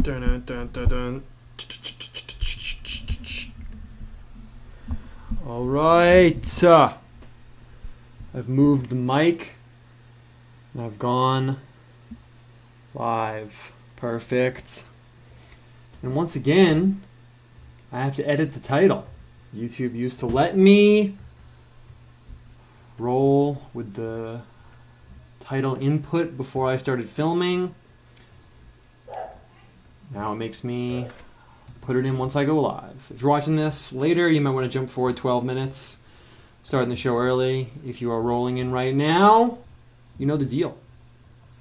Dun, dun, dun, dun. All right. I've moved the mic and I've gone live. Perfect. And once again, I have to edit the title. YouTube used to let me roll with the title input before I started filming. Now it makes me put it in once I go live. If you're watching this later, you might want to jump forward 12 minutes, starting the show early. If you are rolling in right now, you know the deal.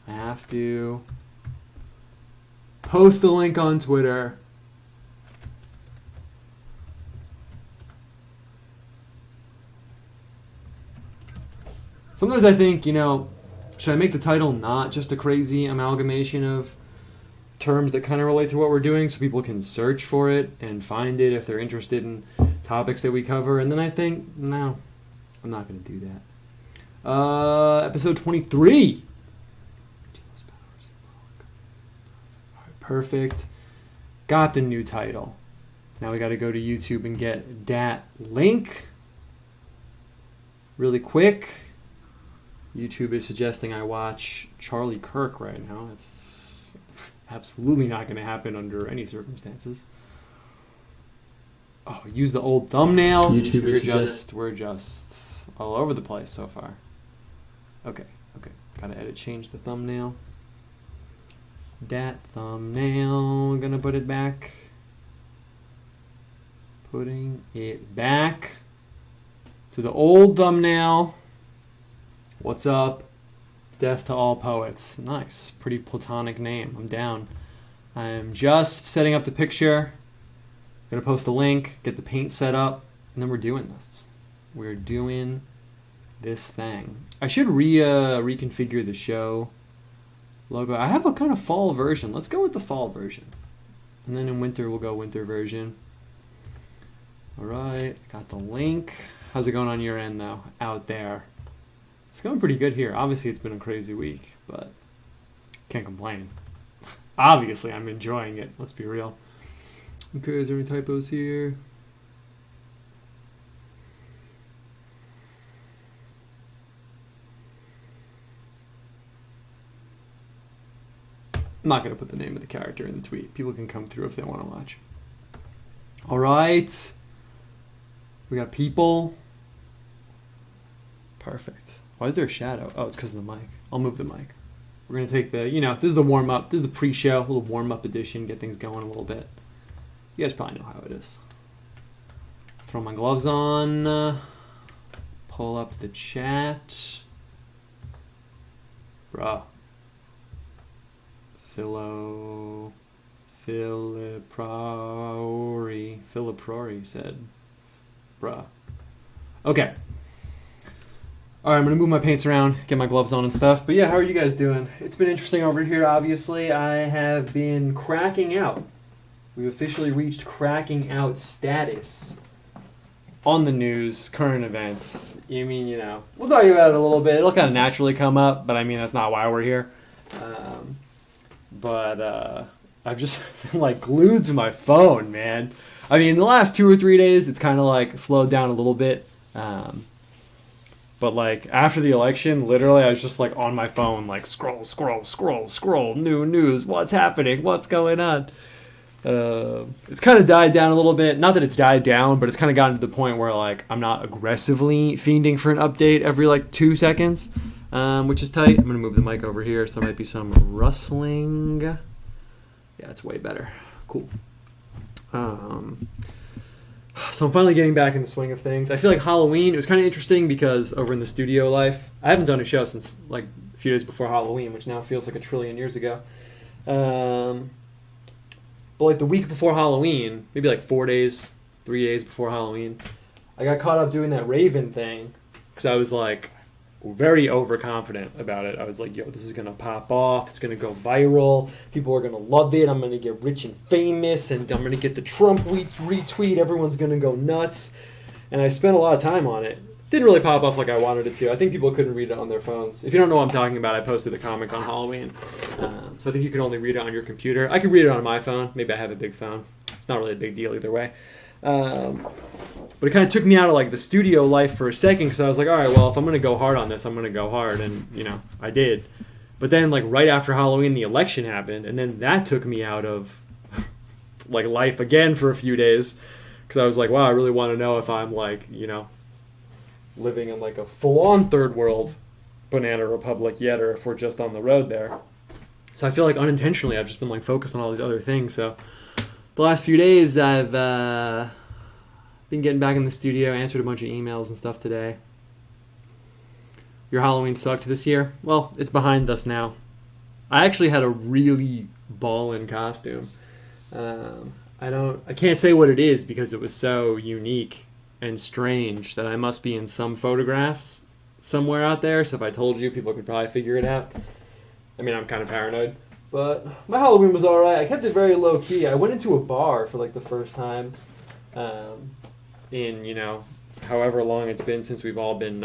I have to post the link on Twitter. Sometimes I think, you know, should I make the title not just a crazy amalgamation of terms that kind of relate to what we're doing so people can search for it and find it if they're interested in topics that we cover? And then I think, no, I'm not going to do that. Episode 23. All right, perfect. Got the new title. Now we got to go to YouTube and get that link really quick. YouTube is suggesting I watch Charlie Kirk right now. It's absolutely not going to happen under any circumstances. Oh, use the old thumbnail. YouTube we're just all over the place so far. Okay. Gotta edit, change the thumbnail. That thumbnail, gonna put it back. Putting it back to the old thumbnail. What's up? Death to all poets. Nice. Pretty platonic name. I'm down. I'm just setting up the picture. Gonna post the link, get the paint set up, and then we're doing this. We're doing this thing. I should reconfigure the show logo. I have a kind of fall version. Let's go with the fall version. And then in winter, we'll go winter version. All right. Got the link. How's it going on your end, though? Out there. It's going pretty good here. Obviously, it's been a crazy week, but can't complain. Obviously, I'm enjoying it. Let's be real. Okay, is there any typos here? I'm not going to put the name of the character in the tweet. People can come through if they want to watch. All right. We got people. Perfect. Why is there a shadow? Oh, it's because of the mic. I'll move the mic. We're going to take the, this is the warm-up. This is the pre-show, a little warm-up edition, get things going a little bit. You guys probably know how it is. Throw my gloves on. Pull up the chat. Bruh. Philiprori said. Bruh. Okay. All right, I'm going to move my paints around, get my gloves on and stuff. But yeah, how are you guys doing? It's been interesting over here, obviously. I have been cracking out. We've officially reached cracking out status on the news, current events. I mean, we'll talk about it a little bit. It'll kind of naturally come up, but I mean, that's not why we're here. I've just been glued to my phone, man. I mean, the last 2 or 3 days, it's kind of slowed down a little bit. But after the election, literally I was just on my phone, scroll, new news, what's happening, what's going on. It's kind of died down a little bit. Not that it's died down, but it's kind of gotten to the point where I'm not aggressively fiending for an update every 2 seconds, which is tight. I'm going to move the mic over here so there might be some rustling. Yeah, it's way better. Cool. So I'm finally getting back in the swing of things. I feel like Halloween, it was kind of interesting because over in the studio life, I haven't done a show since a few days before Halloween, which now feels like a trillion years ago. But the week before Halloween, maybe 4 days, 3 days before Halloween, I got caught up doing that Raven thing because I was very overconfident about it. I was yo, this is going to pop off. It's going to go viral. People are going to love it. I'm going to get rich and famous, and I'm going to get the Trump retweet. Everyone's going to go nuts. And I spent a lot of time on it. Didn't really pop off like I wanted it to. I think people couldn't read it on their phones. If you don't know what I'm talking about, I posted a comic on Halloween. So I think you can only read it on your computer. I could read it on my phone. Maybe I have a big phone. It's not really a big deal either way. But it kind of took me out of like the studio life for a second because I was like, all right, well, if I'm going to go hard on this, I'm going to go hard. And, you know, I did. But then like right after Halloween, the election happened. And then that took me out of like life again for a few days. Because I was like, wow, I really want to know if I'm like, you know, living in like a full-on third world banana republic yet, or if we're just on the road there. So I feel like unintentionally I've just been like focused on all these other things. So the last few days I've been getting back in the studio, answered a bunch of emails and stuff today. Your Halloween sucked this year? Well, it's behind us now. I actually had a really ballin' costume. I can't say what it is because it was so unique and strange that I must be in some photographs somewhere out there. So if I told you, people could probably figure it out. I mean, I'm kind of paranoid. But my Halloween was alright. I kept it very low key. I went into a bar for like the first time in, you know, however long it's been since we've all been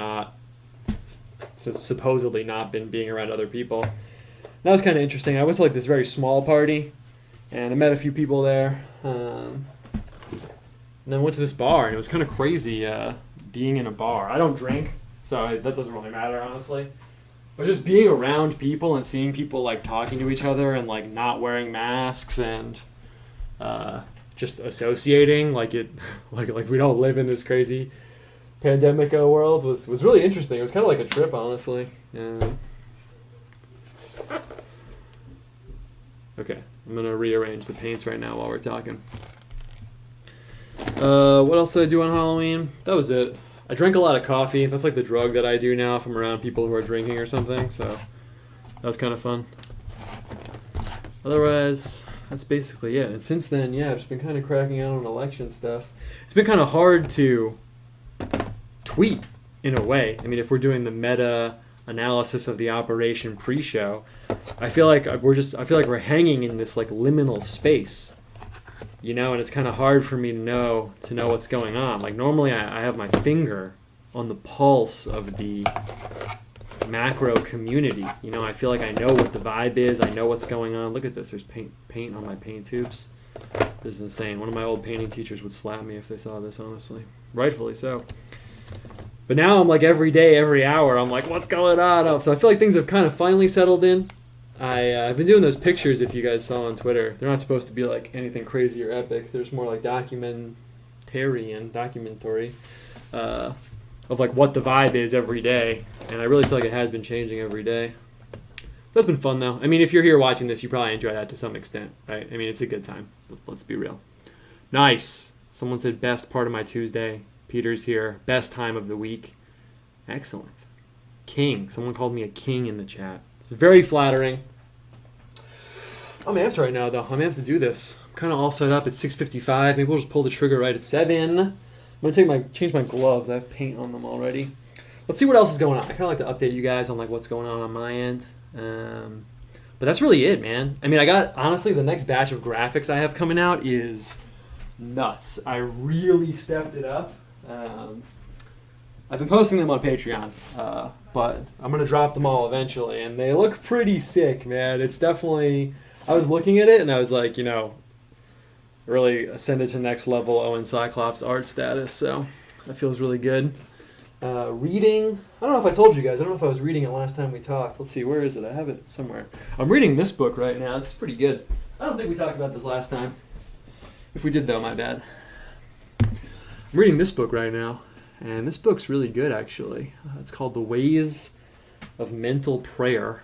supposedly not been being around other people. That was kind of interesting. I went to like this very small party and I met a few people there. And then went to this bar, and it was kind of crazy being in a bar. I don't drink, so that doesn't really matter, honestly. But just being around people and seeing people like talking to each other and like not wearing masks and just associating like we don't live in this crazy pandemic world was really interesting. It was kind of like a trip, honestly. Okay, I'm gonna rearrange the paints right now while we're talking. What else did I do on Halloween? That was it. I drank a lot of coffee. That's like the drug that I do now if I'm around people who are drinking or something. So that was kind of fun. Otherwise, that's basically it. And since then, yeah, I've just been kind of cracking out on election stuff. It's been kind of hard to tweet in a way. I mean, if we're doing the meta analysis of the operation pre-show, I feel like we're hanging in this like liminal space. You know, and it's kind of hard for me to know what's going on. Like normally I have my finger on the pulse of the macro community. You know, I feel like I know what the vibe is. I know what's going on. Look at this. There's paint on my paint tubes. This is insane. One of my old painting teachers would slap me if they saw this, honestly. Rightfully so. But now I'm like every day, every hour, I'm like, what's going on? So I feel like things have kind of finally settled in. I've been doing those pictures, if you guys saw on Twitter. They're not supposed to be like anything crazy or epic. There's more like documentary of like what the vibe is every day. And I really feel like it has been changing every day. That's been fun though. I mean, if you're here watching this, you probably enjoy that to some extent, right? I mean, it's a good time. Let's be real. Nice. Someone said best part of my Tuesday. Peter's here. Best time of the week. Excellent. King. Someone called me a king in the chat. It's very flattering. I'm amped right now, though. I'm amped to do this. I'm kind of all set up. It's 6:55. Maybe we'll just pull the trigger right at 7. I'm gonna change my gloves. I have paint on them already. Let's see what else is going on. I kind of like to update you guys on like what's going on my end. But that's really it, man. I mean, honestly, the next batch of graphics I have coming out is nuts. I really stepped it up. I've been posting them on Patreon, but I'm going to drop them all eventually, and they look pretty sick, man. It's definitely... I was looking at it, and I was like, you know, really ascended to next level Owen Cyclops art status, so that feels really good. Reading... I don't know if I told you guys. I don't know if I was reading it last time we talked. Let's see, where is it? I have it somewhere. I'm reading this book right now. This is pretty good. I don't think we talked about this last time. If we did, though, my bad. I'm reading this book right now. And this book's really good, actually. It's called The Ways of Mental Prayer.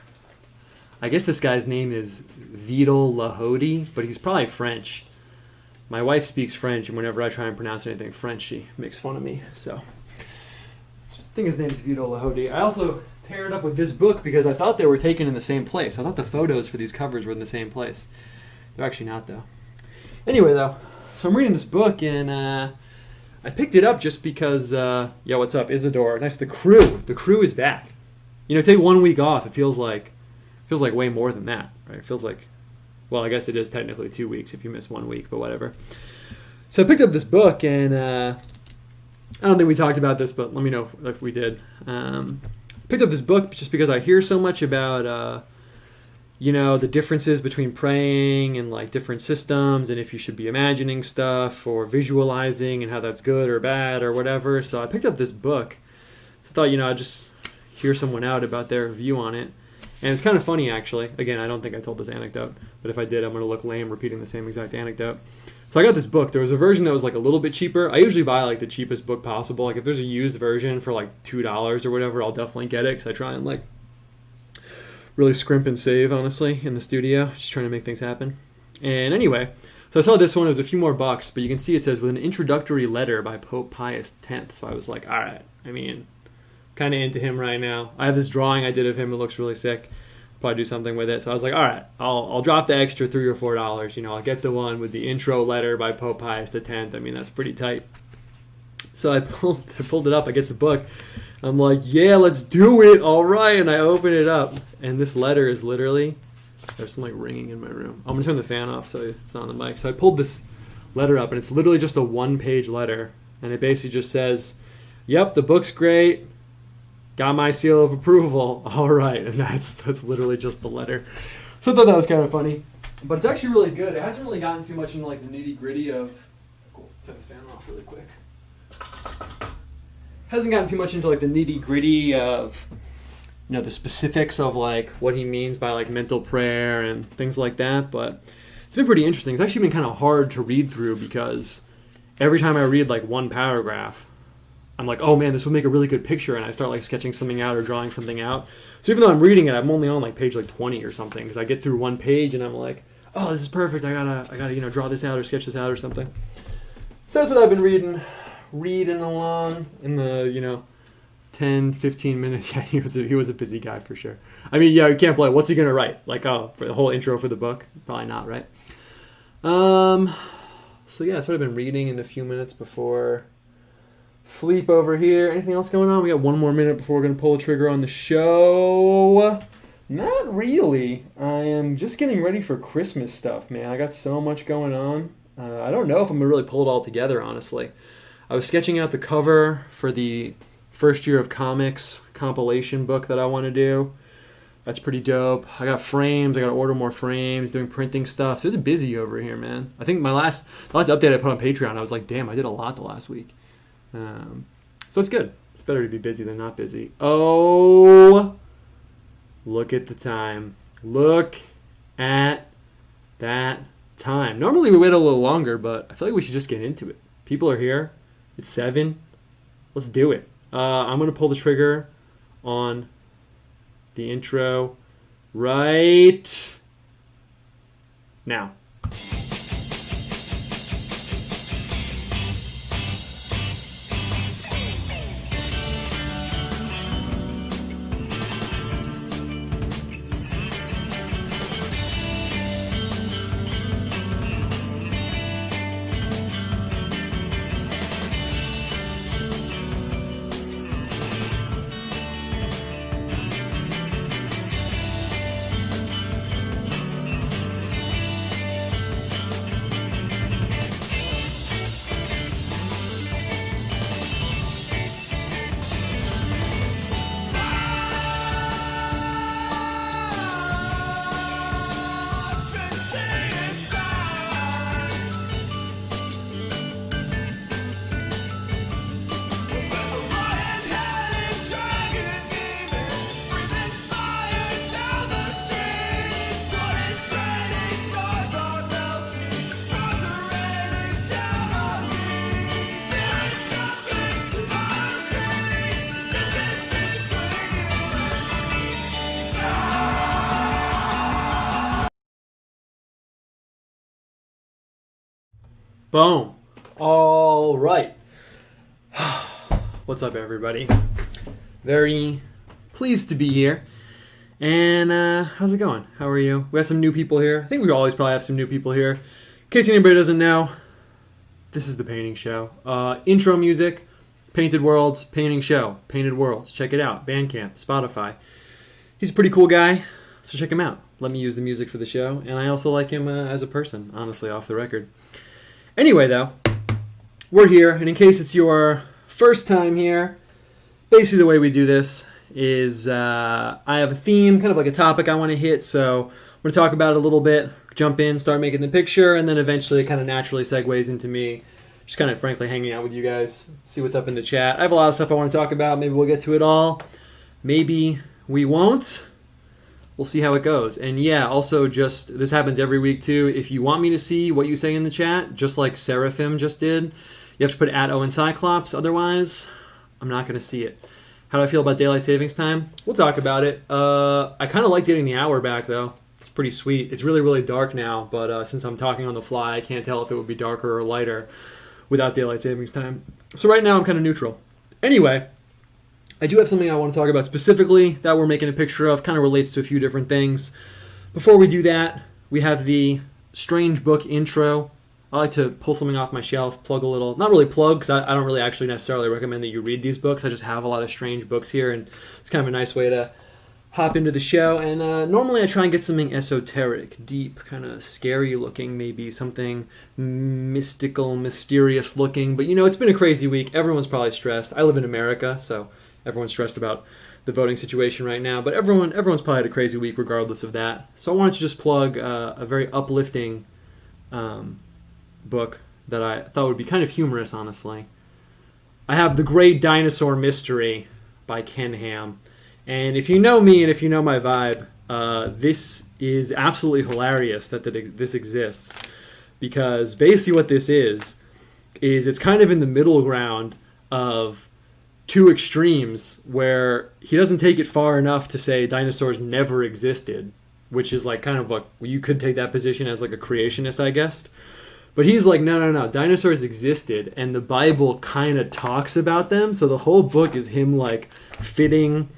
I guess this guy's name is Vidal Lahodi, but he's probably French. My wife speaks French, and whenever I try and pronounce anything French, she makes fun of me. So I think his name is Vidal Lahodi. I also paired up with this book because I thought they were taken in the same place. I thought the photos for these covers were in the same place. They're actually not, though. Anyway, though, so I'm reading this book, and... I picked it up just because, yeah, what's up, Isidore? Nice, the crew. The crew is back. You know, take 1 week off, it feels like way more than that, right? It feels like, well, I guess it is technically 2 weeks if you miss 1 week, but whatever. So I picked up this book, and I don't think we talked about this, but let me know if we did. Picked up this book just because I hear so much about, the differences between praying and like different systems, and if you should be imagining stuff or visualizing and how that's good or bad or whatever. So I picked up this book. I thought, I'd just hear someone out about their view on it. And it's kind of funny, actually. Again, I don't think I told this anecdote, but if I did, I'm going to look lame repeating the same exact anecdote. So I got this book. There was a version that was like a little bit cheaper. I usually buy like the cheapest book possible. Like if there's a used version for like $2 or whatever, I'll definitely get it because I try and like really scrimp and save, honestly, in the studio, just trying to make things happen. And anyway, so I saw this one. It was a few more bucks, but you can see it says with an introductory letter by Pope Pius X. So I was like, all right, kind of into him right now. I have this drawing I did of him. It looks really sick. Probably do something with it. So I was like, all right, I'll drop the extra $3 or $4. I'll get the one with the intro letter by Pope Pius X. That's pretty tight. So I pulled it up. I get the book. I'm like, yeah, let's do it. All right. And I open it up. And this letter is literally, there's some like ringing in my room. I'm going to turn the fan off so it's not on the mic. So I pulled this letter up and it's literally just a 1-page letter. And it basically just says, yep, the book's great. Got my seal of approval. All right. And that's literally just the letter. So I thought that was kind of funny. But it's actually really good. It hasn't really gotten too much into like the nitty gritty of, cool, turn the fan off really quick. Hasn't gotten too much into like the nitty gritty of, the specifics of like what he means by like mental prayer and things like that. But it's been pretty interesting. It's actually been kind of hard to read through because every time I read like one paragraph, I'm like, oh man, this would make a really good picture, and I start like sketching something out or drawing something out. So even though I'm reading it, I'm only on like page like 20 or something because I get through one page and I'm like, oh, this is perfect. I gotta draw this out or sketch this out or something. So that's what I've been reading along in the 10, 15 minutes. Yeah, he was a busy guy for sure. You can't play. What's he gonna write? Like, for the whole intro for the book? Probably not, right? So yeah, that's what I've been reading in the few minutes before sleep over here. Anything else going on? We got one more minute before we're going to pull the trigger on the show. Not really. I am just getting ready for Christmas stuff, man. I got so much going on. I don't know if I'm going to really pull it all together, honestly. I was sketching out the cover for the first year of comics compilation book that I want to do. That's pretty dope. I got frames. I got to order more frames, doing printing stuff. So it's busy over here, man. I think the last update I put on Patreon, I was like, damn, I did a lot the last week. So it's good. It's better to be busy than not busy. Oh, look at the time. Look at that time. Normally we wait a little longer, but I feel like we should just get into it. People are here. It's 7. Let's do it. I'm going to pull the trigger on the intro right now. Boom. All right. What's up, everybody? Very pleased to be here. And how's it going? How are you? We have some new people here. I think we always probably have some new people here. In case anybody doesn't know, this is the painting show. Intro music, Painted Worlds, painting show, Painted Worlds. Check it out. Bandcamp, Spotify. He's a pretty cool guy, so check him out. Let me use the music for the show. And I also like him as a person, honestly, off the record. Anyway, though, we're here, and in case it's your first time here, basically the way we do this is I have a theme, kind of like a topic I want to hit, so I'm going to talk about it a little bit, jump in, start making the picture, and then eventually it kind of naturally segues into me just kind of frankly hanging out with you guys, see what's up in the chat. I have a lot of stuff I want to talk about. Maybe we'll get to it all. Maybe we won't. We'll see how it goes. And yeah, also just, this happens every week too. If you want me to see what you say in the chat, just like Seraphim just did, you have to put @ Cyclops. Otherwise, I'm not going to see it. How do I feel about daylight savings time? We'll talk about it. I kind of like getting the hour back though. It's pretty sweet. It's really, really dark now, but since I'm talking on the fly, I can't tell if it would be darker or lighter without daylight savings time. So right now I'm kind of neutral. Anyway, I do have something I want to talk about specifically that we're making a picture of, kind of relates to a few different things. Before we do that, we have the strange book intro. I like to pull something off my shelf, plug a little, not really plug, because I don't really actually necessarily recommend that you read these books. I just have a lot of strange books here, and it's kind of a nice way to hop into the show. And normally I try and get something esoteric, deep, kind of scary looking, maybe something mystical, mysterious looking. But you know, it's been a crazy week. Everyone's probably stressed. I live in America, so everyone's stressed about the voting situation right now. But everyone's probably had a crazy week regardless of that. So I wanted to just plug a very uplifting book that I thought would be kind of humorous, honestly. I have The Great Dinosaur Mystery by Ken Ham. And if you know me and if you know my vibe, this is absolutely hilarious that this exists. Because basically what this is it's kind of in the middle ground of two extremes where he doesn't take it far enough to say dinosaurs never existed, which is like kind of like, well, you could take that position as like a creationist, I guess. But he's like, no, dinosaurs existed, and the Bible kind of talks about them. So the whole book is him like fitting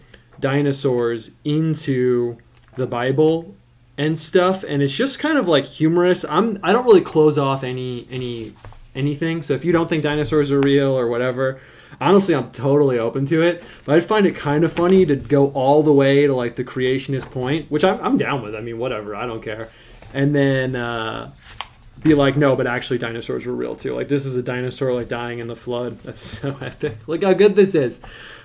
dinosaurs into the Bible and stuff, and it's just kind of like humorous. I don't really close off anything. So if you don't think dinosaurs are real or whatever, honestly, I'm totally open to it. But I find it kind of funny to go all the way to like the creationist point, which I'm down with. I mean, whatever, I don't care. And then be like, no, but actually dinosaurs were real too. Like, this is a dinosaur like dying in the flood. That's so epic. Look how good this is.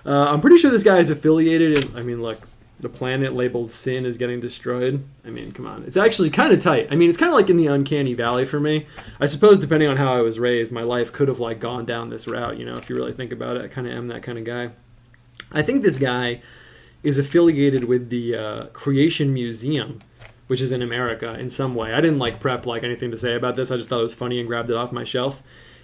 I'm pretty sure this guy is affiliated. I mean, look, the planet labeled sin is getting destroyed. I mean, come on. It's actually kind of tight. I mean, it's kind of like in the uncanny valley for me. I suppose depending on how I was raised, my life could have like gone down this route. You know, if you really think about it, I kind of am that kind of guy. I think this guy is affiliated with the Creation Museum, which is in America in some way. I didn't like prep like anything to say about this. I just thought it was funny and grabbed it off my shelf.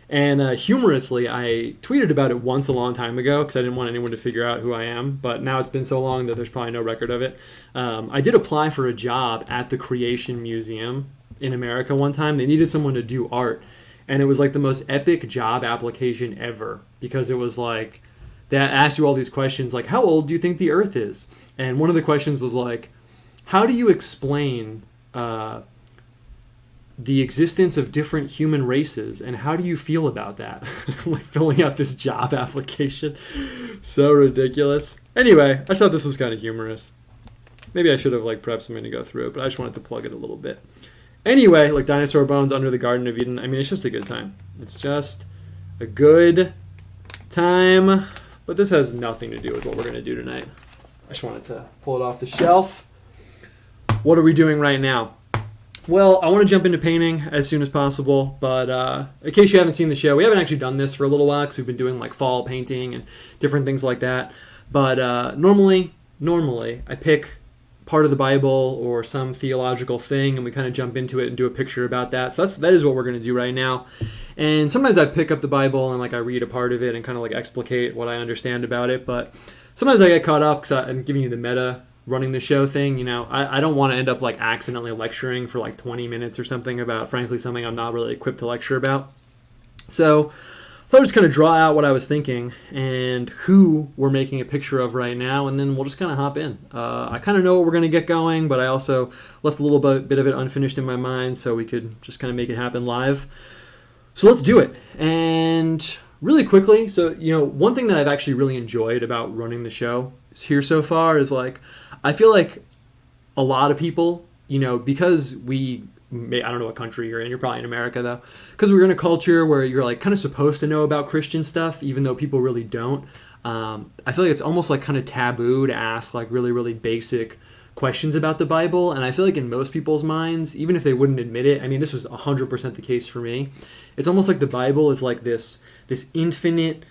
And humorously, I tweeted about it once a long time ago because I didn't want anyone to figure out who I am. But now it's been so long that there's probably no record of it. I did apply for a job at the Creation Museum in America one time. They needed someone to do art. And it was like the most epic job application ever, because it was like, they asked you all these questions like, how old do you think the Earth is? And one of the questions was like, how do you explain the existence of different human races, and how do you feel about that? Like filling out this job application. So ridiculous. Anyway, I thought this was kind of humorous. Maybe I should have like prepped something to go through it, but I just wanted to plug it a little bit. Anyway, like dinosaur bones under the Garden of Eden. I mean, it's just a good time. It's just a good time. But this has nothing to do with what we're going to do tonight. I just wanted to pull it off the shelf. What are we doing right now? Well, I want to jump into painting as soon as possible, but in case you haven't seen the show, we haven't actually done this for a little while because we've been doing like fall painting and different things like that. But normally, I pick part of the Bible or some theological thing, and we kind of jump into it and do a picture about that. So that is what we're going to do right now. And sometimes I pick up the Bible and like I read a part of it and kind of like explicate what I understand about it. But sometimes I get caught up because I'm giving you the meta running the show thing. You know, I don't want to end up like accidentally lecturing for like 20 minutes or something about, frankly, something I'm not really equipped to lecture about. So I'll just kind of draw out what I was thinking and who we're making a picture of right now, and then we'll just kind of hop in. I kind of know what we're going to get going, but I also left a little bit of it unfinished in my mind so we could just kind of make it happen live. So let's do it. And really quickly, so, you know, one thing that I've actually really enjoyed about running the show here so far is like, I feel like a lot of people, you know, because we I don't know what country you're in. You're probably in America though, because we're in a culture where you're like kind of supposed to know about Christian stuff, even though people really don't. I feel like it's almost like kind of taboo to ask like really, really basic questions about the Bible. And I feel like in most people's minds, even if they wouldn't admit it, I mean, this was 100% the case for me. It's almost like the Bible is like this infinite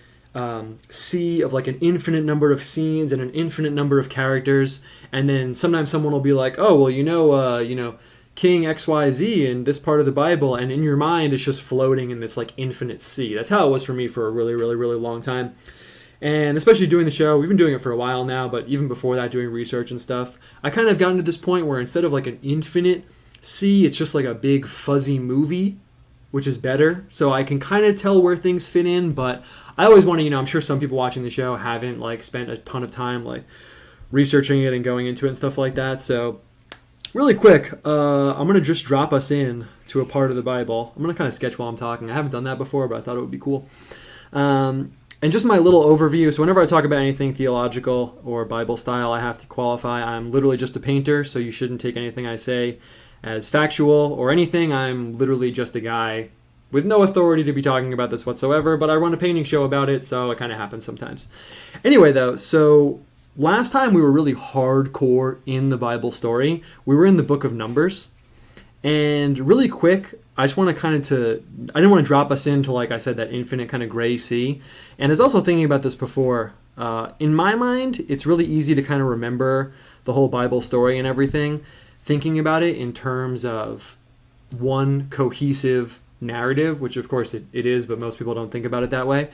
sea of like an infinite number of scenes and an infinite number of characters. And then sometimes someone will be like, oh, well, King XYZ in this part of the Bible, and in your mind it's just floating in this like infinite sea. That's how it was for me for a really, really, really long time. And especially doing the show, we've been doing it for a while now, but even before that, doing research and stuff, I kind of gotten to this point where instead of like an infinite sea, it's just like a big fuzzy movie, which is better. So I can kind of tell where things fit in, but I always want to, I'm sure some people watching the show haven't like spent a ton of time like researching it and going into it and stuff like that. So really quick, I'm going to just drop us in to a part of the Bible. I'm going to kind of sketch while I'm talking. I haven't done that before, but I thought it would be cool. And just my little overview. So whenever I talk about anything theological or Bible style, I have to qualify. I'm literally just a painter, so you shouldn't take anything I say as factual or anything. I'm literally just a guy with no authority to be talking about this whatsoever, but I run a painting show about it, so it kind of happens sometimes. Anyway, though, so last time we were really hardcore in the Bible story. We were in the book of Numbers. And really quick, I just want to I didn't want to drop us into, like I said, that infinite kind of gray sea. And I was also thinking about this before. In my mind, it's really easy to kind of remember the whole Bible story and everything, thinking about it in terms of one cohesive narrative, which of course it is, but most people don't think about it that way.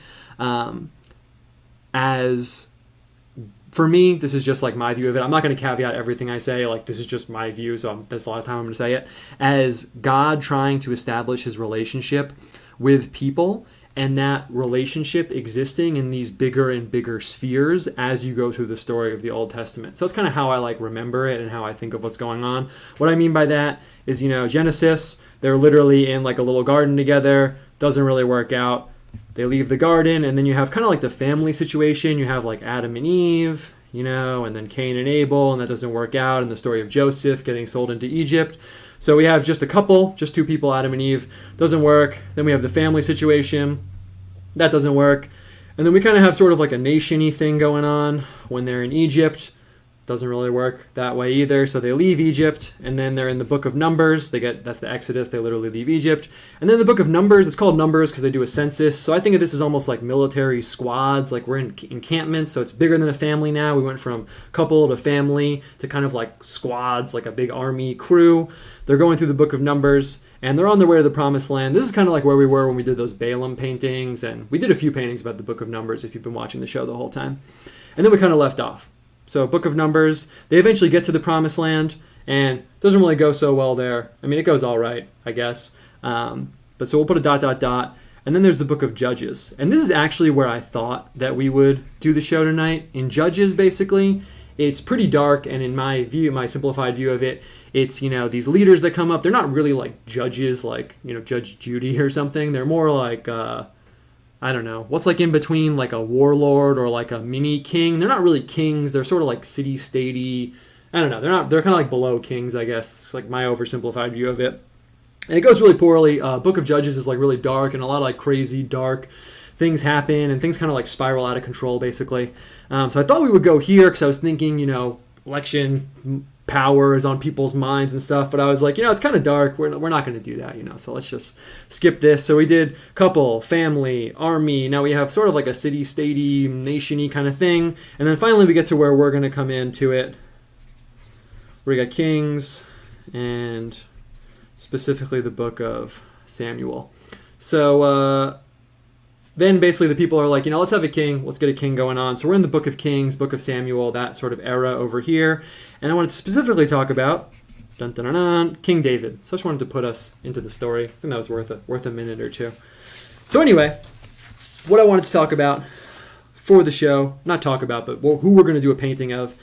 For me, this is just like my view of it. I'm not going to caveat everything I say. Like, this is just my view, so that's the last time I'm going to say it. As God trying to establish his relationship with people, and that relationship existing in these bigger and bigger spheres as you go through the story of the Old Testament. So that's kind of how I like remember it and how I think of what's going on. What I mean by that is, Genesis, they're literally in like a little garden together. Doesn't really work out. They leave the garden, and then you have kind of like the family situation. You have like Adam and Eve, and then Cain and Abel, and that doesn't work out, and the story of Joseph getting sold into Egypt. So we have just a couple, just two people, Adam and Eve. Doesn't work. Then we have the family situation. That doesn't work. And then we kind of have sort of like a nation-y thing going on when they're in Egypt. Doesn't really work that way either. So they leave Egypt, and then they're in the book of Numbers. That's the Exodus. They literally leave Egypt. And then the book of Numbers, it's called Numbers because they do a census. So I think of this as almost like military squads. Like we're in encampments, so it's bigger than a family now. We went from couple to family to kind of like squads, like a big army crew. They're going through the book of Numbers, and they're on their way to the promised land. This is kind of like where we were when we did those Balaam paintings, and we did a few paintings about the book of Numbers if you've been watching the show the whole time. And then we kind of left off. So book of Numbers, they eventually get to the promised land, and it doesn't really go so well there. I mean, it goes all right, I guess. But so we'll put a ... And then there's the book of Judges. And this is actually where I thought that we would do the show tonight. In Judges, basically, it's pretty dark, and in my view, my simplified view of it, it's, these leaders that come up. They're not really like judges, like, Judge Judy or something. They're more like... I don't know, what's like in between like a warlord or like a mini king. They're not really kings. They're sort of like city-statey. I don't know. They're kind of like below kings, I guess. It's like my oversimplified view of it. And it goes really poorly. Book of Judges is like really dark, and a lot of like crazy dark things happen, and things kind of like spiral out of control, basically. So I thought we would go here because I was thinking, election power is on people's minds and stuff, but I was like, it's kind of dark. We're not going to do that, so let's just skip this. So we did couple, family, army. Now we have sort of like a city-statey, nation-y kind of thing. And then finally we get to where we're going to come into it. We got Kings and specifically the book of Samuel. So then basically the people are like, let's have a king. Let's get a king going on. So we're in the book of Kings, book of Samuel, that sort of era over here. And I wanted to specifically talk about King David. So I just wanted to put us into the story. I think that was worth a minute or two. So anyway, what I wanted to talk about for the show, not talk about, but who we're going to do a painting of,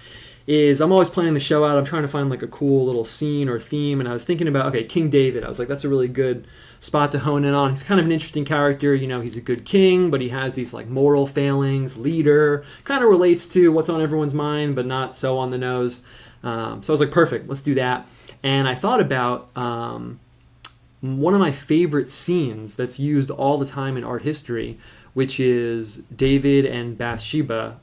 is I'm always planning the show out. I'm trying to find like a cool little scene or theme. And I was thinking about, okay, King David. I was like, that's a really good spot to hone in on. He's kind of an interesting character. He's a good king, but he has these like moral failings, leader, kind of relates to what's on everyone's mind, but not so on the nose. So I was like, perfect, let's do that. And I thought about one of my favorite scenes that's used all the time in art history, which is David and Bathsheba,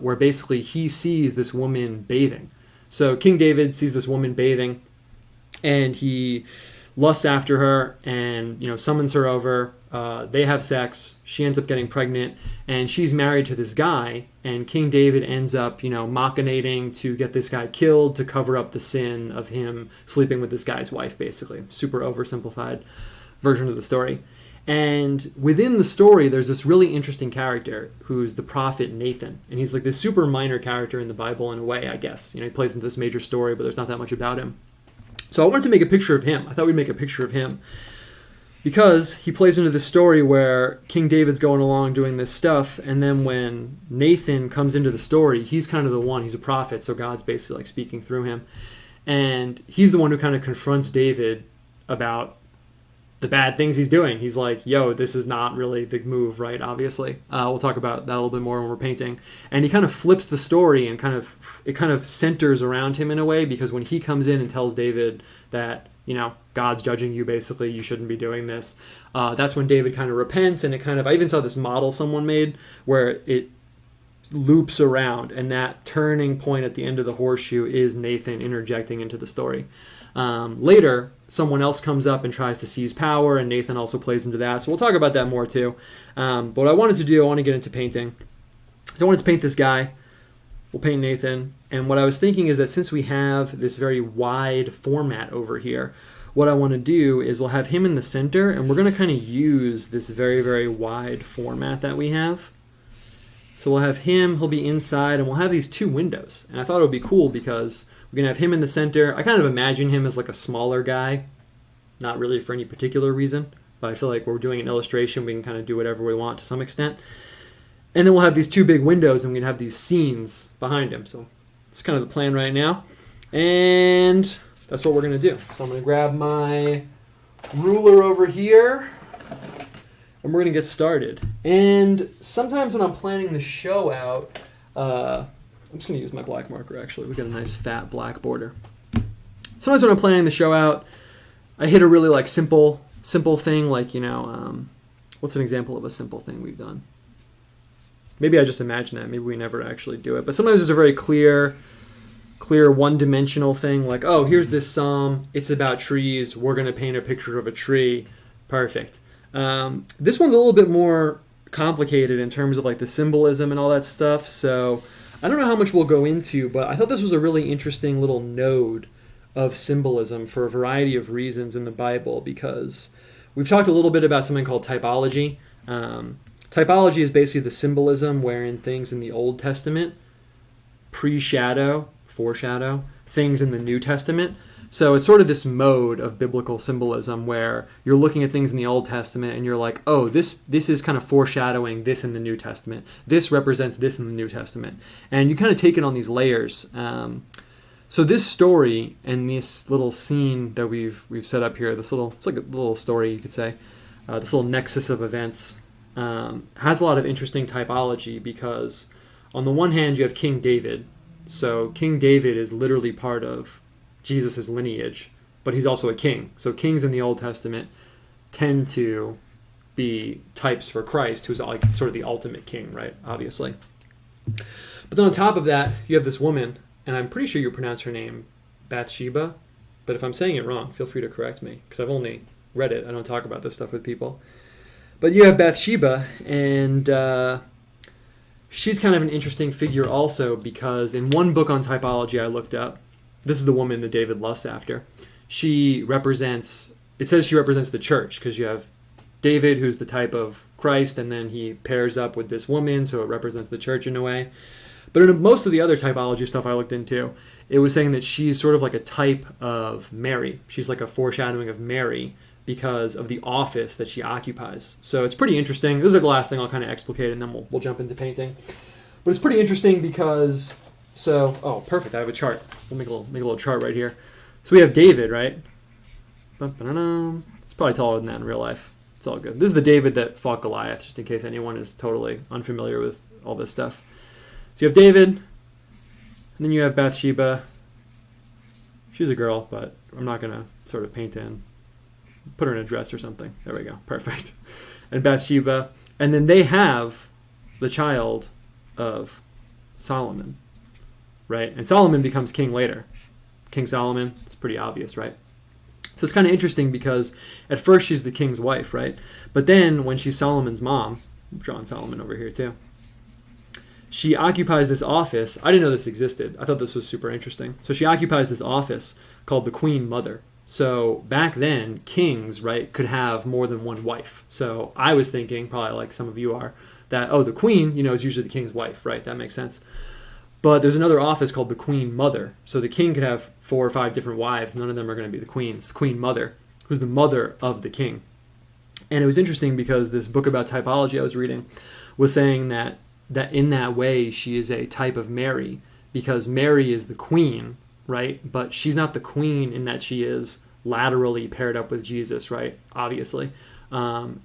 where basically he sees this woman bathing. So King David sees this woman bathing, and he lusts after her and, you know, summons her over. They have sex. She ends up getting pregnant, and she's married to this guy, and King David ends up, you know, machinating to get this guy killed to cover up the sin of him sleeping with this guy's wife, basically. Super oversimplified version of the story. And within the story, there's this really interesting character who's the prophet Nathan. And he's like this super minor character in the Bible in a way, I guess. You know, he plays into this major story, but there's not that much about him. So I wanted to make a picture of him. I thought we'd make a picture of him because he plays into this story where King David's going along doing this stuff, and then when Nathan comes into the story, he's kind of the one. He's a prophet, so God's basically like speaking through him. And he's the one who kind of confronts David about the bad things he's doing. He's like, yo, this is not really the move, right? Obviously. We'll talk about that a little bit more when we're painting. And he kind of flips the story and it kind of centers around him in a way, because when he comes in and tells David that, you know, God's judging you, basically, you shouldn't be doing this, that's when David kind of repents, and it kind of, I even saw this model someone made where it loops around, and that turning point at the end of the horseshoe is Nathan interjecting into the story. Later, someone else comes up and tries to seize power, and Nathan also plays into that. So we'll talk about that more too. But what I wanted to do, I want to get into painting. So I wanted to paint this guy. We'll paint Nathan. And what I was thinking is that since we have this very wide format over here, what I want to do is we'll have him in the center, and we're going to kind of use this very, very wide format that we have. So we'll have him, he'll be inside, and we'll have these two windows. And I thought it would be cool because we're going to have him in the center. I kind of imagine him as like a smaller guy, not really for any particular reason, but I feel like we're doing an illustration, we can kind of do whatever we want to some extent. And then we'll have these two big windows, and we're going to have these scenes behind him. So it's kind of the plan right now. And that's what we're going to do. So I'm going to grab my ruler over here, and we're going to get started. And sometimes when I'm planning the show out, I'm just going to use my black marker, actually. We got a nice fat black border. Sometimes when I'm planning the show out, I hit a really like simple thing, like, you know, what's an example of a simple thing we've done? Maybe I just imagine that. Maybe we never actually do it. But sometimes there's a very clear one-dimensional thing, like, oh, here's this psalm. It's about trees. We're going to paint a picture of a tree. Perfect. This one's a little bit more complicated in terms of like the symbolism and all that stuff. So I don't know how much we'll go into, but I thought this was a really interesting little node of symbolism for a variety of reasons in the Bible, because we've talked a little bit about something called typology. Typology is basically the symbolism wherein things in the Old Testament foreshadow things in the New Testament. So it's sort of this mode of biblical symbolism where you're looking at things in the Old Testament and you're like, oh, this is kind of foreshadowing this in the New Testament. This represents this in the New Testament. And you kind of take it on these layers. So this story and this little scene that we've set up here, it's like a little story, you could say, this little nexus of events, has a lot of interesting typology, because on the one hand you have King David. So King David is literally part of Jesus' lineage, but he's also a king. So kings in the Old Testament tend to be types for Christ, who's like sort of the ultimate king, right? Obviously. But then on top of that, you have this woman, and I'm pretty sure you pronounce her name Bathsheba, but if I'm saying it wrong, feel free to correct me, because I've only read it. I don't talk about this stuff with people. But you have Bathsheba, and she's kind of an interesting figure also, because in one book on typology I looked up, this is the woman that David lusts after. It says she represents the church, because you have David, who's the type of Christ, and then he pairs up with this woman, so it represents the church in a way. But in most of the other typology stuff I looked into, it was saying that she's sort of like a type of Mary. She's like a foreshadowing of Mary because of the office that she occupies. So it's pretty interesting. This is the last thing I'll kind of explicate, and then we'll jump into painting. But it's pretty interesting because, oh, perfect, I have a chart. We'll make a little chart right here. So we have David, right? It's probably taller than that in real life. It's all good. This is the David that fought Goliath, just in case anyone is totally unfamiliar with all this stuff. So you have David, and then you have Bathsheba. She's a girl, but I'm not going to sort of paint in Put her in a dress or something. There we go. Perfect. And Bathsheba. And then they have the child of Solomon, right? And Solomon becomes king later. King Solomon, it's pretty obvious, right? So it's kind of interesting because at first she's the king's wife, right? But then when she's Solomon's mom, I'm drawing Solomon over here too, she occupies this office. I didn't know this existed. I thought this was super interesting. So she occupies this office called the Queen Mother. So back then, kings, right, could have more than one wife. So I was thinking, probably like some of you are, that, oh, the queen, is usually the king's wife, right? That makes sense. But there's another office called the Queen Mother. So the king could have 4 or 5 different wives. None of them are going to be the queen. It's the Queen Mother, who's the mother of the king. And it was interesting because this book about typology I was reading was saying that in that way she is a type of Mary, because Mary is the queen, right? But she's not the queen in that she is laterally paired up with Jesus, right? Obviously.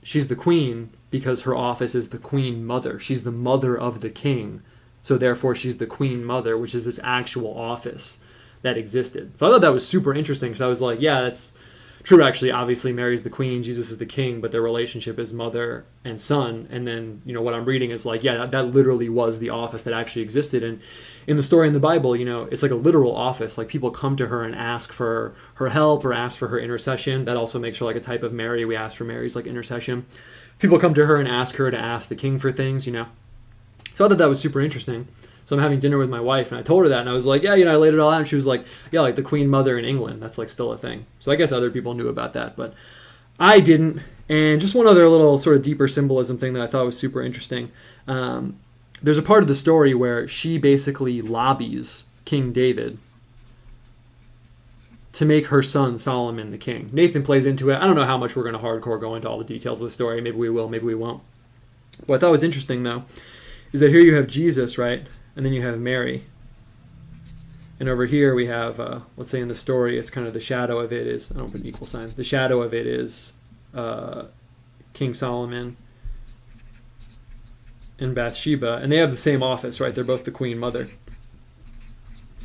She's the queen because her office is the Queen Mother. She's the mother of the king. So therefore, she's the Queen Mother, which is this actual office that existed. So I thought that was super interesting because I was like, yeah, that's true, actually. Obviously, Mary's the queen, Jesus is the king, but their relationship is mother and son. And then, what I'm reading is like, yeah, that literally was the office that actually existed. And in the story in the Bible, it's like a literal office. Like people come to her and ask for her help or ask for her intercession. That also makes her like a type of Mary. We ask for Mary's like intercession. People come to her and ask her to ask the king for things, So I thought that was super interesting. So I'm having dinner with my wife, and I told her that, and I was like, yeah, I laid it all out. And she was like, yeah, like the Queen Mother in England, that's like still a thing. So I guess other people knew about that, but I didn't. And just one other little sort of deeper symbolism thing that I thought was super interesting. There's a part of the story where she basically lobbies King David to make her son Solomon the king. Nathan plays into it. I don't know how much we're going to hardcore go into all the details of the story. Maybe we will, maybe we won't. What I thought was interesting, though, is that here you have Jesus, right? And then you have Mary. And over here we have, let's say in the story, it's kind of the shadow of it is, I don't put an equal sign, the shadow of it is King Solomon and Bathsheba. And they have the same office, right? They're both the Queen Mother.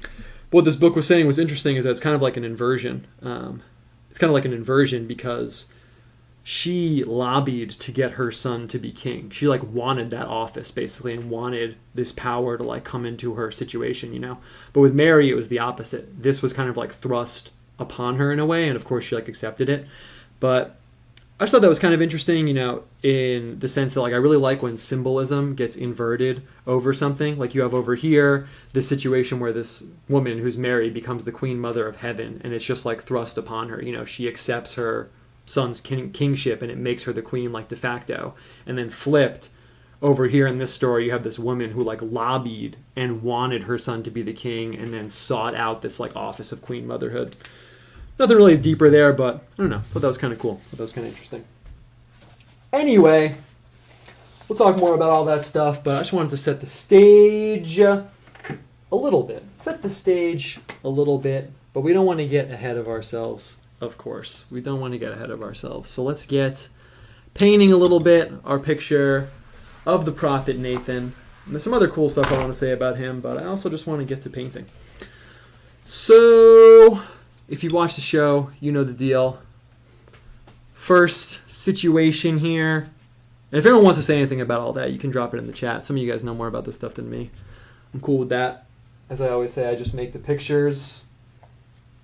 But what this book was saying was interesting is that it's kind of like an inversion. It's kind of like an inversion because she lobbied to get her son to be king. She like wanted that office basically and wanted this power to like come into her situation, But with Mary, it was the opposite. This was kind of like thrust upon her in a way, and of course she like accepted it. But I just thought that was kind of interesting, in the sense that like I really like when symbolism gets inverted over something. Like you have over here this situation where this woman who's Mary becomes the Queen Mother of Heaven, and it's just like thrust upon her. She accepts her son's kingship and it makes her the queen like de facto. And then flipped over here in this story, you have this woman who like lobbied and wanted her son to be the king and then sought out this like office of queen motherhood. Nothing really deeper there, but I don't know. Thought that was kind of cool. Thought that was kind of interesting. Anyway, we'll talk more about all that stuff, but I just wanted to set the stage a little bit. Set the stage a little bit, but we don't want to get ahead of ourselves. Of course, we don't want to get ahead of ourselves. So let's get painting a little bit our picture of the prophet Nathan. And there's some other cool stuff I want to say about him, but I also just want to get to painting. So if you've watched the show, you know the deal. First situation here. And if anyone wants to say anything about all that, you can drop it in the chat. Some of you guys know more about this stuff than me. I'm cool with that. As I always say, I just make the pictures.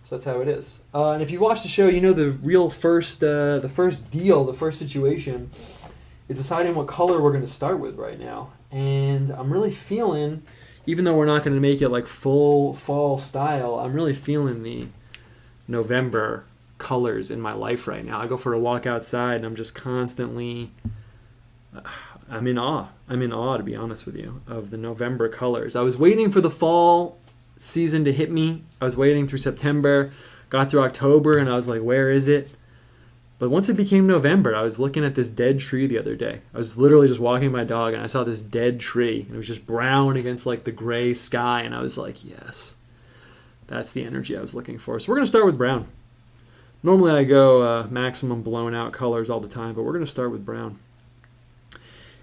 So that's how it is. And if you watch the show, you know the real first situation is deciding what color we're going to start with right now. And I'm really feeling, even though we're not going to make it like full fall style, I'm really feeling the November colors in my life right now. I go for a walk outside and I'm just constantly, I'm in awe. I'm in awe, to be honest with you, of the November colors. I was waiting for the fall season to hit me. I was waiting through September, got through October, and I was like, where is it? But once it became November, I was looking at this dead tree the other day. I was literally just walking my dog, and I saw this dead tree. And it was just brown against like the gray sky, and I was like, yes, that's the energy I was looking for. So we're going to start with brown. Normally I go maximum blown out colors all the time, but we're going to start with brown.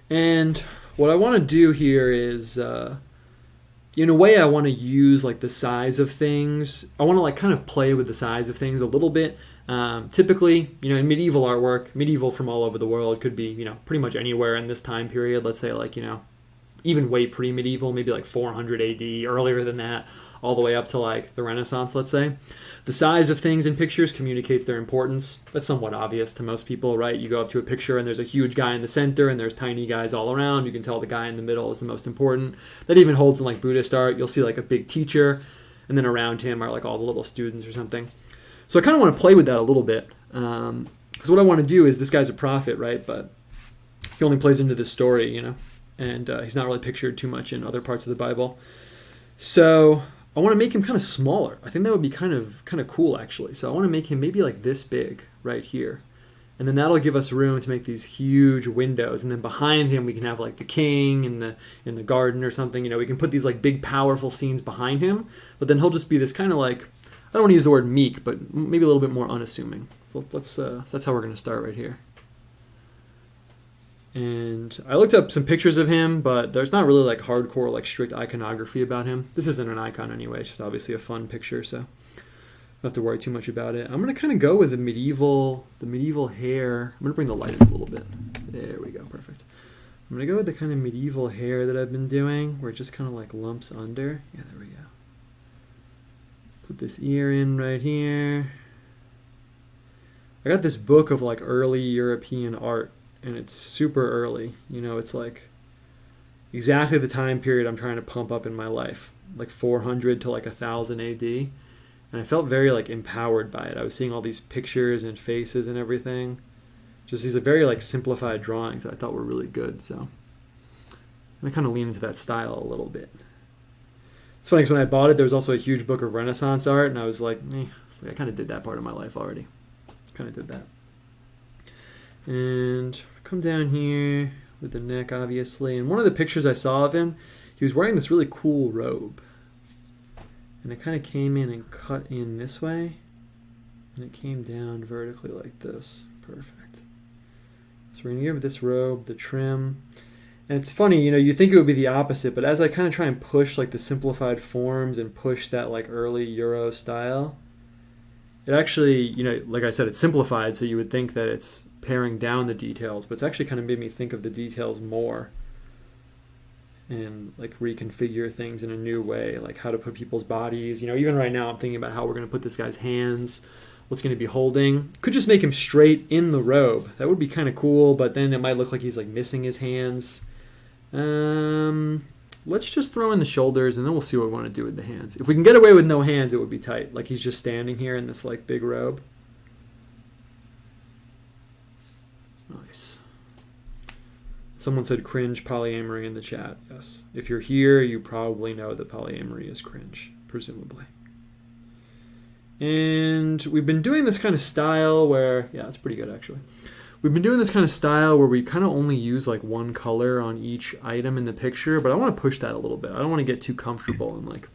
And what I want to do here is in a way, I want to use like the size of things. I want to like kind of play with the size of things a little bit. Typically, you know, in medieval artwork, medieval from all over the world, could be, you know, pretty much anywhere in this time period. Let's say like, you know, even way pre-medieval, maybe like 400 AD, earlier than that, all the way up to like the Renaissance, let's say. The size of things in pictures communicates their importance. That's somewhat obvious to most people, right? You go up to a picture and there's a huge guy in the center and there's tiny guys all around. You can tell the guy in the middle is the most important. That even holds in like Buddhist art. You'll see like a big teacher, and then around him are like all the little students or something. So I kind of want to play with that a little bit. Because what I want to do is, this guy's a prophet, right? But he only plays into this story, you know? And he's not really pictured too much in other parts of the Bible. So I want to make him kind of smaller. I think that would be kind of cool, actually. So I want to make him maybe like this big right here. And then that'll give us room to make these huge windows. And then behind him, we can have like the king in the garden or something. You know, we can put these like big, powerful scenes behind him. But then he'll just be this kind of like, I don't want to use the word meek, but maybe a little bit more unassuming. So that's how we're going to start right here. And I looked up some pictures of him, but there's not really like hardcore, like strict iconography about him. This isn't an icon anyway. It's just obviously a fun picture, so don't have to worry too much about it. I'm going to kind of go with the medieval hair. I'm going to bring the light in a little bit. There we go. Perfect. I'm going to go with the kind of medieval hair that I've been doing, where it just kind of like lumps under. Yeah, there we go. Put this ear in right here. I got this book of like early European art, and it's super early. You know, it's like exactly the time period I'm trying to pump up in my life, like 400 to like 1000 AD. And I felt very like empowered by it. I was seeing all these pictures and faces and everything. Just these are very like simplified drawings that I thought were really good. So I kind of lean into that style a little bit. It's funny because when I bought it, there was also a huge book of Renaissance art, and I was like, I kind of did that part of my life already. Kind of did that. And come down here with the neck, obviously. And one of the pictures I saw of him, he was wearing this really cool robe. And it kind of came in and cut in this way. And it came down vertically like this. Perfect. So we're going to give this robe the trim. And it's funny, you know, you think it would be the opposite, but as I kind of try and push like the simplified forms and push that like early Euro style, it actually, you know, like I said, it's simplified, so you would think that it's paring down the details, but it's actually kind of made me think of the details more and like reconfigure things in a new way, like how to put people's bodies. You know, even right now I'm thinking about how we're going to put this guy's hands, what's going to be holding. Could just make him straight in the robe. That would be kind of cool, but then it might look like he's like missing his hands. Let's just throw in the shoulders, and then we'll see what we want to do with the hands. If we can get away with no hands, it would be tight. Like he's just standing here in this like big robe. Nice. Someone said cringe polyamory in the chat. Yes. If you're here, you probably know that polyamory is cringe, presumably. And we've been doing this kind of style where, yeah, it's pretty good actually. We've been doing this kind of style where we kind of only use like one color on each item in the picture, but I want to push that a little bit. I don't want to get too comfortable and like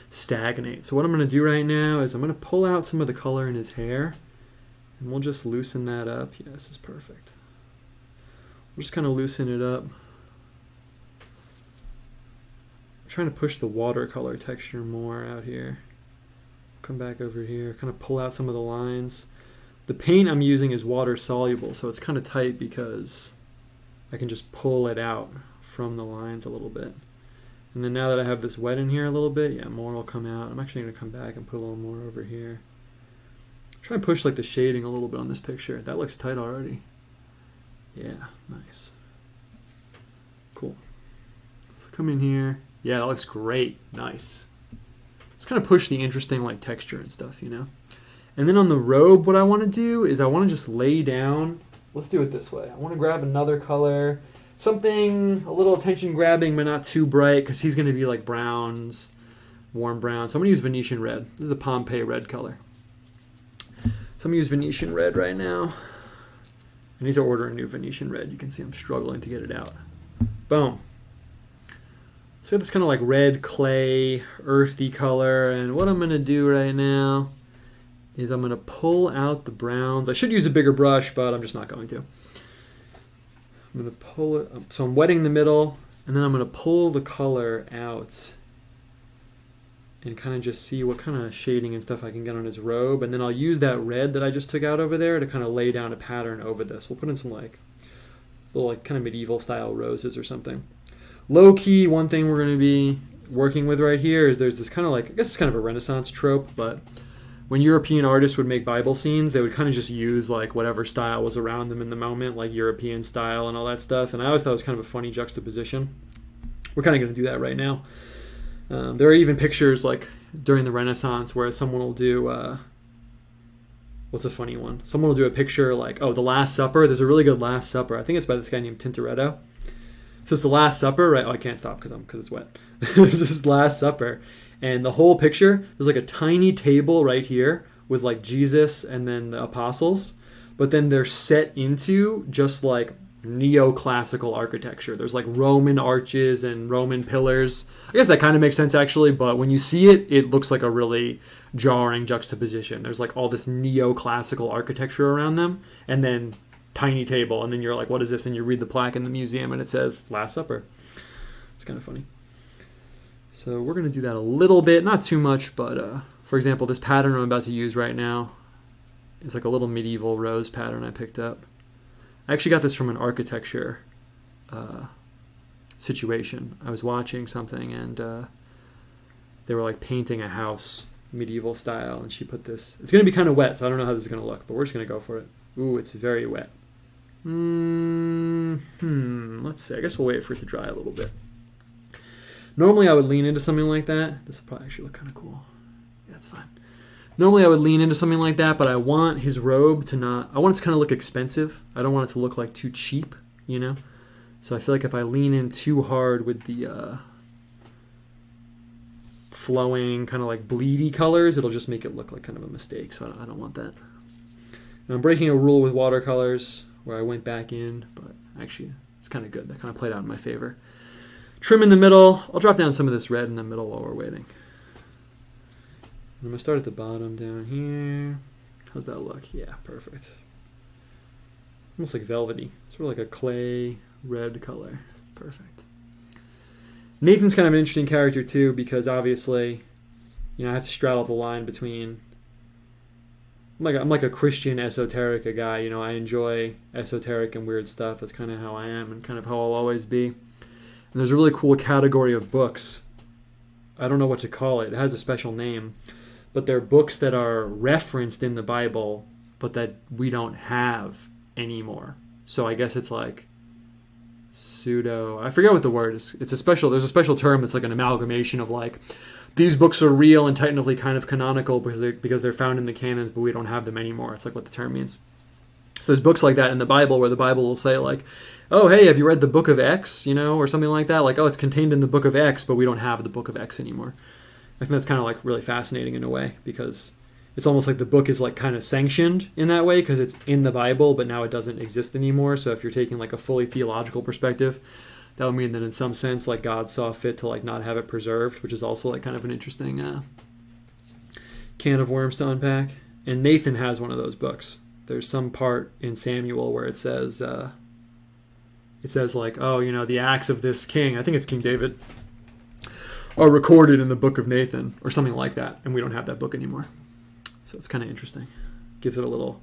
stagnate. So what I'm going to do right now is I'm going to pull out some of the color in his hair, and we'll just loosen that up. Yeah, this is perfect. We'll just kind of loosen it up. I'm trying to push the watercolor texture more out here. Come back over here, kind of pull out some of the lines. The paint I'm using is water soluble, so it's kind of tight because I can just pull it out from the lines a little bit. And then now that I have this wet in here a little bit, yeah, more will come out. I'm actually going to come back and put a little more over here. Try and push like the shading a little bit on this picture. That looks tight already. Yeah, nice. Cool. So come in here. Yeah, that looks great. Nice. Let's kind of push the interesting like texture and stuff, you know? And then on the robe, what I want to do is I want to just lay down. Let's do it this way. I want to grab another color, something a little attention grabbing, but not too bright, because he's going to be like browns, warm brown. So I'm going to use Venetian red. This is the Pompeii red color. So I'm going to use Venetian red right now. I need to order a new Venetian red. You can see I'm struggling to get it out. Boom. So I got this kind of like red clay, earthy color. And what I'm going to do right now is I'm going to pull out the browns. I should use a bigger brush, but I'm just not going to. I'm going to pull it up. So I'm wetting the middle, And then I'm going to pull the color out and kind of just see what kind of shading and stuff I can get on his robe. And then I'll use that red that I just took out over there to kind of lay down a pattern over this. We'll put in some like little like kind of medieval style roses or something. Low key, one thing we're going to be working with right here is there's this kind of like, I guess it's kind of a Renaissance trope, but when European artists would make Bible scenes, they would kind of just use like whatever style was around them in the moment, like European style and all that stuff. And I always thought it was kind of a funny juxtaposition. We're kind of going to do that right now. There are even pictures like during the Renaissance where someone will do, what's a funny one? Someone will do a picture like, oh, the Last Supper. There's a really good Last Supper. I think it's by this guy named Tintoretto. So it's the Last Supper, right? Oh, I can't stop because it's wet. There's this Last Supper. And the whole picture, there's like a tiny table right here with like Jesus and then the apostles. But then they're set into just like neoclassical architecture. There's like Roman arches and Roman pillars. I guess that kind of makes sense actually, but when you see it, it looks like a really jarring juxtaposition. There's like all this neoclassical architecture around them, and then tiny table, and then you're like, what is this? And you read the plaque in the museum and it says Last Supper. It's kind of funny. So we're going to do that a little bit, not too much, but for example, this pattern I'm about to use right now is like a little medieval rose pattern I picked up. I actually got this from an architecture situation. I was watching something and they were like painting a house medieval style, and she put this. It's going to be kind of wet, so I don't know how this is going to look, but we're just going to go for it. Ooh, it's very wet. Let's see. I guess we'll wait for it to dry a little bit. Normally I would lean into something like that. This will probably actually look kind of cool. Yeah, that's fine. Normally I would lean into something like that, but I want his robe to not... I want it to kind of look expensive. I don't want it to look like too cheap, you know? So I feel like if I lean in too hard with the flowing kind of like bleedy colors, it'll just make it look like kind of a mistake. So I don't want that. And I'm breaking a rule with watercolors where I went back in, but actually it's kind of good. That kind of played out in my favor. Trim in the middle. I'll drop down some of this red in the middle while we're waiting. I'm going to start at the bottom down here. How's that look? Yeah, perfect. Almost like velvety. Sort of like a clay red color. Perfect. Nathan's kind of an interesting character too, because obviously, you know, I have to straddle the line between... I'm like a Christian esoteric guy, you know. I enjoy esoteric and weird stuff. That's kind of how I am and kind of how I'll always be. And there's a really cool category of books. I don't know what to call it. It has a special name. But they're books that are referenced in the Bible, but that we don't have anymore. So I guess it's like pseudo... I forget what the word is. There's a special term that's like an amalgamation of like... These books are real and technically kind of canonical because they're found in the canons, but we don't have them anymore. It's like what the term means. So there's books like that in the Bible where the Bible will say like, oh, hey, have you read the book of X, you know, or something like that? Like, oh, it's contained in the book of X, but we don't have the book of X anymore. I think that's kind of like really fascinating in a way because it's almost like the book is like kind of sanctioned in that way because it's in the Bible, but now it doesn't exist anymore. So if you're taking like a fully theological perspective, that would mean that in some sense, like God saw fit to like not have it preserved, which is also like kind of an interesting can of worms to unpack. And Nathan has one of those books. There's some part in Samuel where it says like, oh, you know, the acts of this king, I think it's King David, are recorded in the book of Nathan or something like that, and we don't have that book anymore. So it's kind of interesting. Gives it a little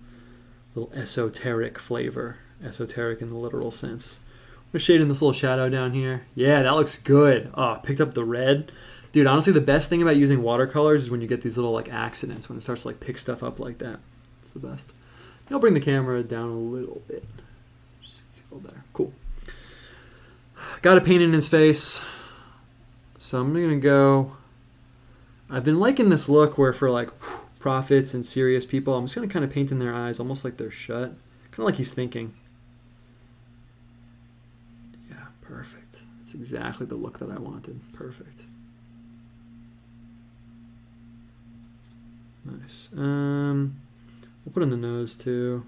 esoteric flavor, esoteric in the literal sense. We're shading this little shadow down here. Yeah, that looks good. Oh, picked up the red. Dude, honestly, the best thing about using watercolors is when you get these little like accidents, when it starts to like pick stuff up like that. It's the best. I'll bring the camera down a little bit. Just a little better. Cool. Got a paint in his face. So I'm going to go... I've been liking this look where for like prophets and serious people, I'm just going to kind of paint in their eyes almost like they're shut. Kind of like he's thinking. Yeah, perfect. That's exactly the look that I wanted. Perfect. Nice. We'll put in the nose too.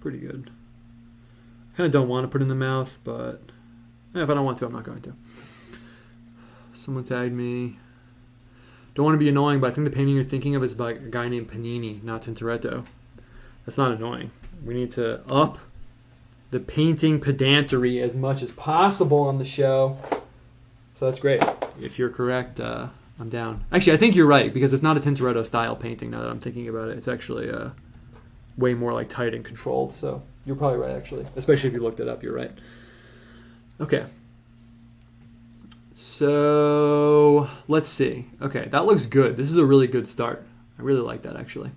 Pretty good. I kind of don't want to put in the mouth, but if I don't want to, I'm not going to. Someone tagged me. Don't want to be annoying, but I think the painting you're thinking of is by a guy named Panini, not Tintoretto. That's not annoying. We need to up the painting pedantery as much as possible on the show. So that's great. If you're correct, I'm down. Actually, I think you're right, because it's not a Tintoretto style painting now that I'm thinking about it. It's actually way more like tight and controlled. So you're probably right, actually. Especially if you looked it up, you're right. Okay. So let's see. Okay, that looks good. This is a really good start. I really like that, actually.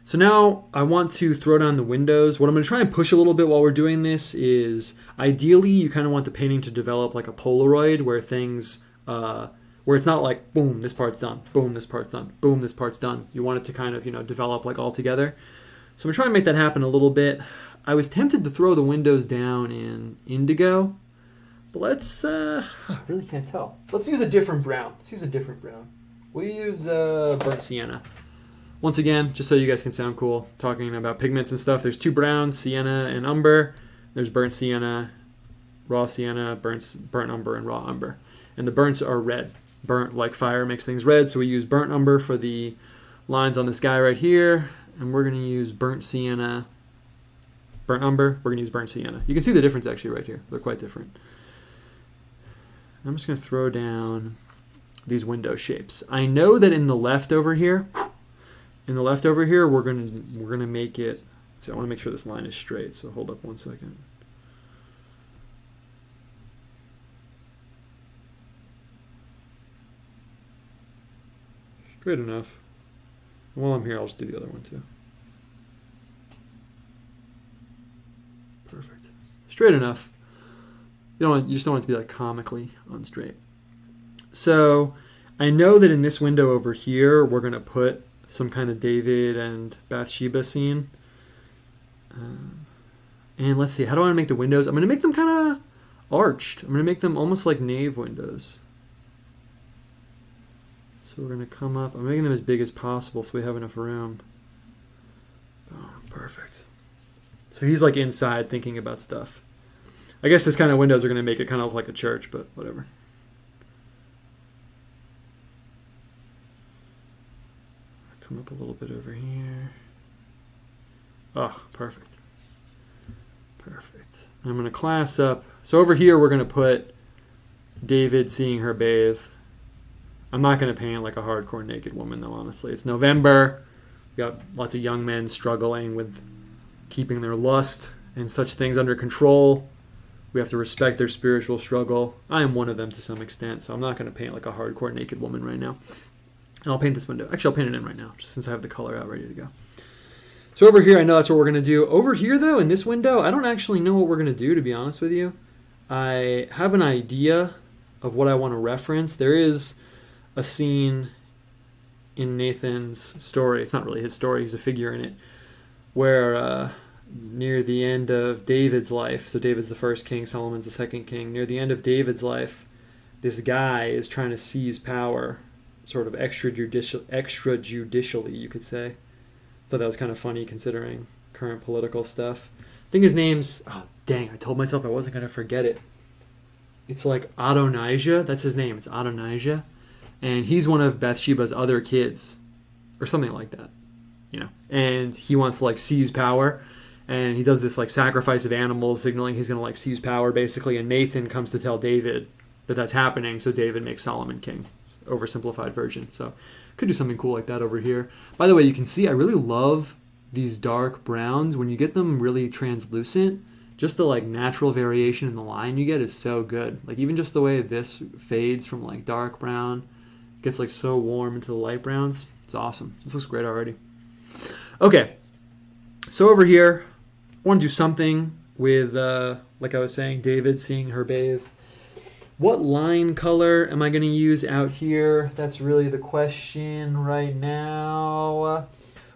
So now I want to throw down the windows. What I'm going to try and push a little bit while we're doing this is, ideally, you kind of want the painting to develop like a Polaroid, where things, where it's not like, boom, this part's done, boom, this part's done, boom, this part's done. You want it to kind of, develop like all together. So I'm trying to make that happen a little bit. I was tempted to throw the windows down in indigo, but let's, I really can't tell. Let's use a different brown. We'll use burnt sienna. Once again, just so you guys can sound cool, talking about pigments and stuff, there's two browns, sienna and umber. There's burnt sienna, raw sienna, burnt umber, and raw umber. And the burns are red. Burnt, like fire, makes things red, so we use burnt umber for the lines on this guy right here, and we're going to use burnt sienna, burnt umber, we're going to use burnt sienna. You can see the difference actually right here. They're quite different. I'm just going to throw down these window shapes. I know that in the left over here, we're gonna make it. So I want to make sure this line is straight. So hold up one second. Straight enough. And while I'm here, I'll just do the other one too. Perfect. Straight enough. You just don't want it to be like comically unstraight. So I know that in this window over here, we're gonna put some kind of David and Bathsheba scene. And let's see, how do I want to make the windows? I'm going to make them kind of arched. I'm going to make them almost like nave windows. So we're going to come up. I'm making them as big as possible so we have enough room. Boom, perfect. So he's like inside thinking about stuff. I guess this kind of windows are going to make it kind of look like a church, but whatever. Come up a little bit over here. Oh, perfect. Perfect. I'm going to class up. So over here, we're going to put David seeing her bathe. I'm not going to paint like a hardcore naked woman, though, honestly. It's November. We got lots of young men struggling with keeping their lust and such things under control. We have to respect their spiritual struggle. I am one of them to some extent, so I'm not going to paint like a hardcore naked woman right now. And I'll paint this window. Actually, I'll paint it in right now, just since I have the color out ready to go. So over here, I know that's what we're going to do. Over here, though, in this window, I don't actually know what we're going to do, to be honest with you. I have an idea of what I want to reference. There is a scene in Nathan's story. It's not really his story. He's a figure in it. Where near the end of David's life, so David's the first king, Solomon's the second king. Near the end of David's life, this guy is trying to seize power sort of extrajudicially, you could say. Thought that was kind of funny considering current political stuff. I think his name's, oh dang, I told myself I wasn't going to forget it. It's like Adonijah, that's his name, it's Adonijah. And he's one of Bathsheba's other kids, or something like that, And he wants to like seize power, and he does this like sacrifice of animals, signaling he's going to like seize power basically, and Nathan comes to tell David that that's happening, so David makes Solomon king. It's an oversimplified version, so could do something cool like that over here. By the way, you can see I really love these dark browns. When you get them really translucent, just the like natural variation in the line you get is so good. Like even just the way this fades from like dark brown, gets like so warm into the light browns. It's awesome. This looks great already. Okay, so over here, I want to do something with, like I was saying, David seeing her bathe. What line color am I going to use out here? That's really the question right now.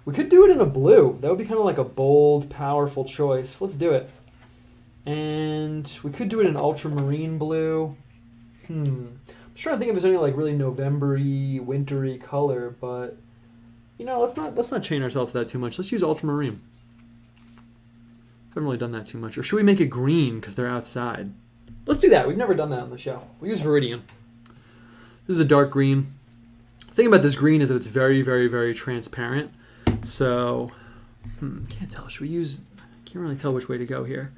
We could do it in a blue. That would be kind of like a bold, powerful choice. Let's do it. And we could do it in ultramarine blue. I'm just trying to think if there's any like really November-y, wintry color, but let's not chain ourselves to that too much. Let's use ultramarine. Haven't really done that too much. Or should we make it green because they're outside? Let's do that. We've never done that on the show. We'll use Viridian. This is a dark green. The thing about this green is that it's very, very, very transparent. So, can't tell. Should we use... Can't really tell which way to go here.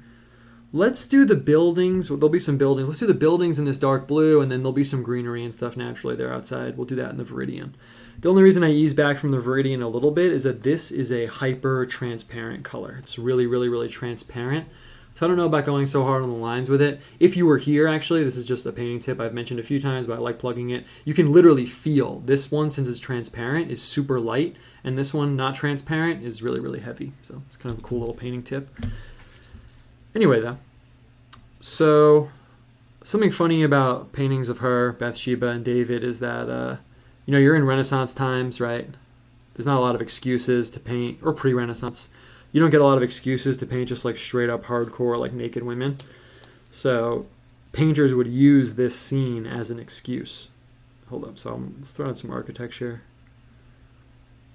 Let's do the buildings. There'll be some buildings. Let's do the buildings in this dark blue, and then there'll be some greenery and stuff naturally there outside. We'll do that in the Viridian. The only reason I ease back from the Viridian a little bit is that this is a hyper transparent color. It's really, really, really transparent. So I don't know about going so hard on the lines with it. If you were here, actually, this is just a painting tip I've mentioned a few times, but I like plugging it. You can literally feel this one, since it's transparent, is super light, and this one, not transparent, is really, really heavy. So it's kind of a cool little painting tip. Anyway, though, so something funny about paintings of her, Bathsheba, and David is that, you know, you're in Renaissance times, right? There's not a lot of excuses to paint, or pre-Renaissance. You don't get a lot of excuses to paint just like straight up hardcore, like naked women. So painters would use this scene as an excuse. Hold up, so let's throw on some architecture.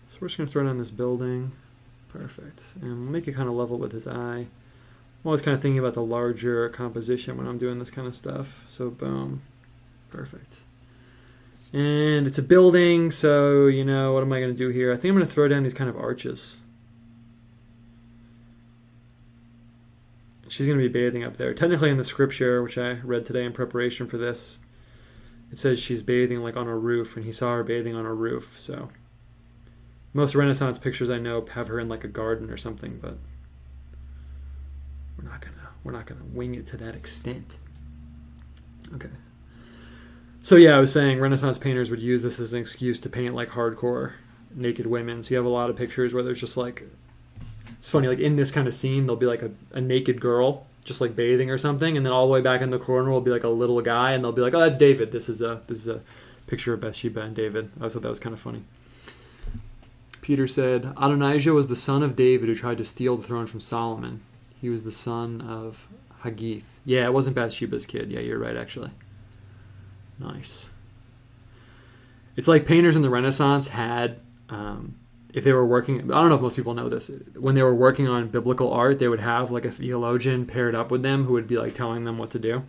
So we're just going to throw down this building. Perfect. And we'll make it kind of level with his eye. I'm always kind of thinking about the larger composition when I'm doing this kind of stuff. So boom. Perfect. And it's a building, so, you know, what am I going to do here? I think I'm going to throw down these kind of arches. She's going to be bathing up there. Technically in the scripture, which I read today in preparation for this, it says she's bathing like on a roof, and he saw her bathing on a roof. So most Renaissance pictures I know have her in like a garden or something, but we're not gonna wing it to that extent. Okay. So yeah, I was saying Renaissance painters would use this as an excuse to paint like hardcore naked women. So you have a lot of pictures where there's just like, it's funny, like in this kind of scene, there'll be like a naked girl just like bathing or something, and then all the way back in the corner will be like a little guy, and they'll be like, oh, that's David. This is a picture of Bathsheba and David. I thought that was kind of funny. Peter said, Adonijah was the son of David who tried to steal the throne from Solomon. He was the son of Haggith. Yeah, it wasn't Bathsheba's kid. Yeah, you're right, actually. Nice. It's like painters in the Renaissance had, if they were working, I don't know if most people know this, when they were working on biblical art, they would have like a theologian paired up with them who would be like telling them what to do.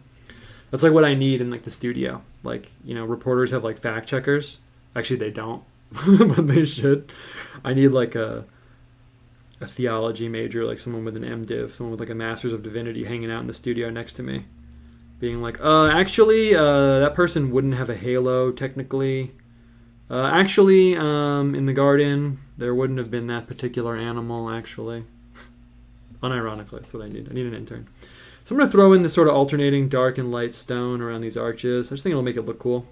That's like what I need in like the studio. Like, you know, reporters have like fact checkers. Actually, they don't, but they should. I need like a theology major, like someone with an MDiv, someone with like a Master's of Divinity hanging out in the studio next to me, being like, actually, that person wouldn't have a halo technically. Actually, in the garden, there wouldn't have been that particular animal, actually. Unironically, that's what I need. I need an intern. So I'm going to throw in this sort of alternating dark and light stone around these arches. I just think it'll make it look cool.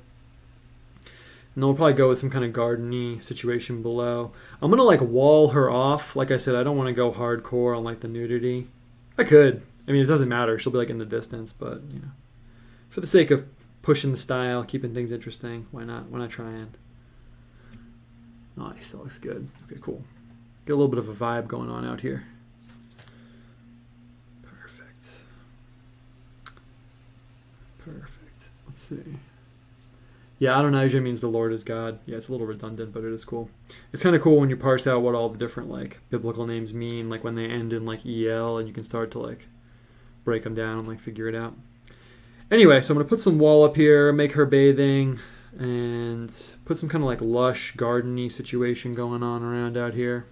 And then we'll probably go with some kind of garden-y situation below. I'm going to like wall her off. Like I said, I don't want to go hardcore on like the nudity. I could. I mean, it doesn't matter. She'll be like in the distance, but, you know, for the sake of pushing the style, keeping things interesting, why not? Why not try and? Nice, that looks good. Okay, cool. Get a little bit of a vibe going on out here. Perfect. Perfect. Let's see. Yeah, Adonijah means the Lord is God. Yeah, it's a little redundant, but it is cool. It's kind of cool when you parse out what all the different like biblical names mean, like when they end in like EL, and you can start to like break them down and like figure it out. Anyway, so I'm going to put some wall up here, make her bathing, and put some kind of like lush garden-y situation going on around out here.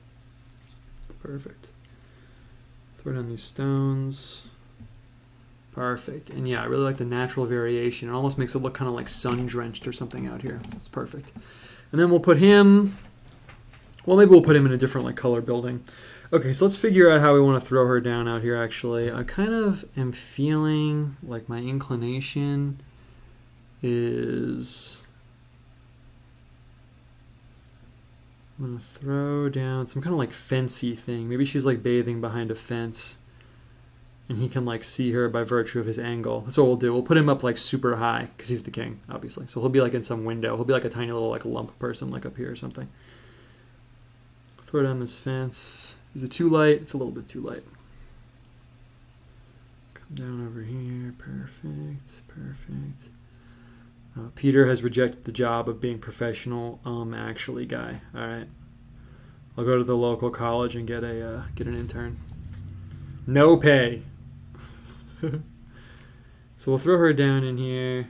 Perfect. Throw down these stones. Perfect. And yeah, I really like the natural variation. It almost makes it look kind of like sun-drenched or something out here. That's perfect. And then we'll put him, well, maybe we'll put him in a different like color building. Okay, so let's figure out how we want to throw her down out here, actually. I kind of am feeling like my inclination is, I'm going to throw down some kind of like fencey thing. Maybe she's like bathing behind a fence, and he can like see her by virtue of his angle. That's what we'll do. We'll put him up like super high because he's the king, obviously. So he'll be like in some window. He'll be like a tiny little like lump person like up here or something. Throw down this fence. Is it too light? It's a little bit too light. Come down over here. Perfect. Perfect. Peter has rejected the job of being professional actually guy. All right. I'll go to the local college and get an intern. No pay. So we'll throw her down in here.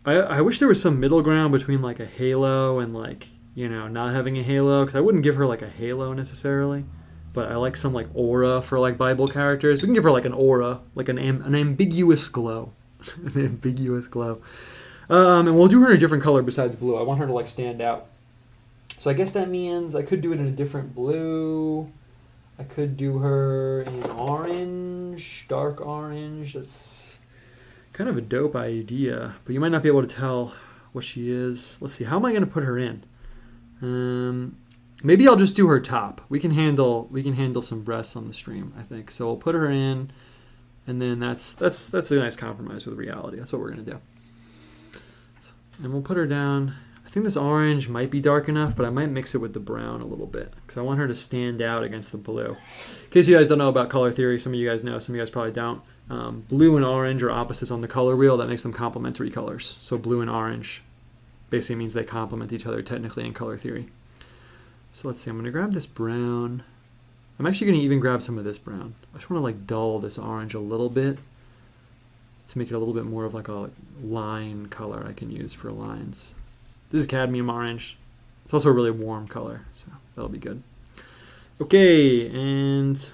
I wish there was some middle ground between like a halo and like, you know, not having a halo, because I wouldn't give her like a halo necessarily. but I like some like aura for like Bible characters. We can give her like an aura, like an ambiguous glow. An ambiguous glow. And we'll do her in a different color besides blue. I want her to like stand out. So I guess that means I could do it in a different blue. I could do her in orange, dark orange. That's kind of a dope idea, but you might not be able to tell what she is. Let's see, how am I going to put her in? Maybe I'll just do her top. We can handle some breasts on the stream, I think. So we'll put her in, and then that's a nice compromise with reality. That's what we're going to do. And we'll put her down. I think this orange might be dark enough, but I might mix it with the brown a little bit because I want her to stand out against the blue. In case you guys don't know about color theory, some of you guys know, some of you guys probably don't. Blue and orange are opposites on the color wheel. That makes them complementary colors. So blue and orange basically means they complement each other technically in color theory. So let's see, I'm going to grab this brown. I'm actually going to even grab some of this brown. I just want to like dull this orange a little bit to make it a little bit more of like a line color I can use for lines. This is cadmium orange. It's also a really warm color, so that'll be good. Okay, and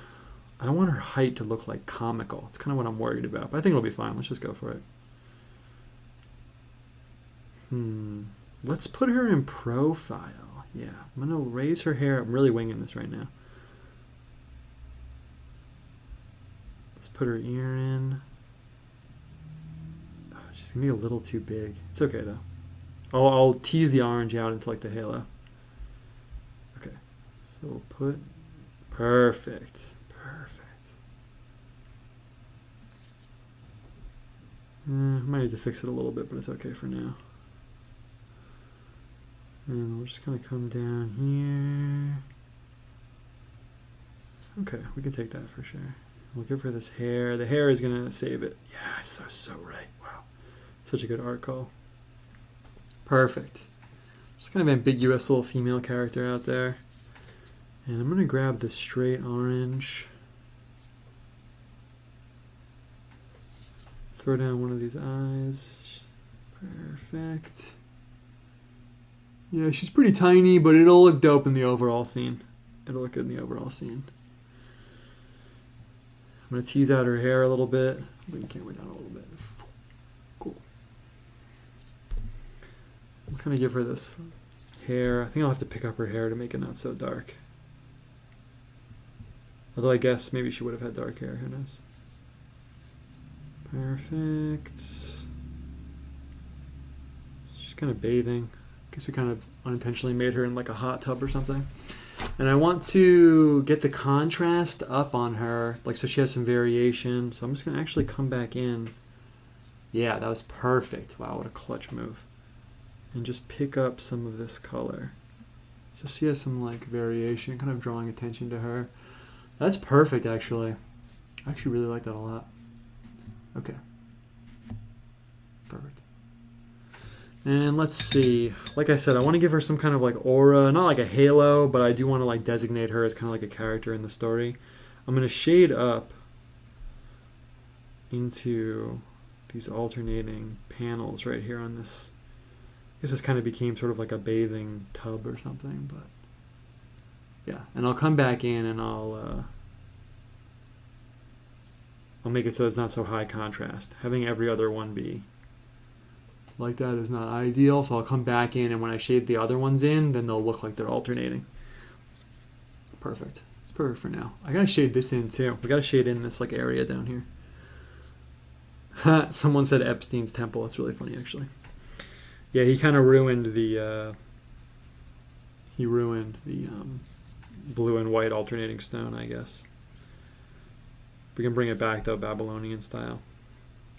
I don't want her height to look like comical. It's kind of what I'm worried about, but I think it'll be fine. Let's just go for it. Let's put her in profile. Yeah, I'm going to raise her hair. I'm really winging this right now. Let's put her ear in. Oh, she's going to be a little too big. It's okay, though. I'll tease the orange out into like the halo. Okay, so we'll put perfect. I might need to fix it a little bit, but it's okay for now. And we'll just kind of come down here. Okay, we can take that for sure. We'll give her this hair. The hair is gonna save it. Yeah, so right. Wow, such a good art call. Perfect. Just kind of ambiguous little female character out there. And I'm going to grab the straight orange. Throw down one of these eyes. Perfect. Yeah, she's pretty tiny, but it'll look dope in the overall scene. It'll look good in the overall scene. I'm going to tease out her hair a little bit. Bring the camera down a little bit. Cool. I'm going to give her this hair. I think I'll have to pick up her hair to make it not so dark. Although I guess maybe she would have had dark hair. Who knows? Perfect. She's kind of bathing. I guess we kind of unintentionally made her in like a hot tub or something. And I want to get the contrast up on her, like so she has some variation. So I'm just going to actually come back in. Yeah, that was perfect. Wow, what a clutch move. And just pick up some of this color. So she has some like variation, kind of drawing attention to her. That's perfect, actually. I actually really like that a lot. Okay. Perfect. And let's see. Like I said, I want to give her some kind of like aura, not like a halo, but I do want to like designate her as kind of like a character in the story. I'm going to shade up into these alternating panels right here on this. I guess this kind of became sort of like a bathing tub or something, but yeah. And I'll come back in and I'll make it so it's not so high contrast. Having every other one be like that is not ideal, so I'll come back in, and when I shade the other ones in, then they'll look like they're alternating. Perfect. It's perfect for now. I gotta shade this in too. We gotta shade in this like area down here. Someone said Epstein's temple. It's really funny, actually. Yeah, he kind of ruined the blue and white alternating stone, I guess. We can bring it back though, Babylonian style.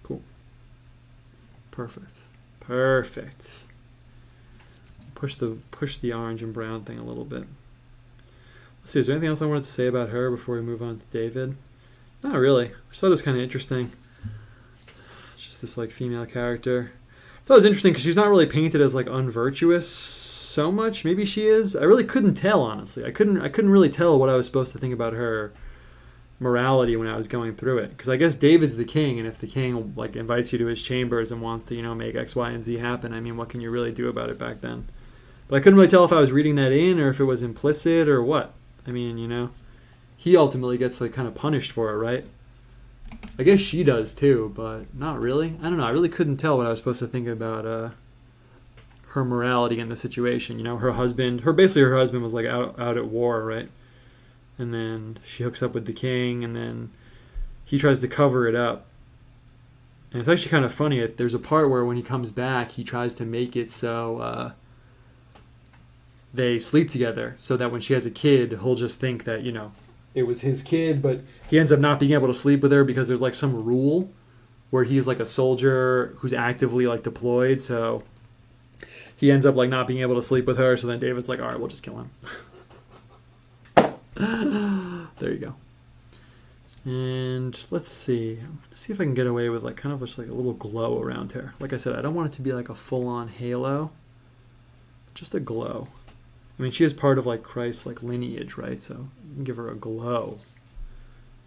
Cool. Perfect. Perfect. Push the orange and brown thing a little bit. Let's see, is there anything else I wanted to say about her before we move on to David? Not really. I just thought it was kind of interesting. It's just this like female character. I thought it was interesting because she's not really painted as like unvirtuous so much. Maybe she is. I really couldn't tell, honestly. I couldn't really tell what I was supposed to think about her morality when I was going through it, because I guess David's the king, and if the king like invites you to his chambers and wants to, you know, make X, Y, and Z happen, I mean, what can you really do about it back then? But I couldn't really tell if I was reading that in or if it was implicit or what. I mean, you know, he ultimately gets like kind of punished for it, right? I guess she does too, but not really. I don't know. I really couldn't tell what I was supposed to think about her morality in the situation. You know, her husband was like out at war, right? And then she hooks up with the king, and then he tries to cover it up. And it's actually kind of funny. There's a part where when he comes back, he tries to make it so they sleep together, so that when she has a kid, he'll just think that, you know, it was his kid, but he ends up not being able to sleep with her because there's like some rule where he's like a soldier who's actively like deployed, so he ends up like not being able to sleep with her. So then David's like, all right, we'll just kill him. There you go. And let's see. I'm gonna see if I can get away with like kind of just like a little glow around her. Like I said, I don't want it to be like a full-on halo, just a glow. I mean, she is part of like Christ's like lineage, right? So you can give her a glow,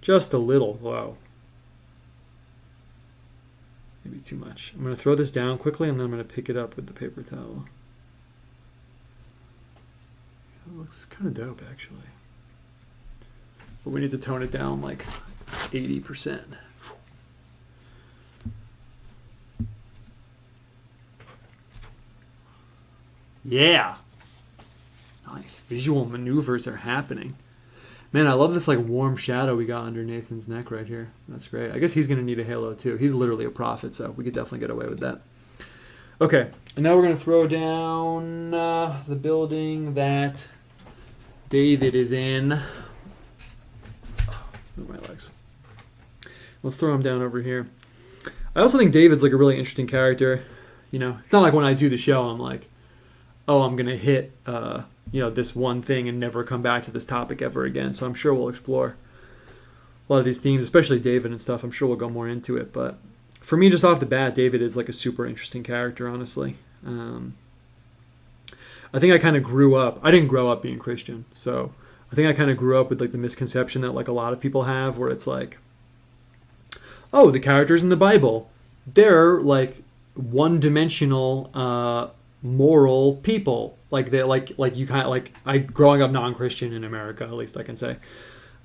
just a little glow. Maybe too much. I'm going to throw this down quickly, and then I'm going to pick it up with the paper towel. It looks kind of dope, actually. But we need to tone it down like 80%. Yeah. Nice. Visual maneuvers are happening. Man, I love this like warm shadow we got under Nathan's neck right here. That's great. I guess he's going to need a halo too. He's literally a prophet, so we could definitely get away with that. Okay, and now we're going to throw down the building that David is in. Move my legs. Let's throw him down over here. I also think David's like a really interesting character. You know, it's not like when I do the show, I'm like, oh, I'm going to hit, you know, this one thing and never come back to this topic ever again. So I'm sure we'll explore a lot of these themes, especially David and stuff. I'm sure we'll go more into it. But for me, just off the bat, David is like a super interesting character, honestly. I think I kind of grew up. I didn't grow up being Christian. So I think I kind of grew up with like the misconception that like a lot of people have, where it's like, oh, the characters in the Bible, they're like one-dimensional moral people. Like they like you kind of like I growing up non-Christian in America, at least I can say.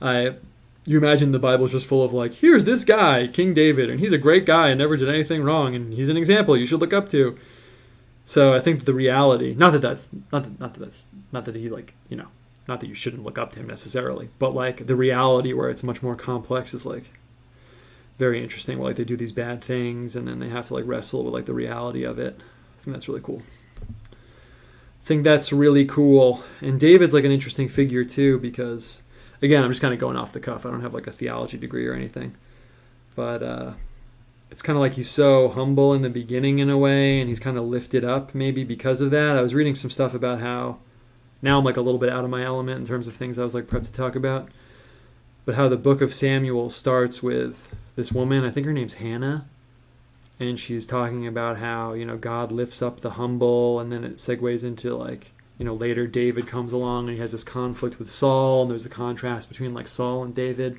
You imagine the Bible's just full of like, here's this guy, King David, and he's a great guy and never did anything wrong, and he's an example you should look up to. So I think the reality, not that he like, you know, not that you shouldn't look up to him necessarily, but like the reality where it's much more complex is like very interesting. Where like they do these bad things and then they have to like wrestle with like the reality of it. I think that's really cool. Think that's really cool. And David's like an interesting figure too, because again, I'm just kind of going off the cuff. I don't have like a theology degree or anything, but it's kind of like he's so humble in the beginning in a way, and he's kind of lifted up maybe because of that. I was reading some stuff about how now I'm like a little bit out of my element in terms of things I was like prepped to talk about, but how the book of Samuel starts with this woman, I think her name's Hannah, and she's talking about how, you know, God lifts up the humble, and then it segues into like, you know, later David comes along and he has this conflict with Saul, and there's the contrast between like Saul and David.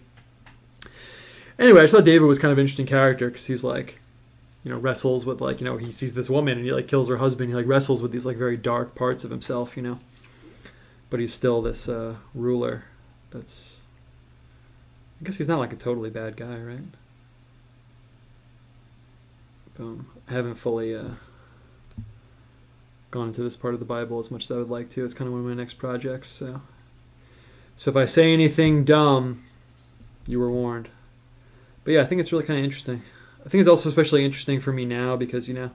Anyway, I just thought David was kind of an interesting character because he's like, you know, wrestles with like, you know, he sees this woman and he like kills her husband. He like wrestles with these like very dark parts of himself, you know, but he's still this ruler that's, I guess he's not like a totally bad guy, right? Boom. I haven't fully gone into this part of the Bible as much as I would like to. It's kind of one of my next projects. So if I say anything dumb, you were warned. But yeah, I think it's really kind of interesting. I think it's also especially interesting for me now because, you know,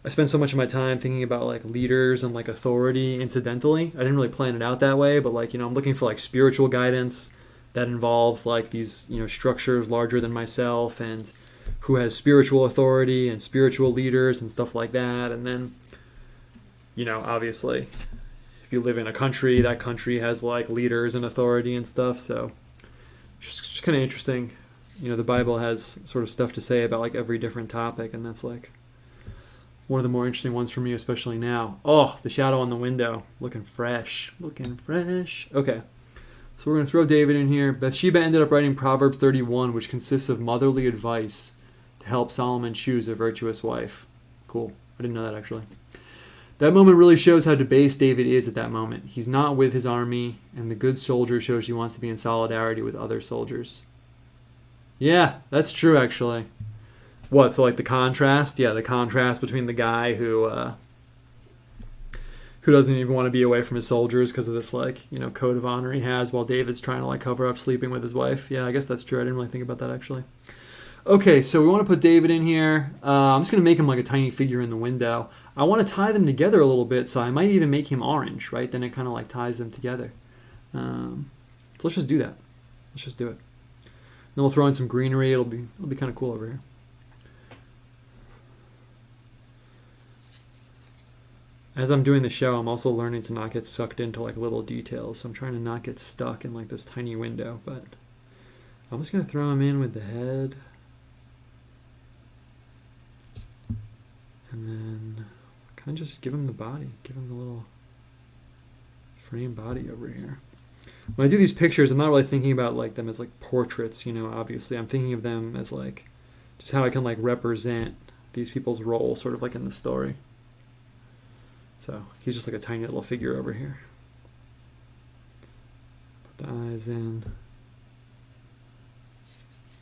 I spend so much of my time thinking about like leaders and like authority incidentally. I didn't really plan it out that way, but like, you know, I'm looking for like spiritual guidance that involves like these, you know, structures larger than myself and who has spiritual authority and spiritual leaders and stuff like that. And then, you know, obviously, if you live in a country, that country has like leaders and authority and stuff. So it's just kind of interesting. You know, the Bible has sort of stuff to say about like every different topic, and that's like one of the more interesting ones for me, especially now. Oh, the shadow on the window. Looking fresh. Looking fresh. Okay. So we're going to throw David in here. Bathsheba ended up writing Proverbs 31, which consists of motherly advice to help Solomon choose a virtuous wife. Cool. I didn't know that, actually. That moment really shows how debased David is at that moment. He's not with his army, and the good soldier shows he wants to be in solidarity with other soldiers. Yeah, that's true, actually. What, so like the contrast? Yeah, the contrast between the guy who doesn't even want to be away from his soldiers because of this, like, you know, code of honor he has, while David's trying to, like, cover up sleeping with his wife. Yeah, I guess that's true. I didn't really think about that, actually. Okay, so we want to put David in here. I'm just going to make him like a tiny figure in the window. I want to tie them together a little bit, so I might even make him orange, right? Then it kind of like ties them together. So let's just do that. Let's just do it. Then we'll throw in some greenery. It'll be kind of cool over here. As I'm doing the show, I'm also learning to not get sucked into like little details. So I'm trying to not get stuck in like this tiny window. But I'm just going to throw him in with the head. And then kind of just give him the body. Give him the little frame body over here. When I do these pictures, I'm not really thinking about like them as like portraits, you know, obviously. I'm thinking of them as like just how I can like represent these people's role sort of like in the story. So he's just like a tiny little figure over here. Put the eyes in.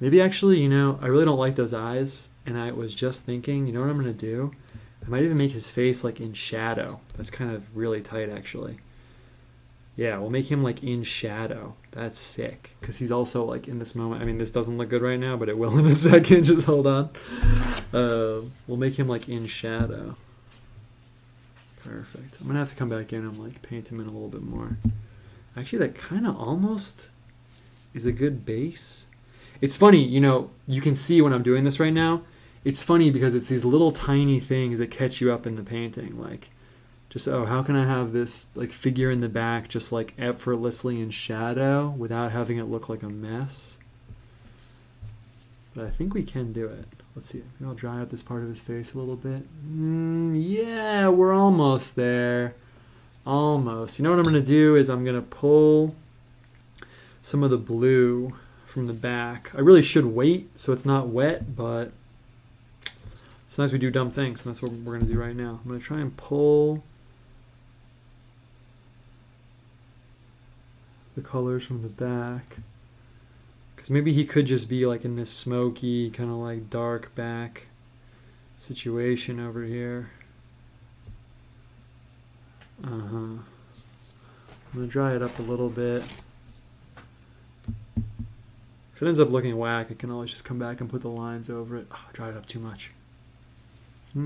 Maybe actually, you know, I really don't like those eyes, and I was just thinking, you know what I'm going to do? I might even make his face like in shadow. That's kind of really tight, actually. Yeah, we'll make him like in shadow. That's sick, because he's also like in this moment. I mean, this doesn't look good right now, but it will in a second. Just hold on. We'll make him like in shadow. Perfect. I'm going to have to come back in and like paint him in a little bit more. Actually, that kind of almost is a good base. It's funny, you know, you can see when I'm doing this right now, it's funny because it's these little tiny things that catch you up in the painting. Like, just, oh, how can I have this like figure in the back just like effortlessly in shadow without having it look like a mess? But I think we can do it. Let's see. Maybe I'll dry up this part of his face a little bit. Yeah, we're almost there. Almost. You know what I'm going to do is I'm going to pull some of the blue from the back. I really should wait so it's not wet, but sometimes we do dumb things, and that's what we're going to do right now. I'm going to try and pull the colors from the back. Because maybe he could just be like in this smoky, kind of like dark back situation over here. I'm going to dry it up a little bit. If it ends up looking whack, I can always just come back and put the lines over it. Oh, I dried it up too much. Let's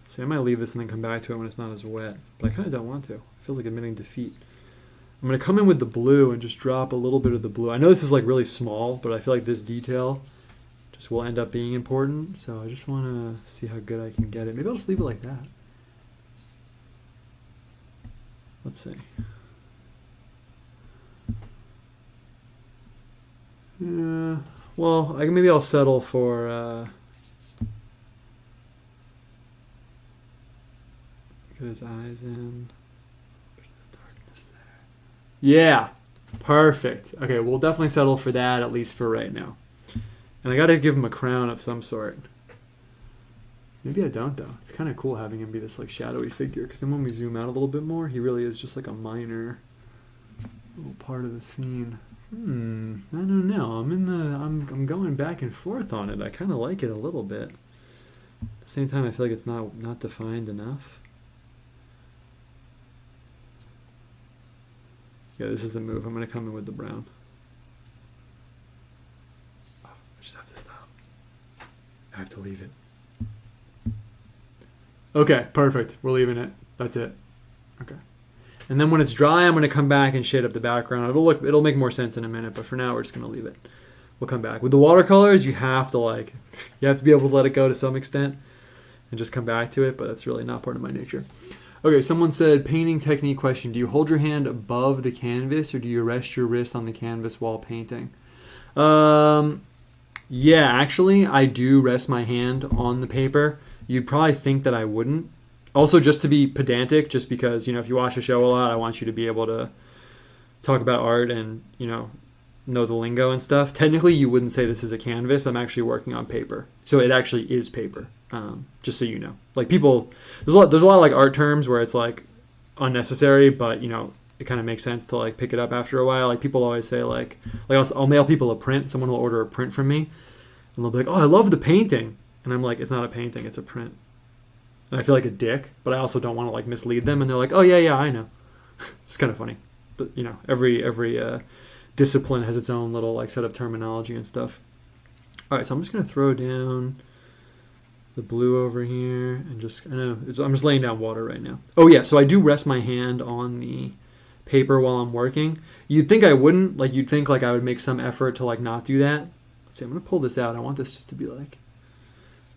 see, I might leave this and then come back to it when it's not as wet. But I kind of don't want to. It feels like admitting defeat. I'm going to come in with the blue and just drop a little bit of the blue. I know this is like really small, but I feel like this detail just will end up being important. So I just want to see how good I can get it. Maybe I'll just leave it like that. Let's see. Yeah, well, maybe I'll settle for get his eyes in. Darkness there. Yeah, perfect. Okay, we'll definitely settle for that, at least for right now. And I got to give him a crown of some sort. Maybe I don't, though. It's kind of cool having him be this like shadowy figure, because then when we zoom out a little bit more, he really is just like a minor little part of the scene. I don't know. I'm going back and forth on it. I kind of like it a little bit. At the same time, I feel like it's not defined enough. Yeah, this is the move. I'm going to come in with the brown. Oh, I just have to stop. I have to leave it. Okay, perfect. We're leaving it. That's it. Okay. And then when it's dry, I'm going to come back and shade up the background. It'll make more sense in a minute, but for now we're just going to leave it. We'll come back. With the watercolors, you have to be able to let it go to some extent and just come back to it, but that's really not part of my nature. Okay, someone said, painting technique question. Do you hold your hand above the canvas or do you rest your wrist on the canvas while painting? Yeah, actually, I do rest my hand on the paper. You'd probably think that I wouldn't. Also, just to be pedantic, just because, you know, if you watch the show a lot, I want you to be able to talk about art and, you know the lingo and stuff. Technically, you wouldn't say this is a canvas. I'm actually working on paper. So it actually is paper. Just so you know, like people, there's a lot of like art terms where it's like unnecessary, but you know, it kind of makes sense to like pick it up after a while. Like people always say like I'll mail people a print. Someone will order a print from me, and they'll be like, "Oh, I love the painting," and I'm like, "It's not a painting, it's a print." And I feel like a dick, but I also don't want to like mislead them. And they're like, "Oh yeah, I know." It's kind of funny, but you know, every discipline has its own little like set of terminology and stuff. All right, so I'm just gonna throw down the blue over here and just I'm just laying down water right now. Oh yeah, so I do rest my hand on the paper while I'm working. You'd think I wouldn't, like you'd think like I would make some effort to like not do that. Let's see, I'm gonna pull this out. I want this just to be like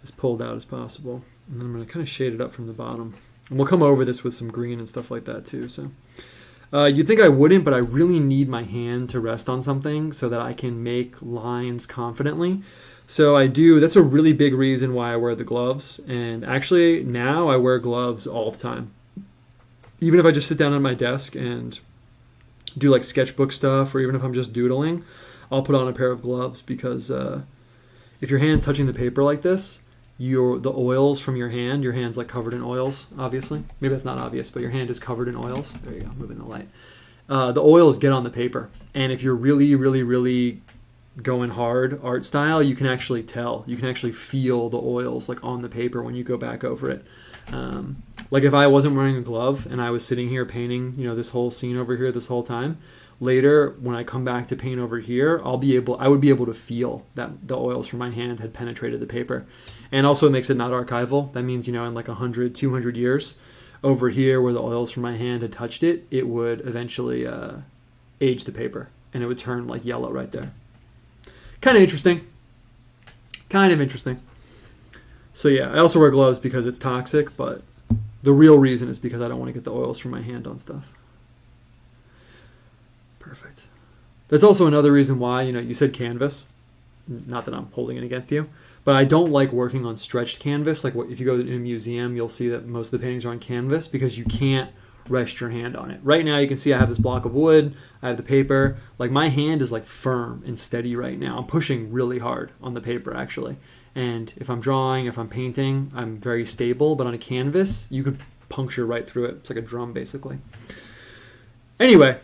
as pulled out as possible. And then I'm gonna kind of shade it up from the bottom. And we'll come over this with some green and stuff like that too. So you'd think I wouldn't, but I really need my hand to rest on something so that I can make lines confidently. So I do. That's a really big reason why I wear the gloves. And actually now I wear gloves all the time. Even if I just sit down at my desk and do like sketchbook stuff, or even if I'm just doodling, I'll put on a pair of gloves because if your hand's touching the paper like this, the oils from your hand's like covered in oils, obviously. Maybe that's not obvious, but your hand is covered in oils. There you go, moving the light. The oils get on the paper. And if you're really, really, really going hard art style, you can actually tell. You can actually feel the oils like on the paper when you go back over it. Like if I wasn't wearing a glove and I was sitting here painting, you know, this whole scene over here this whole time, later when I come back to paint over here, I would be able to feel that the oils from my hand had penetrated the paper. And also it makes it not archival. That means, you know, in like 100, 200 years over here where the oils from my hand had touched it, it would eventually age the paper and it would turn like yellow right there. Kind of interesting. So yeah, I also wear gloves because it's toxic, but the real reason is because I don't want to get the oils from my hand on stuff. Perfect. That's also another reason why, you know, you said canvas. Not that I'm holding it against you, but I don't like working on stretched canvas. Like if you go to a museum, you'll see that most of the paintings are on canvas because you can't rest your hand on it. Right now you can see I have this block of wood, I have the paper. Like my hand is like firm and steady right now. I'm pushing really hard on the paper actually. And if I'm drawing, if I'm painting, I'm very stable, but on a canvas, you could puncture right through it. It's like a drum basically. Anyway,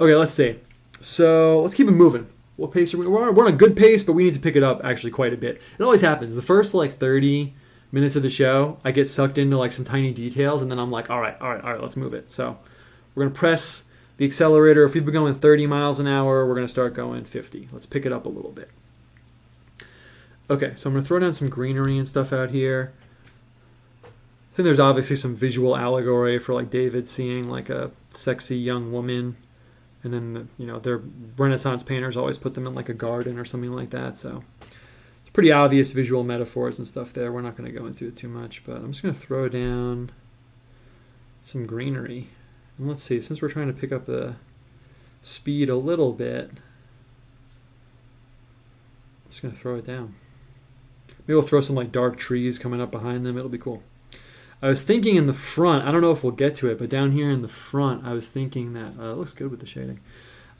okay, let's see. So let's keep it moving. What pace are we? We're on a good pace, but we need to pick it up actually quite a bit. It always happens. The first like 30 minutes of the show, I get sucked into like some tiny details, and then I'm like, all right, let's move it. So we're gonna press the accelerator. If we've been going 30 miles an hour, we're gonna start going 50. Let's pick it up a little bit. Okay, so I'm gonna throw down some greenery and stuff out here. I think there's obviously some visual allegory for like David seeing like a sexy young woman, and then you know their Renaissance painters always put them in like a garden or something like that. So pretty obvious visual metaphors and stuff there. We're not going to go into it too much, but I'm just going to throw down some greenery. And let's see, since we're trying to pick up the speed a little bit, I'm just going to throw it down. Maybe we'll throw some like dark trees coming up behind them. It'll be cool. I was thinking in the front, I don't know if we'll get to it, but down here in the front, I was thinking that, it looks good with the shading.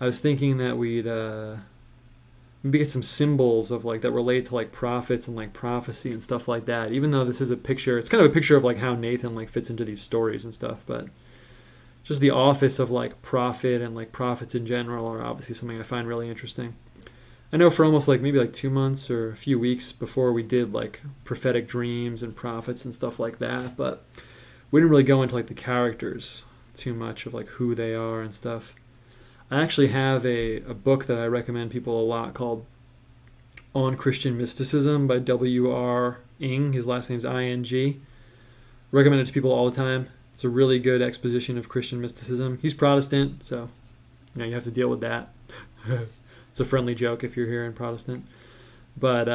I was thinking that we'd maybe get some symbols of like that relate to like prophets and like prophecy and stuff like that. Even though this is a picture, it's kind of a picture of like how Nathan like fits into these stories and stuff, but just the office of like prophet and like prophets in general are obviously something I find really interesting. I know for almost like maybe like 2 months or a few weeks before we did like prophetic dreams and prophets and stuff like that, but we didn't really go into like the characters too much of like who they are and stuff. I actually have a book that I recommend people a lot called On Christian Mysticism by W.R. Ing. His last name's I-N-G. Recommend it to people all the time. It's a really good exposition of Christian mysticism. He's Protestant, so you know you have to deal with that. It's a friendly joke if you're here in Protestant. But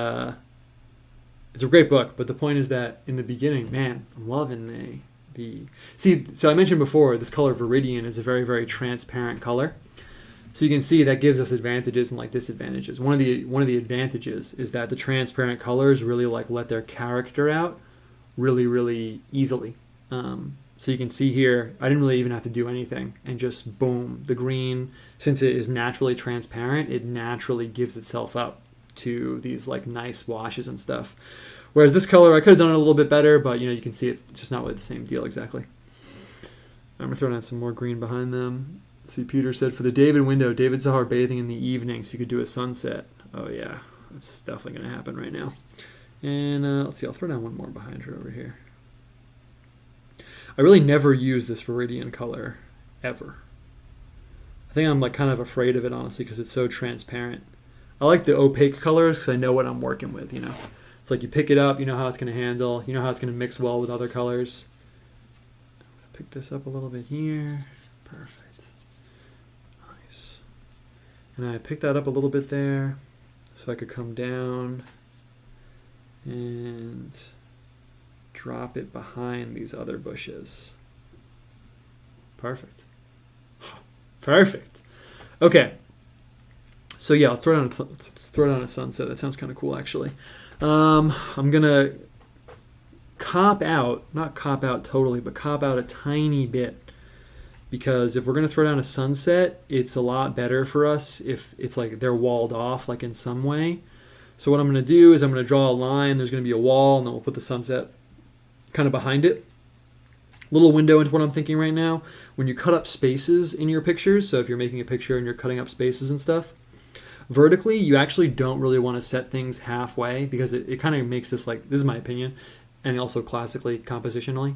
it's a great book. But the point is that in the beginning, man, I'm loving See, so I mentioned before, this color Viridian is a very, very transparent color. So you can see that gives us advantages and like disadvantages. One of the advantages is that the transparent colors really like let their character out really, really easily. So you can see here, I didn't really even have to do anything, and just boom, the green, since it is naturally transparent, it naturally gives itself up to these like nice washes and stuff. Whereas this color, I could have done it a little bit better, but you can see it's just not really the same deal exactly. I'm gonna throw down some more green behind them. Let's see, Peter said, for the David window, David Zahar bathing in the evening, so you could do a sunset. Oh yeah, that's definitely gonna happen right now. And let's see, I'll throw down one more behind her over here. I really never use this Viridian color, ever. I think I'm like kind of afraid of it, honestly, because it's so transparent. I like the opaque colors because I know what I'm working with, It's like you pick it up, you know how it's going to handle, you know how it's going to mix well with other colors. I'm going to pick this up a little bit here. Perfect. Nice. And I picked that up a little bit there so I could come down and drop it behind these other bushes. Perfect. Perfect. Okay. So yeah, I'll throw down a sunset. That sounds kind of cool, actually. I'm gonna not cop out totally, but cop out a tiny bit, because if we're gonna throw down a sunset, it's a lot better for us if it's like they're walled off, like in some way. So what I'm gonna do is I'm gonna draw a line. There's gonna be a wall, and then we'll put the sunset kind of behind it. Little window into what I'm thinking right now. When you cut up spaces in your pictures, so if you're making a picture and you're cutting up spaces and stuff, vertically, you actually don't really want to set things halfway, because it kind of makes this, like, this is my opinion, and also classically, compositionally,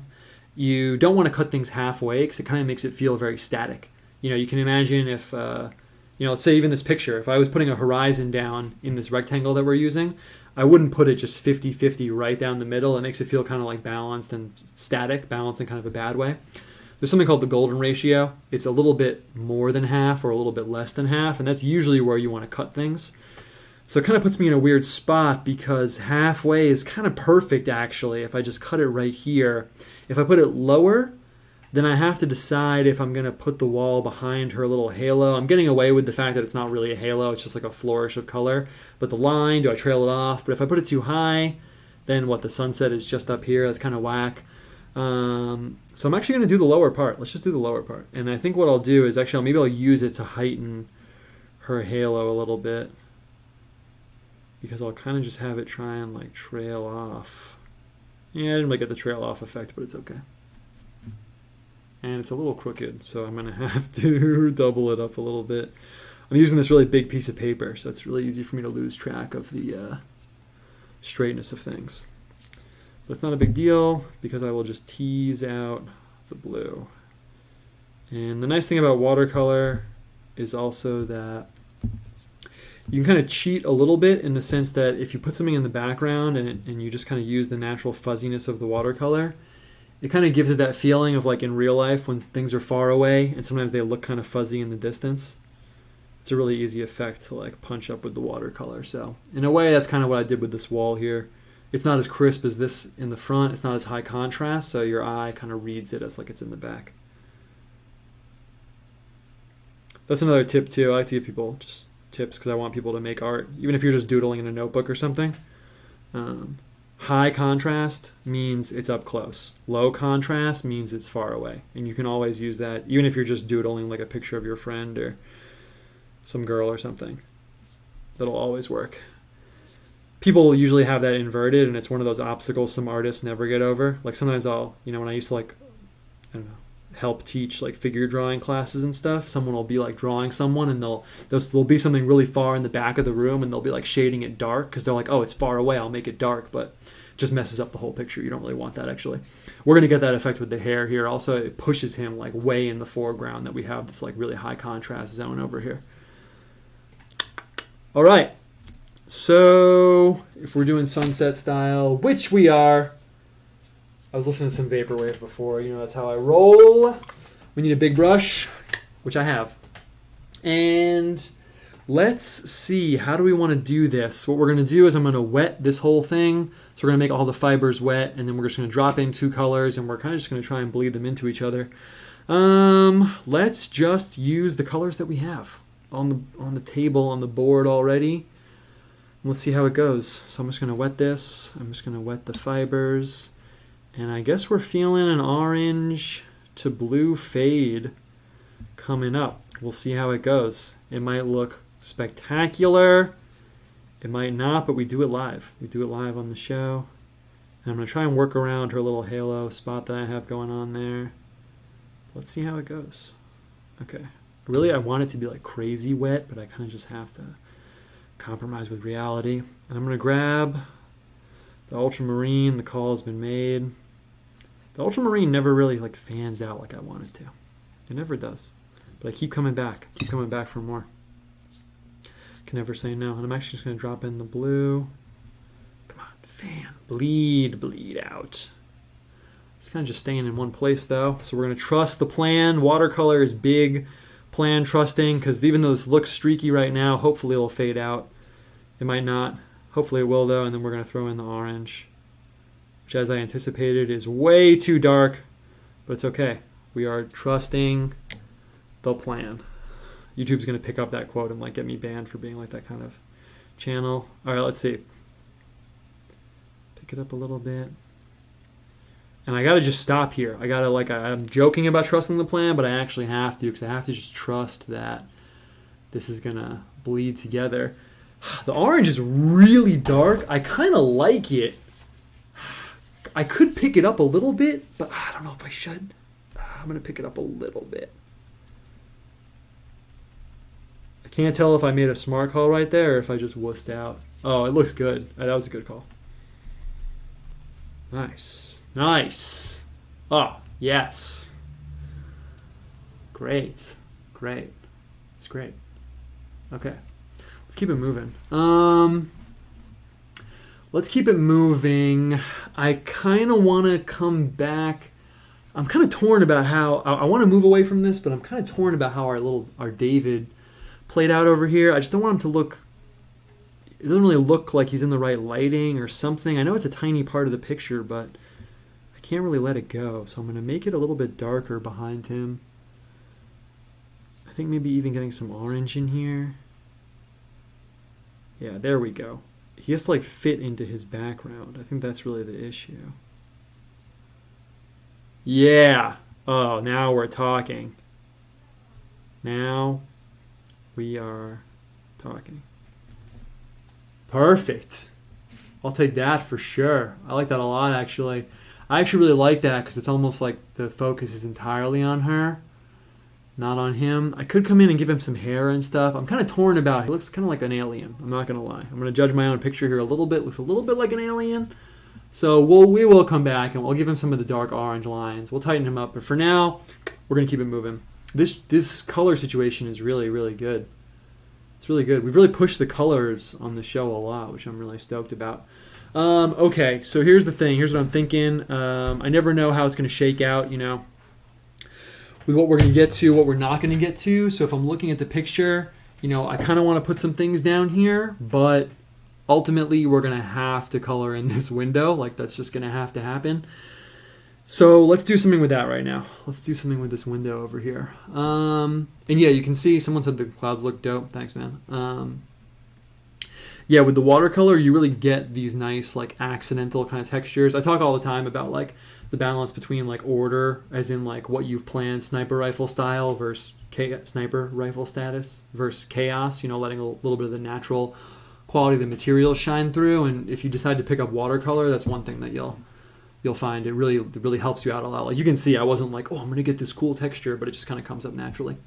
you don't want to cut things halfway because it kind of makes it feel very static. You can imagine if, let's say even this picture, if I was putting a horizon down in this rectangle that we're using, I wouldn't put it just 50-50 right down the middle. It makes it feel kind of like balanced and static, balanced in kind of a bad way. There's something called the golden ratio. It's a little bit more than half or a little bit less than half, and that's usually where you want to cut things. So it kind of puts me in a weird spot, because halfway is kind of perfect, actually, if I just cut it right here. If I put it lower, then I have to decide if I'm going to put the wall behind her little halo. I'm getting away with the fact that it's not really a halo, it's just like a flourish of color. But the line, do I trail it off? But if I put it too high, then what, the sunset is just up here. That's kind of whack. So I'm actually going to do the lower part. Let's just do the lower part. And I think what I'll do is actually maybe I'll use it to heighten her halo a little bit, because I'll kind of just have it try and like trail off. Yeah, I didn't really get the trail off effect, but it's okay. And it's a little crooked, so I'm going to have to double it up a little bit. I'm using this really big piece of paper, so it's really easy for me to lose track of the straightness of things. But it's not a big deal, because I will just tease out the blue. And the nice thing about watercolor is also that you can kind of cheat a little bit, in the sense that if you put something in the background and you just kind of use the natural fuzziness of the watercolor, it kind of gives it that feeling of like in real life when things are far away and sometimes they look kind of fuzzy in the distance. It's a really easy effect to like punch up with the watercolor. So in a way, that's kind of what I did with this wall here. It's not as crisp as this in the front. It's not as high contrast, so your eye kind of reads it as like it's in the back. That's another tip too. I like to give people just tips because I want people to make art, even if you're just doodling in a notebook or something. High contrast means it's up close. Low contrast means it's far away. And you can always use that, even if you're just doodling like a picture of your friend or some girl or something. That'll always work. People usually have that inverted, and it's one of those obstacles some artists never get over. Like sometimes I'll, when I used to like, I don't know, help teach like figure drawing classes and stuff, someone will be like drawing someone, and there'll be something really far in the back of the room, and they'll be like shading it dark because they're like, oh, it's far away, I'll make it dark, but it just messes up the whole picture. You don't really want that, actually. We're going to get that effect with the hair here. Also, it pushes him like way in the foreground, that we have this like really high contrast zone over here. All right. So if we're doing sunset style, which we are, I was listening to some Vaporwave before, that's how I roll. We need a big brush, which I have. And let's see, how do we want to do this? What we're going to do is I'm going to wet this whole thing. So we're going to make all the fibers wet, and then we're just going to drop in two colors, and we're kind of just going to try and bleed them into each other. Let's just use the colors that we have on the table, on the board already. Let's see how it goes. So I'm just going to wet this. I'm just going to wet the fibers. And I guess we're feeling an orange to blue fade coming up. We'll see how it goes. It might look spectacular. It might not, but we do it live. We do it live on the show. And I'm going to try and work around her little halo spot that I have going on there. Let's see how it goes. Okay. Really, I want it to be like crazy wet, but I kind of just have to compromise with reality. And I'm going to grab the ultramarine. The call has been made. The ultramarine never really like fans out like I want it to. It never does. But I keep coming back. Keep coming back for more. Can never say no. And I'm actually just going to drop in the blue. Come on, fan. Bleed, bleed out. It's kind of just staying in one place though. So we're going to trust the plan. Watercolor is big. Plan trusting, because even though this looks streaky right now, hopefully it'll fade out. It might not. Hopefully it will though, and then we're going to throw in the orange, which as I anticipated is way too dark, but it's okay. We are trusting the plan. YouTube's going to pick up that quote and like get me banned for being like that kind of channel. All right, let's see. Pick it up a little bit. And I got to just stop here. I got to like, I'm joking about trusting the plan, but I actually have to, because I have to just trust that this is going to bleed together. The orange is really dark. I kind of like it. I could pick it up a little bit, but I don't know if I should. I'm going to pick it up a little bit. I can't tell if I made a smart call right there or if I just wussed out. Oh, it looks good. That was a good call. Nice. Nice. Oh, yes. Great. Great. It's great. Okay. Let's keep it moving. Let's keep it moving. I kind of want to come back. I'm kind of torn about how I want to move away from this, but I'm kind of torn about how our David played out over here. I just don't want him to look. It doesn't really look like he's in the right lighting or something. I know it's a tiny part of the picture, but I can't really let it go. So I'm going to make it a little bit darker behind him. I think maybe even getting some orange in here. Yeah, there we go. He has to like fit into his background. I think that's really the issue. Yeah. Oh, now we're talking. Now we are talking. Perfect. I'll take that for sure. I like that a lot, actually. I actually really like that because it's almost like the focus is entirely on her, not on him. I could come in and give him some hair and stuff. I'm kind of torn about it. He looks kind of like an alien. I'm not going to lie. I'm going to judge my own picture here a little bit. Looks a little bit like an alien. So we will come back and we'll give him some of the dark orange lines. We'll tighten him up. But for now, we're going to keep it moving. This color situation is really, really good. It's really good. We've really pushed the colors on the show a lot, which I'm really stoked about. Okay, so here's the thing. Here's what I'm thinking. I never know how it's going to shake out, you know, with what we're going to get to, what we're not going to get to. So if I'm looking at the picture, you know, I kind of want to put some things down here, but ultimately we're going to have to color in this window. Like that's just going to have to happen. So let's do something with that right now. Let's do something with this window over here. And yeah, you can see someone said the clouds look dope. Thanks, man. Yeah, with the watercolor, you really get these nice like accidental kind of textures. I talk all the time about like the balance between like order, as in like what you've planned sniper rifle style versus sniper rifle status versus chaos, you know, letting a little bit of the natural quality of the material shine through. And if you decide to pick up watercolor, that's one thing that you'll find it really helps you out a lot. Like you can see I wasn't like, oh, I'm gonna get this cool texture, but it just kind of comes up naturally.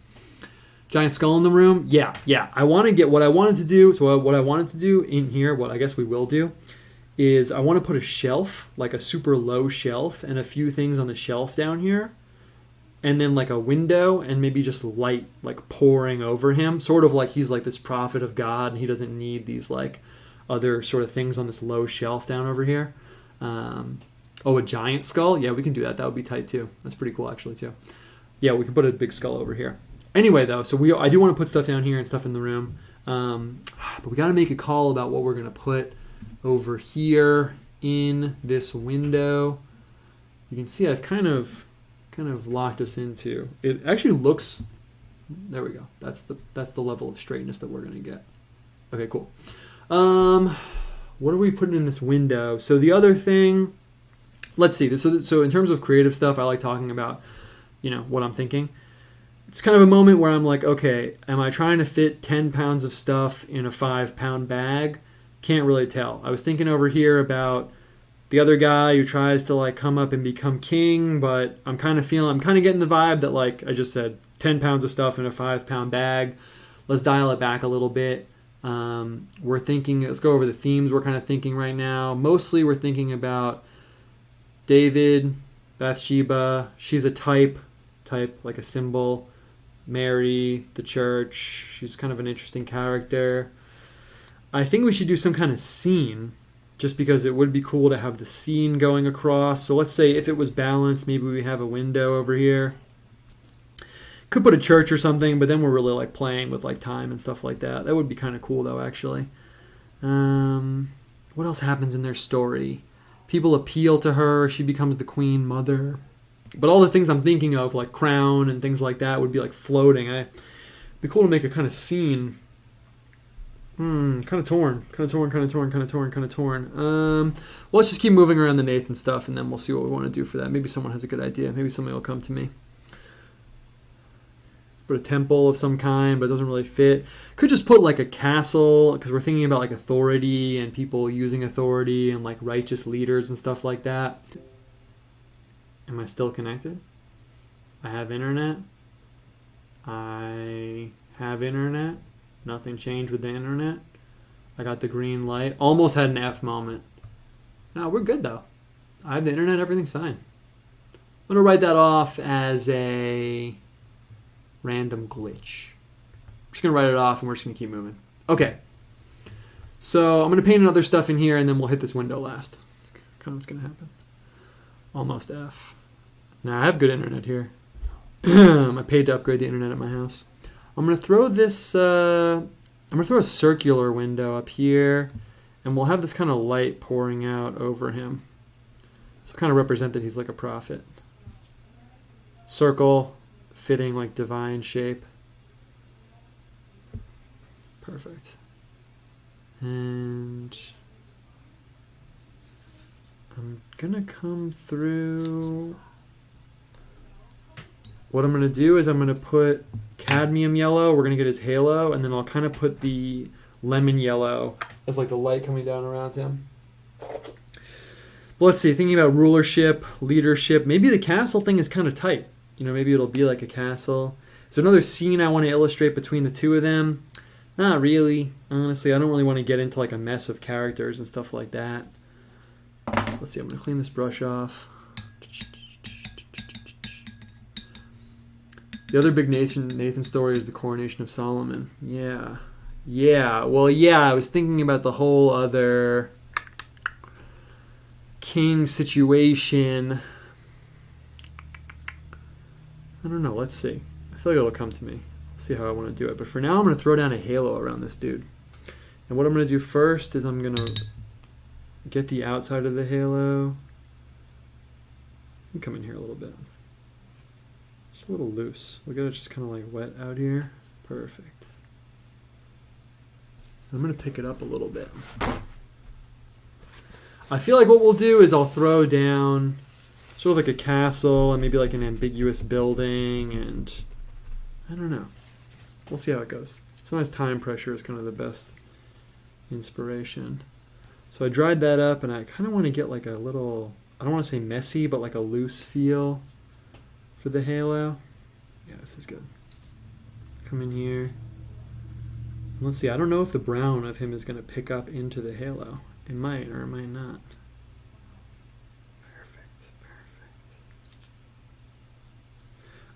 Giant skull in the room. Yeah. I want to get what I wanted to do. So what I wanted to do in here, what I guess we will do, is I want to put a shelf, like a super low shelf, and a few things on the shelf down here. And then like a window and maybe just light like pouring over him. Sort of like he's like this prophet of God and he doesn't need these like other sort of things on this low shelf down over here. Oh, a giant skull? Yeah, we can do that. That would be tight too. That's pretty cool actually too. Yeah, we can put a big skull over here. Anyway, though, so I do want to put stuff down here and stuff in the room, but we got to make a call about what we're going to put over here in this window. You can see I've kind of locked us into. It actually looks. There we go. That's the level of straightness that we're going to get. Okay, cool. What are we putting in this window? So the other thing, let's see. So in terms of creative stuff, I like talking about, you know, what I'm thinking. It's kind of a moment where I'm like, okay, am I trying to fit 10 pounds of stuff in a 5-pound bag? Can't really tell. I was thinking over here about the other guy who tries to like come up and become king, but I'm kind of getting the vibe that, like I just said, 10 pounds of stuff in a 5-pound bag. Let's dial it back a little bit. We're thinking, let's go over the themes we're kind of thinking right now. Mostly we're thinking about David, Bathsheba, she's a type like a symbol. Mary, the church, she's kind of an interesting character. I think we should do some kind of scene, just because it would be cool to have the scene going across. So let's say if it was balanced, maybe we have a window over here. Could put a church or something, but then we're really like playing with like time and stuff like that. That would be kind of cool though, actually. What else happens in their story? People appeal to her. She becomes the queen mother. But all the things I'm thinking of, like crown and things like that, would be like floating. It'd be cool to make a kind of scene. Kind of torn. Well, let's just keep moving around the Nathan stuff, and then we'll see what we want to do for that. Maybe someone has a good idea. Maybe somebody will come to me. Put a temple of some kind, but it doesn't really fit. Could just put like a castle, because we're thinking about like authority and people using authority and like righteous leaders and stuff like that. Am I still connected? I have internet. Nothing changed with the internet. I got the green light. Almost had an F moment. No, we're good though. I have the internet. Everything's fine. I'm going to write that off as a random glitch. I'm just going to write it off and we're just going to keep moving. Okay. So I'm going to paint another stuff in here and then we'll hit this window last. That's kind of what's going to happen. Almost F. Now I have good internet here. I paid to upgrade the internet at my house. I'm going to throw this, I'm going to throw a circular window up here, and we'll have this kind of light pouring out over him. So kind of represent that he's like a prophet. Circle, fitting like divine shape. Perfect. And I'm going to come through. What I'm going to do is I'm going to put cadmium yellow. We're going to get his halo, and then I'll kind of put the lemon yellow as like the light coming down around him. But let's see, thinking about rulership, leadership, maybe the castle thing is kind of tight. You know, maybe it'll be like a castle. Is there another scene I want to illustrate between the two of them? Not really. Honestly, I don't really want to get into like a mess of characters and stuff like that. Let's see, I'm going to clean this brush off. The other big Nathan story is the coronation of Solomon. Yeah. Well, I was thinking about the whole other king situation. I don't know. Let's see. I feel like it'll come to me. Let's see how I want to do it. But for now, I'm going to throw down a halo around this dude. And what I'm going to do first is I'm going to get the outside of the halo. Come in here a little bit. Just a little loose. We got it just kind of like wet out here. Perfect. I'm going to pick it up a little bit. I feel like what we'll do is I'll throw down sort of like a castle and maybe like an ambiguous building, and I don't know. We'll see how it goes. Sometimes time pressure is kind of the best inspiration. So I dried that up, and I kind of want to get like a little, I don't want to say messy, but like a loose feel for the halo. Yeah, this is good. Come in here. And let's see, I don't know if the brown of him is going to pick up into the halo. It might or it might not. Perfect.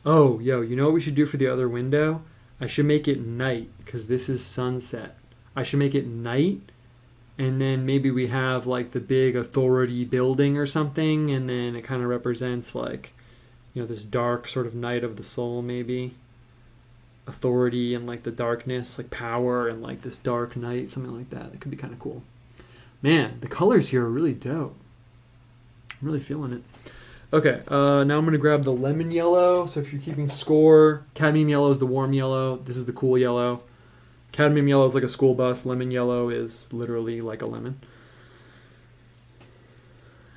Oh, you know what we should do for the other window? I should make it night, because this is sunset. I should make it night, and then maybe we have like the big authority building or something, and then it kind of represents like, you know, this dark sort of night of the soul, maybe. Authority and like the darkness, like power and like this dark night, something like that. It could be kind of cool. Man, the colors here are really dope. I'm really feeling it. Okay, now I'm going to grab the lemon yellow. So if you're keeping score, cadmium yellow is the warm yellow. This is the cool yellow. Cadmium yellow is like a school bus. Lemon yellow is literally like a lemon.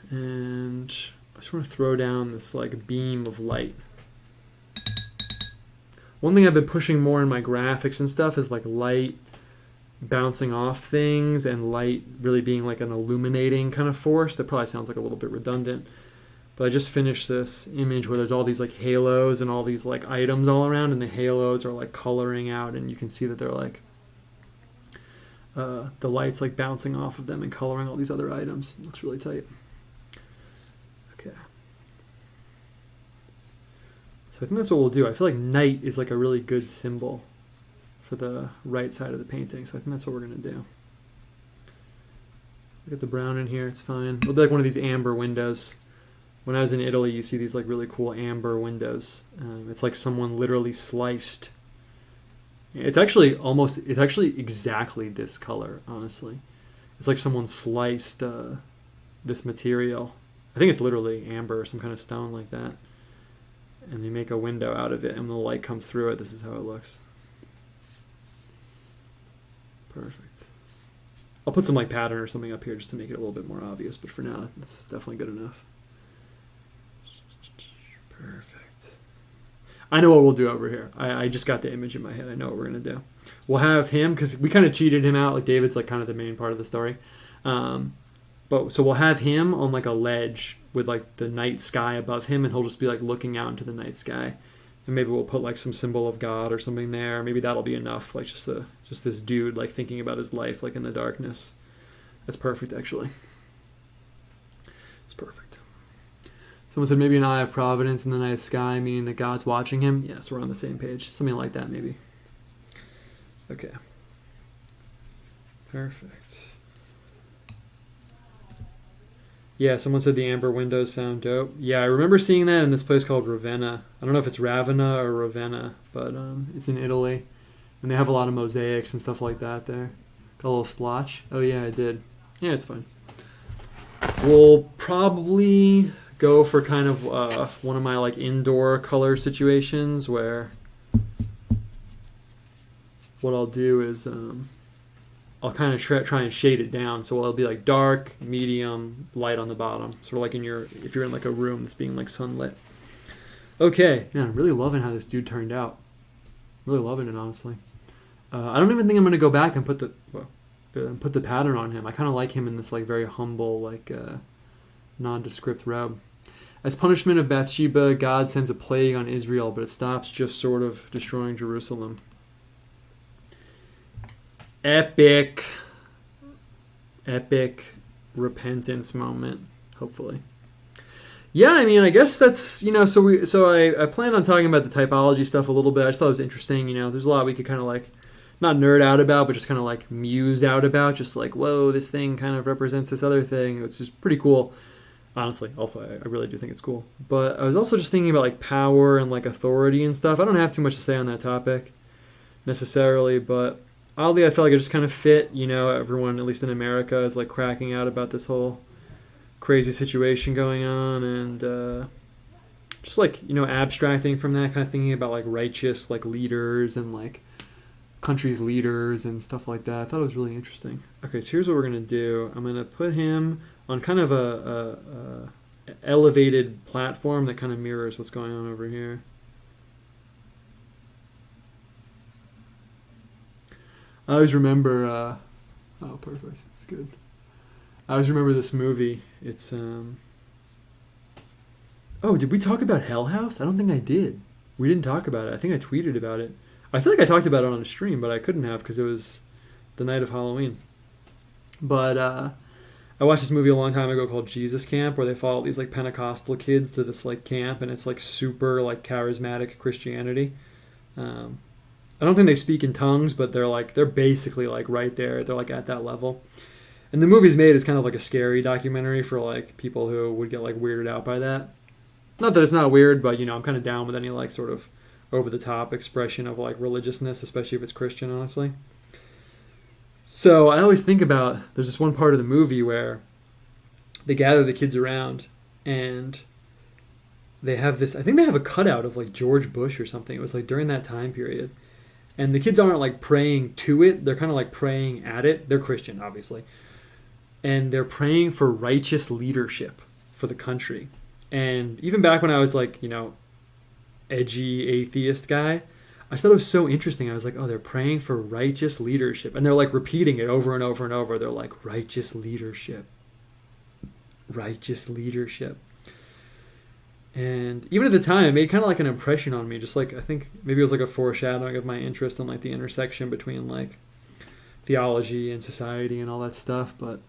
And I just want to throw down this like beam of light. One thing I've been pushing more in my graphics and stuff is like light bouncing off things and light really being like an illuminating kind of force. That probably sounds like a little bit redundant. But I just finished this image where there's all these like halos and all these like items all around, and the halos are like coloring out, and you can see that they're like the light's like bouncing off of them and coloring all these other items. It looks really tight. Okay. So I think that's what we'll do. I feel like night is like a really good symbol for the right side of the painting. So I think that's what we're going to do. Look at the brown in here. It's fine. It'll be like one of these amber windows. When I was in Italy, you see these like really cool amber windows. It's like someone literally sliced. It's actually exactly this color, honestly. It's like someone sliced this material. I think it's literally amber or some kind of stone like that. And they make a window out of it, and when the light comes through it, this is how it looks. Perfect. I'll put some like pattern or something up here just to make it a little bit more obvious, but for now, that's definitely good enough. Perfect. I know what we'll do over here. I just got the image in my head. I know what we're going to do. We'll have him, because we kind of cheated him out. Like David's like kind of the main part of the story. So we'll have him on like a ledge with like the night sky above him, and he'll just be like looking out into the night sky. And maybe we'll put like some symbol of God or something there. Maybe that'll be enough. Like just this dude like thinking about his life like in the darkness. That's perfect, actually. It's perfect. Someone said maybe an eye of providence in the night sky, meaning that God's watching him. Yes, we're on the same page. Something like that, maybe. Okay. Perfect. Yeah, someone said the amber windows sound dope. Yeah, I remember seeing that in this place called Ravenna. I don't know if it's Ravenna or Ravenna, but it's in Italy. And they have a lot of mosaics and stuff like that there. Got a little splotch. Oh, yeah, I did. Yeah, it's fine. We'll probably go for kind of one of my like indoor color situations where what I'll do is I'll kind of try and shade it down, so it'll be like dark, medium, light on the bottom, sort of like if you're in like a room that's being like sunlit. Okay, man, I'm really loving how this dude turned out. Really loving it, honestly. I don't even think I'm gonna go back and put the pattern on him. I kind of like him in this like very humble, like nondescript robe. As punishment of Bathsheba, God sends a plague on Israel, but it stops just sort of destroying Jerusalem. Epic repentance moment, hopefully. Yeah, I mean, I guess that's, so I plan on talking about the typology stuff a little bit. I just thought it was interesting, there's a lot we could kind of like, not nerd out about, but just kind of like muse out about, just like, whoa, this thing kind of represents this other thing. It's just pretty cool. Honestly, also, I really do think it's cool. But I was also just thinking about like power and like authority and stuff. I don't have too much to say on that topic necessarily, but oddly, I felt like it just kind of fit. Everyone, at least in America, is like cracking out about this whole crazy situation going on, and just like abstracting from that, kind of thinking about like righteous like leaders and like countries' leaders and stuff like that. I thought it was really interesting. Okay, so here's what we're gonna do. I'm gonna put him on kind of a elevated platform that kind of mirrors what's going on over here. I always remember, oh, perfect, it's good. I always remember this movie. It's, oh, did we talk about Hell House? I don't think I did. We didn't talk about it. I think I tweeted about it. I feel like I talked about it on a stream, but I couldn't have because it was the night of Halloween. But I watched this movie a long time ago called Jesus Camp, where they follow these like Pentecostal kids to this like camp, and it's like super like charismatic Christianity. I don't think they speak in tongues, but they're basically like right there. They're like at that level. And the movie's made as kind of like a scary documentary for like people who would get like weirded out by that. Not that it's not weird, but I'm kind of down with any like sort of over the top expression of like religiousness, especially if it's Christian, honestly. So I always think about, there's this one part of the movie where they gather the kids around and they have this, I think they have a cutout of like George Bush or something. It was like during that time period. And the kids aren't like praying to it. They're kind of like praying at it. They're Christian, obviously. And they're praying for righteous leadership for the country. And even back when I was like, edgy atheist guy, I thought it was so interesting. I was like, oh, they're praying for righteous leadership. And they're like repeating it over and over and over. They're like, righteous leadership. Righteous leadership. And even at the time, it made kind of like an impression on me. Just like, I think maybe it was like a foreshadowing of my interest in like the intersection between like theology and society and all that stuff. But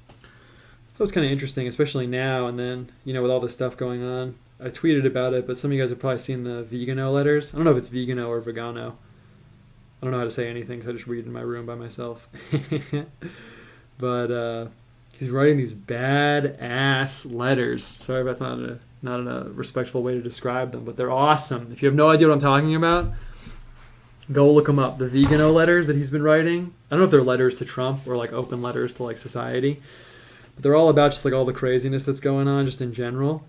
that was kind of interesting, especially now. And then, you know, with all this stuff going on, I tweeted about it, but some of you guys have probably seen the Vegano letters. I don't know if it's Vegano or Vegano. I don't know how to say anything, so I just read in my room by myself. But he's writing these bad-ass letters. Sorry if that's not a respectful way to describe them, but they're awesome. If you have no idea what I'm talking about, go look them up. The Vegano letters that he's been writing. I don't know if they're letters to Trump or like open letters to like society, but they're all about just like all the craziness that's going on just in general.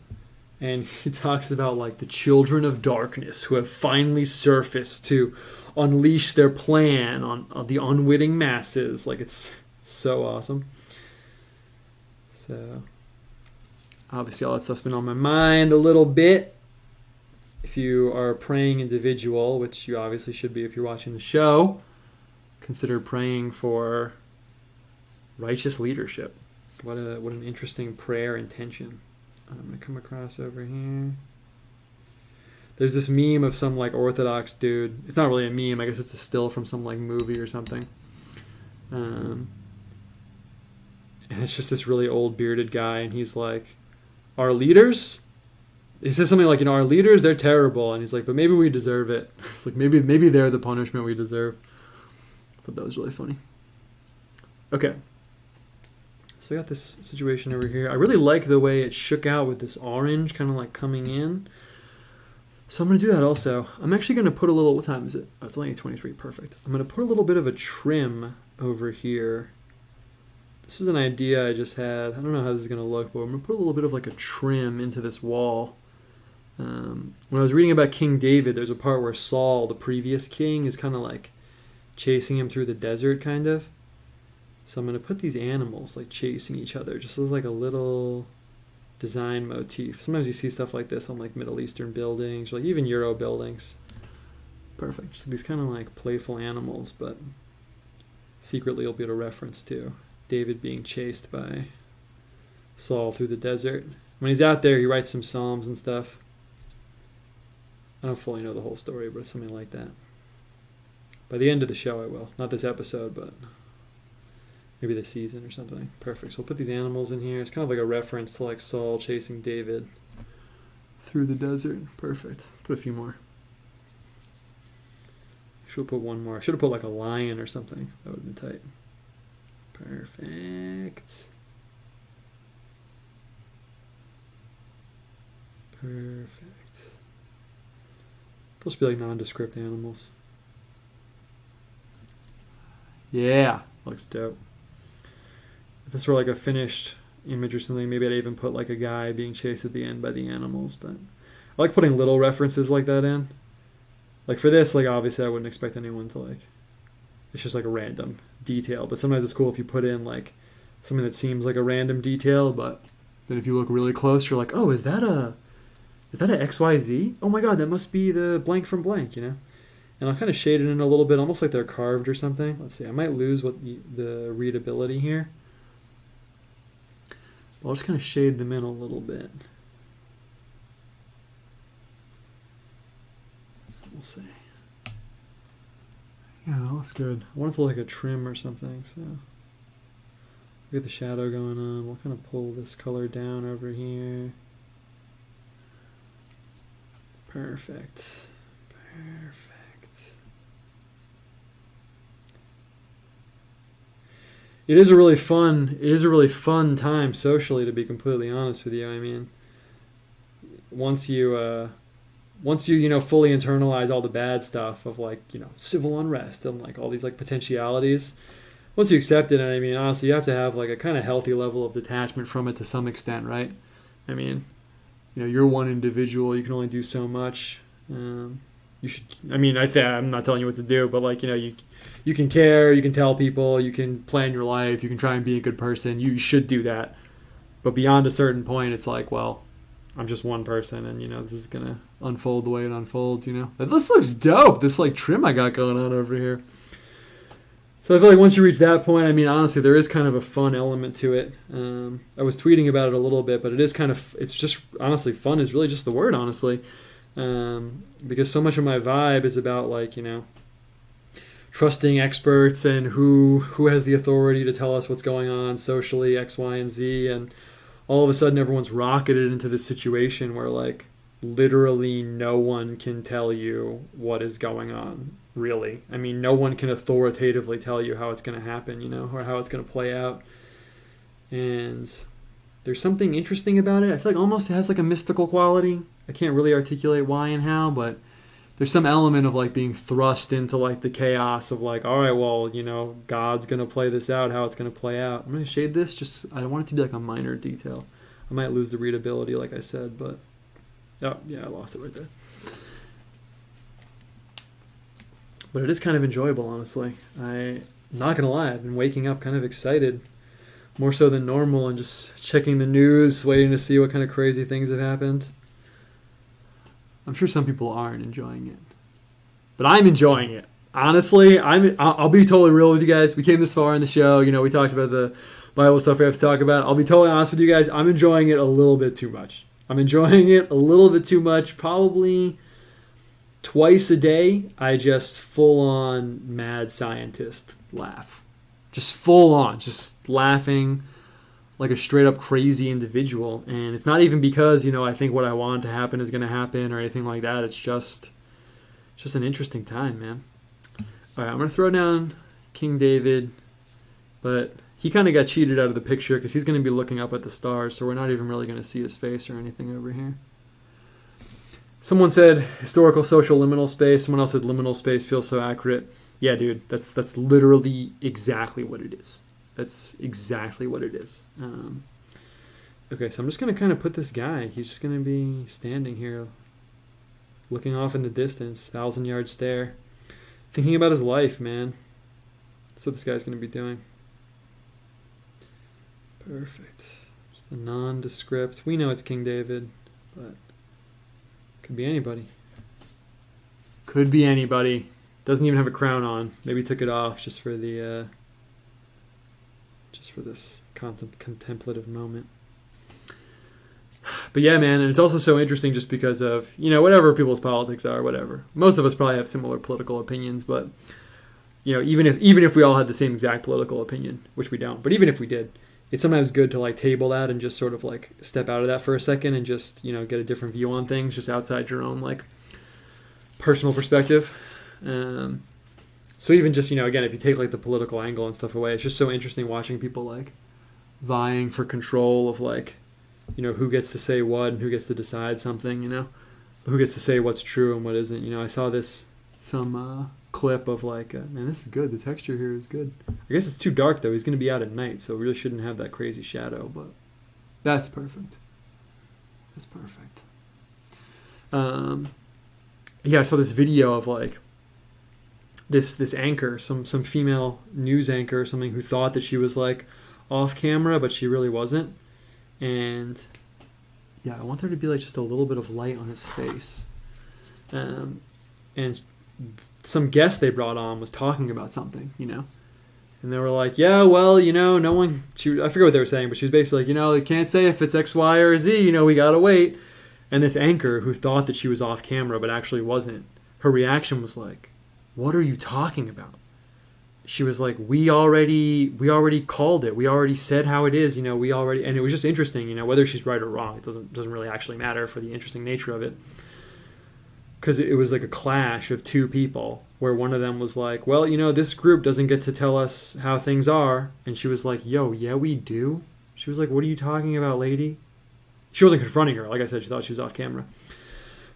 And he talks about like the children of darkness who have finally surfaced to unleash their plan on the unwitting masses. Like, it's so awesome. So obviously all that stuff's been on my mind a little bit. If you are a praying individual, which you obviously should be if you're watching the show, consider praying for righteous leadership. What an interesting prayer intention. I'm going to come across over here. There's this meme of some like Orthodox dude. It's not really a meme. I guess it's a still from some like movie or something. And it's just this really old bearded guy. And he's like, our leaders? He says something like, you know, our leaders, they're terrible. And he's like, but maybe we deserve it. It's like, maybe they're the punishment we deserve. But that was really funny. Okay. So I got this situation over here. I really like the way it shook out with this orange kind of like coming in. So I'm going to do that also. I'm actually going to put a little, what time is it? Oh, it's only 8:23, perfect. I'm going to put a little bit of a trim over here. This is an idea I just had. I don't know how this is going to look, but I'm going to put a little bit of like a trim into this wall. When I was reading about King David, there's a part where Saul, the previous king, is kind of like chasing him through the desert, kind of. So I'm going to put these animals like chasing each other just as like a little design motif. Sometimes you see stuff like this on like Middle Eastern buildings or like even Euro buildings. Perfect. So these kind of like playful animals, but secretly you'll be able to reference to David being chased by Saul through the desert. When he's out there, he writes some psalms and stuff. I don't fully know the whole story, but it's something like that. By the end of the show I will. Not this episode, but maybe this season or something. Perfect. So we'll put these animals in here. It's kind of like a reference to like Saul chasing David through the desert. Perfect. Let's put a few more. Should have put one more. I should have put like a lion or something. That would have been tight. Perfect. Perfect. Those should be like nondescript animals. Yeah. Looks dope. If this were like a finished image or something, maybe I'd even put like a guy being chased at the end by the animals. But I like putting little references like that in. Like for this, like obviously I wouldn't expect anyone to like, it's just like a random detail. But sometimes it's cool if you put in like something that seems like a random detail, but then if you look really close, you're like, oh, is that a XYZ? Oh my God, that must be the blank from blank, you know? And I'll kind of shade it in a little bit, almost like they're carved or something. Let's see, I might lose the readability here. I'll just kind of shade them in a little bit. We'll see. Yeah, that looks good. I want it to look like a trim or something, so we get the shadow going on. We'll kind of pull this color down over here. Perfect. Perfect. It is a really fun time socially, to be completely honest with you. I mean, once you fully internalize all the bad stuff of like, civil unrest and like all these like potentialities, once you accept it, and I mean, honestly, you have to have like a kind of healthy level of detachment from it to some extent, right? I mean, you're one individual, you can only do so much. You should, I mean, I'm not telling you what to do, but like, you can care, you can tell people, you can plan your life, you can try and be a good person. You should do that. But beyond a certain point, it's like, well, I'm just one person, and, you know, this is going to unfold the way it unfolds, you know. This looks dope, this, like, trim I got going on over here. So I feel like once you reach that point, I mean, honestly, there is kind of a fun element to it. I was tweeting about it a little bit, but it is kind of, it's just, honestly, fun is really just the word, honestly. Because so much of my vibe is about, like, you know, trusting experts and who has the authority to tell us what's going on socially, X, Y, and Z, and all of a sudden everyone's rocketed into this situation where, like, literally no one can tell you what is going on, really. I mean, no one can authoritatively tell you how it's going to happen, you know, or how it's going to play out. And there's something interesting about it. I feel like almost it has like a mystical quality. I can't really articulate why and how, but there's some element of, like, being thrust into, like, the chaos of, like, all right, well, you know, God's going to play this out, how it's going to play out. I'm going to shade this. Just, I want it to be like a minor detail. I might lose the readability, like I said, but, oh, yeah, I lost it right there. But it is kind of enjoyable, honestly. I'm not going to lie. I've been waking up kind of excited, more so than normal, and just checking the news, waiting to see what kind of crazy things have happened. I'm sure some people aren't enjoying it, but I'm enjoying it. Honestly, I'll be totally real with you guys. We came this far in the show. You know, we talked about the Bible stuff we have to talk about. I'll be totally honest with you guys. I'm enjoying it a little bit too much. I'm enjoying it a little bit too much. Probably twice a day, I just full-on mad scientist laugh. Just full-on, just laughing like a straight-up crazy individual. And it's not even because, you know, I think what I want to happen is going to happen or anything like that. It's just an interesting time, man. All right, I'm going to throw down King David, but he kind of got cheated out of the picture because he's going to be looking up at the stars, so we're not even really going to see his face or anything over here. Someone said historical social liminal space. Someone else said liminal space feels so accurate. Yeah, dude, that's literally exactly what it is. That's exactly what it is. Okay, so I'm just going to kind of put this guy. He's just going to be standing here looking off in the distance, 1,000-yard stare, thinking about his life, man. That's what this guy's going to be doing. Perfect. Just a nondescript. We know it's King David, but could be anybody. Could be anybody. Doesn't even have a crown on. Maybe took it off just for the just for this contemplative moment. But yeah, man, and it's also so interesting just because of, you know, whatever people's politics are, whatever. Most of us probably have similar political opinions, but, you know, even if we all had the same exact political opinion, which we don't, but even if we did, it's sometimes good to, like, table that and just sort of, like, step out of that for a second and just, you know, get a different view on things just outside your own, like, personal perspective. So even just, you know, again, if you take, like, the political angle and stuff away, it's just so interesting watching people, like, vying for control of, like, you know, who gets to say what and who gets to decide something, you know, who gets to say what's true and what isn't. You know, I saw some clip of, like, man, this is good. The texture here is good. I guess it's too dark, though. He's going to be out at night, so we really shouldn't have that crazy shadow, but that's perfect. That's perfect. Yeah, I saw this video of, like, this anchor, some female news anchor or something, who thought that she was, like, off camera, but she really wasn't. And yeah, I want there to be, like, just a little bit of light on his face. And some guest they brought on was talking about something, you know, and they were like, yeah, well, you know, no one, I forget what they were saying, but she was basically like, you know, you can't say if it's X, Y, or Z, you know, we gotta wait. And this anchor, who thought that she was off camera but actually wasn't, her reaction was like, what are you talking about? She was like, we already called it. We already said how it is, you know, and it was just interesting, you know, whether she's right or wrong, it doesn't really actually matter for the interesting nature of it. Because it was like a clash of two people where one of them was like, well, you know, this group doesn't get to tell us how things are. And she was like, yo, yeah, we do. She was like, what are you talking about, lady? She wasn't confronting her. Like I said, she thought she was off camera.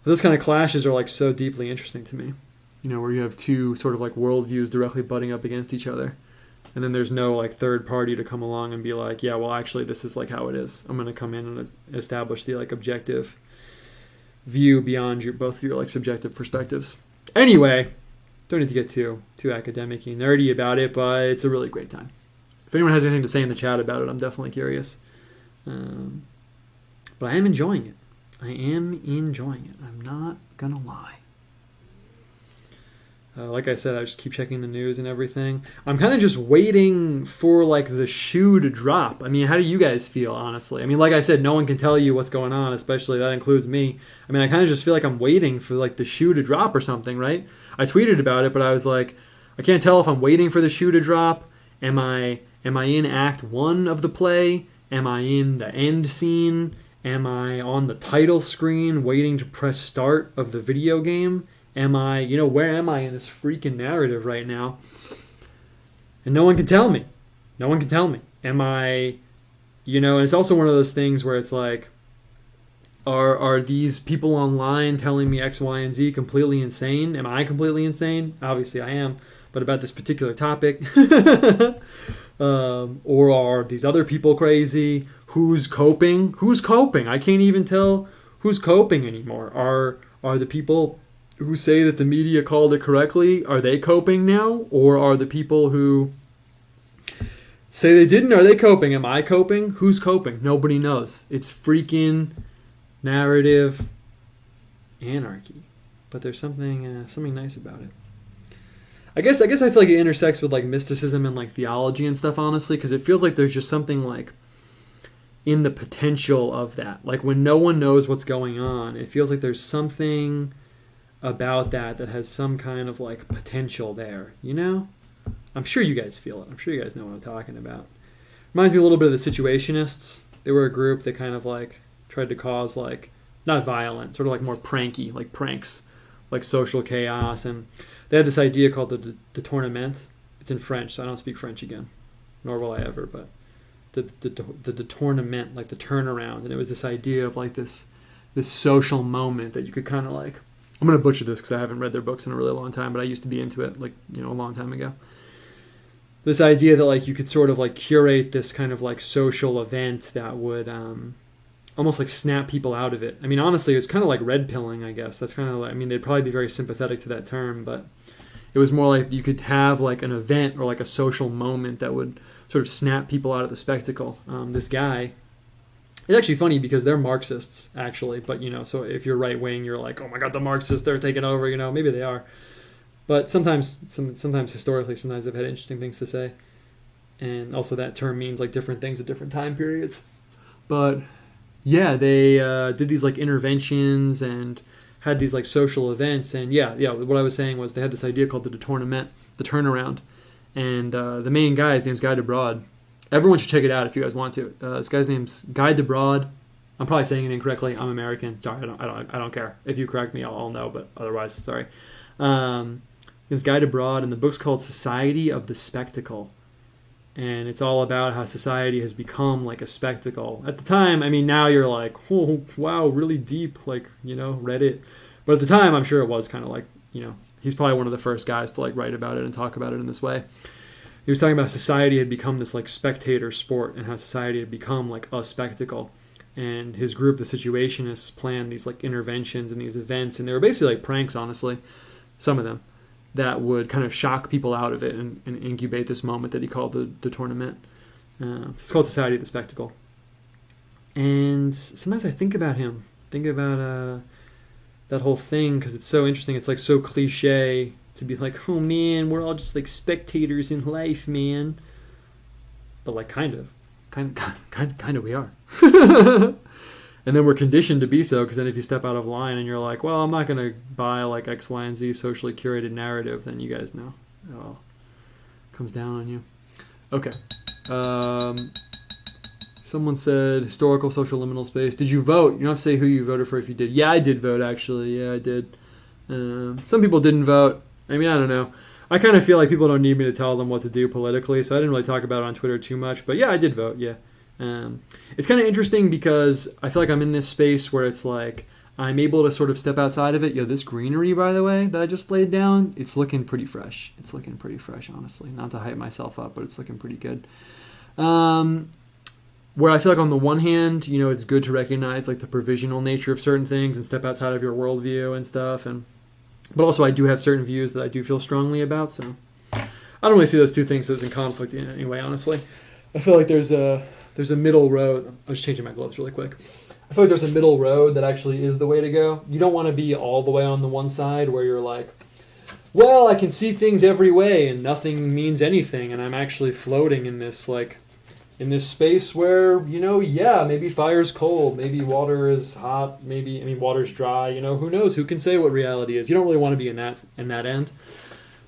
But those kind of clashes are, like, so deeply interesting to me. You know, where you have two sort of, like, worldviews directly butting up against each other. And then there's no, like, third party to come along and be like, yeah, well, actually, this is, like, how it is. I'm going to come in and establish the, like, objective view beyond both your, like, subjective perspectives. Anyway, don't need to get too academic-y and nerdy about it, but it's a really great time. If anyone has anything to say in the chat about it, I'm definitely curious. But I am enjoying it. I am enjoying it. I'm not gonna lie. Like I said, I just keep checking the news and everything. I'm kind of just waiting for like the shoe to drop. I mean, how do you guys feel, honestly? I mean, like I said, no one can tell you what's going on, especially that includes me. I mean, I kind of just feel like I'm waiting for like the shoe to drop or something, right? I tweeted about it, but I was like, I can't tell if I'm waiting for the shoe to drop. Am I in Act 1 of the play? Am I in the end scene? Am I on the title screen waiting to press start of the video game? Am I, where am I in this freaking narrative right now? And no one can tell me. No one can tell me. Am I, and it's also one of those things where it's like, are these people online telling me X, Y, and Z completely insane? Am I completely insane? Obviously I am. But about this particular topic, or are these other people crazy? Who's coping? Who's coping? I can't even tell who's coping anymore. Are the people who say that the media called it correctly, are they coping now? Or are the people who say they didn't, are they coping? Am I coping? Who's coping? Nobody knows. It's freaking narrative anarchy. But there's something nice about it. I guess I feel like it intersects with like mysticism and like theology and stuff, honestly, because it feels like there's just something like in the potential of that. Like when no one knows what's going on, it feels like there's something about that has some kind of like potential there, I'm sure you guys feel it. I'm sure you guys know what I'm talking about. Reminds me a little bit of the Situationists. They were a group that kind of like tried to cause like, not violent, sort of like more pranky, like pranks, like social chaos. And they had this idea called the tournament. It's in French, so I don't speak French again, nor will I ever, but the tournament, like the turnaround. And it was this idea of like this social moment that you could kind of like, I'm going to butcher this because I haven't read their books in a really long time, but I used to be into it like, a long time ago. This idea that like you could sort of like curate this kind of like social event that would almost like snap people out of it. I mean, honestly, it was kind of like red pilling, I guess. That's kind of like, I mean, they'd probably be very sympathetic to that term, but it was more like you could have like an event or like a social moment that would sort of snap people out of the spectacle. This guy, it's actually funny because they're Marxists, actually. But, so if you're right wing, you're like, oh my God, the Marxists, they're taking over. Maybe they are. But sometimes historically, sometimes they've had interesting things to say. And also that term means like different things at different time periods. But yeah, they did these like interventions and had these like social events. And yeah, what I was saying was they had this idea called the tournament, the turnaround. And the main guy, his name's Guy Debord. Everyone should check it out if you guys want to. This guy's name's Guy Debord. I'm probably saying it incorrectly. I'm American. Sorry, I don't care. If you correct me, I'll know. But otherwise, sorry. Name's Guy Debord, and the book's called Society of the Spectacle, and it's all about how society has become like a spectacle. At the time, I mean, now you're like, oh wow, really deep, like Reddit. But at the time, I'm sure it was kind of like he's probably one of the first guys to like write about it and talk about it in this way. He was talking about how society had become this like spectator sport and how society had become like a spectacle. And his group, the Situationists, planned these like interventions and these events. And they were basically like pranks, honestly, some of them, that would kind of shock people out of it and incubate this moment that he called the tournament. It's called Society of the Spectacle. And sometimes I think about him, that whole thing, because it's so interesting. It's like so cliche to be like, oh man, we're all just like spectators in life, man. But like kind of we are. And then we're conditioned to be so, because then if you step out of line and you're like, well, I'm not going to buy like X, Y, and Z socially curated narrative, then you guys know it all comes down on you. Okay. Someone said historical social liminal space. Did you vote? You don't have to say who you voted for if you did. Yeah, I did vote, actually. Yeah, I did. Some people didn't vote. I mean, I don't know. I kind of feel like people don't need me to tell them what to do politically, so I didn't really talk about it on Twitter too much. But yeah, I did vote, yeah. It's kind of interesting because I feel like I'm in this space where it's like I'm able to sort of step outside of it. Yo, this greenery, by the way, that I just laid down, it's looking pretty fresh. It's looking pretty fresh, honestly. Not to hype myself up, but it's looking pretty good. Where I feel like on the one hand, it's good to recognize like the provisional nature of certain things and step outside of your worldview and stuff. But also I do have certain views that I do feel strongly about. So I don't really see those two things as in conflict in any way, honestly. I feel like there's a middle road. I'm just changing my gloves really quick. I feel like there's a middle road that actually is the way to go. You don't want to be all the way on the one side where you're like, well, I can see things every way and nothing means anything, and I'm actually floating in this space where, you know, yeah, maybe fire's cold, maybe water is hot, water's dry, you know, who knows? Who can say what reality is? You don't really want to be in that end.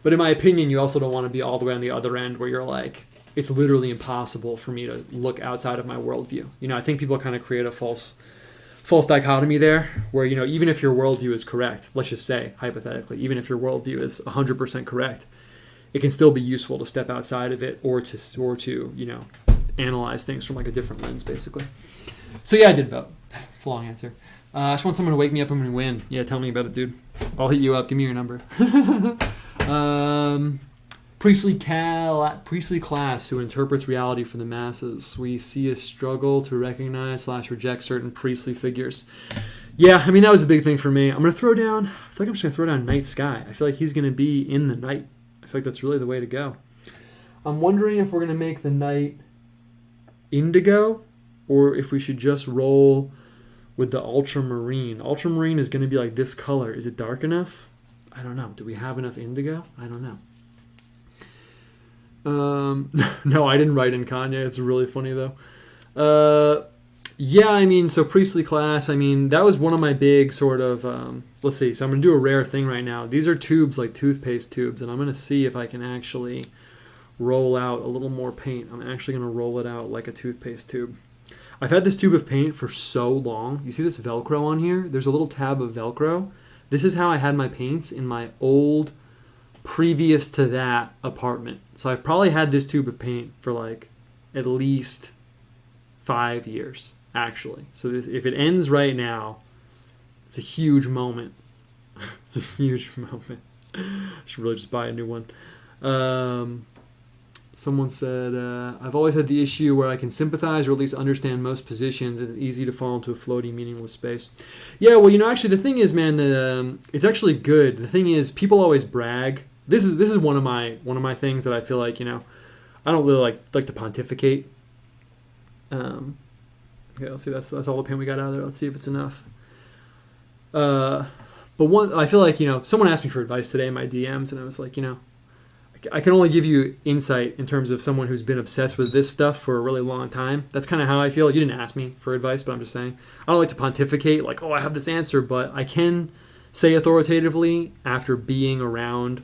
But in my opinion, you also don't want to be all the way on the other end where you're like, it's literally impossible for me to look outside of my worldview. You know, I think people kind of create a false dichotomy there where, you know, even if your worldview is correct, let's just say, hypothetically, even if your worldview is 100% correct, it can still be useful to step outside of it or to, you know, analyze things from like a different lens, basically. So yeah, I did vote. It's a long answer. I just want someone to wake me up when we win. Yeah, tell me about it, dude. I'll hit you up. Give me your number. Priestly class who interprets reality for the masses. We see a struggle to recognize/reject certain priestly figures. Yeah, I mean, that was a big thing for me. I feel like I'm just going to throw down Night Sky. I feel like he's going to be in the night. I feel like that's really the way to go. I'm wondering if we're going to make the night indigo or if we should just roll with the ultramarine. Ultramarine is going to be like this color. Is it dark enough? I don't know. Do we have enough indigo? I don't know. No, I didn't write in Kanye. It's really funny though. Yeah, I mean, so priestly class, I mean, that was one of my big sort of, let's see. So I'm going to do a rare thing right now. These are tubes, like toothpaste tubes, and I'm going to see if I can actually roll out a little more paint. I'm actually going to roll it out like a toothpaste tube. I've had this tube of paint for so long. You see this Velcro on here? There's a little tab of Velcro. This is how I had my paints in my old, previous to that apartment. So I've probably had this tube of paint for like at least 5 years, actually. So if it ends right now, it's a huge moment. It's a huge moment. I should really just buy a new one. Someone said, I've always had the issue where I can sympathize or at least understand most positions. It's easy to fall into a floating, meaningless space. Yeah, well, you know, actually, the thing is, man, that it's actually good. The thing is, people always brag. This is one of my things that I feel like, you know, I don't really like to pontificate. Okay, let's see. That's all the paint we got out of there. Let's see if it's enough. But I feel like, you know, someone asked me for advice today in my DMs, and I was like, you know, I can only give you insight in terms of someone who's been obsessed with this stuff for a really long time. That's kind of how I feel. You didn't ask me for advice, but I'm just saying. I don't like to pontificate, like, oh, I have this answer, but I can say authoritatively after being around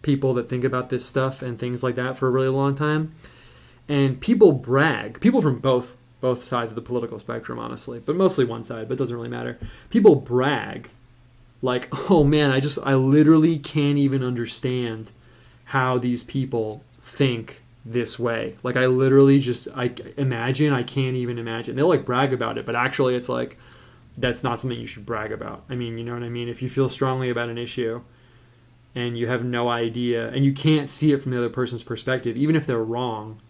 people that think about this stuff and things like that for a really long time. And people brag. People from both sides of the political spectrum, honestly, but mostly one side, but it doesn't really matter. People brag like, oh man, I literally can't even understand how these people think this way. Like, I literally I can't even imagine. They'll like brag about it, but actually it's like, that's not something you should brag about. I mean, you know what I mean? If you feel strongly about an issue and you have no idea and you can't see it from the other person's perspective, even if they're wrong,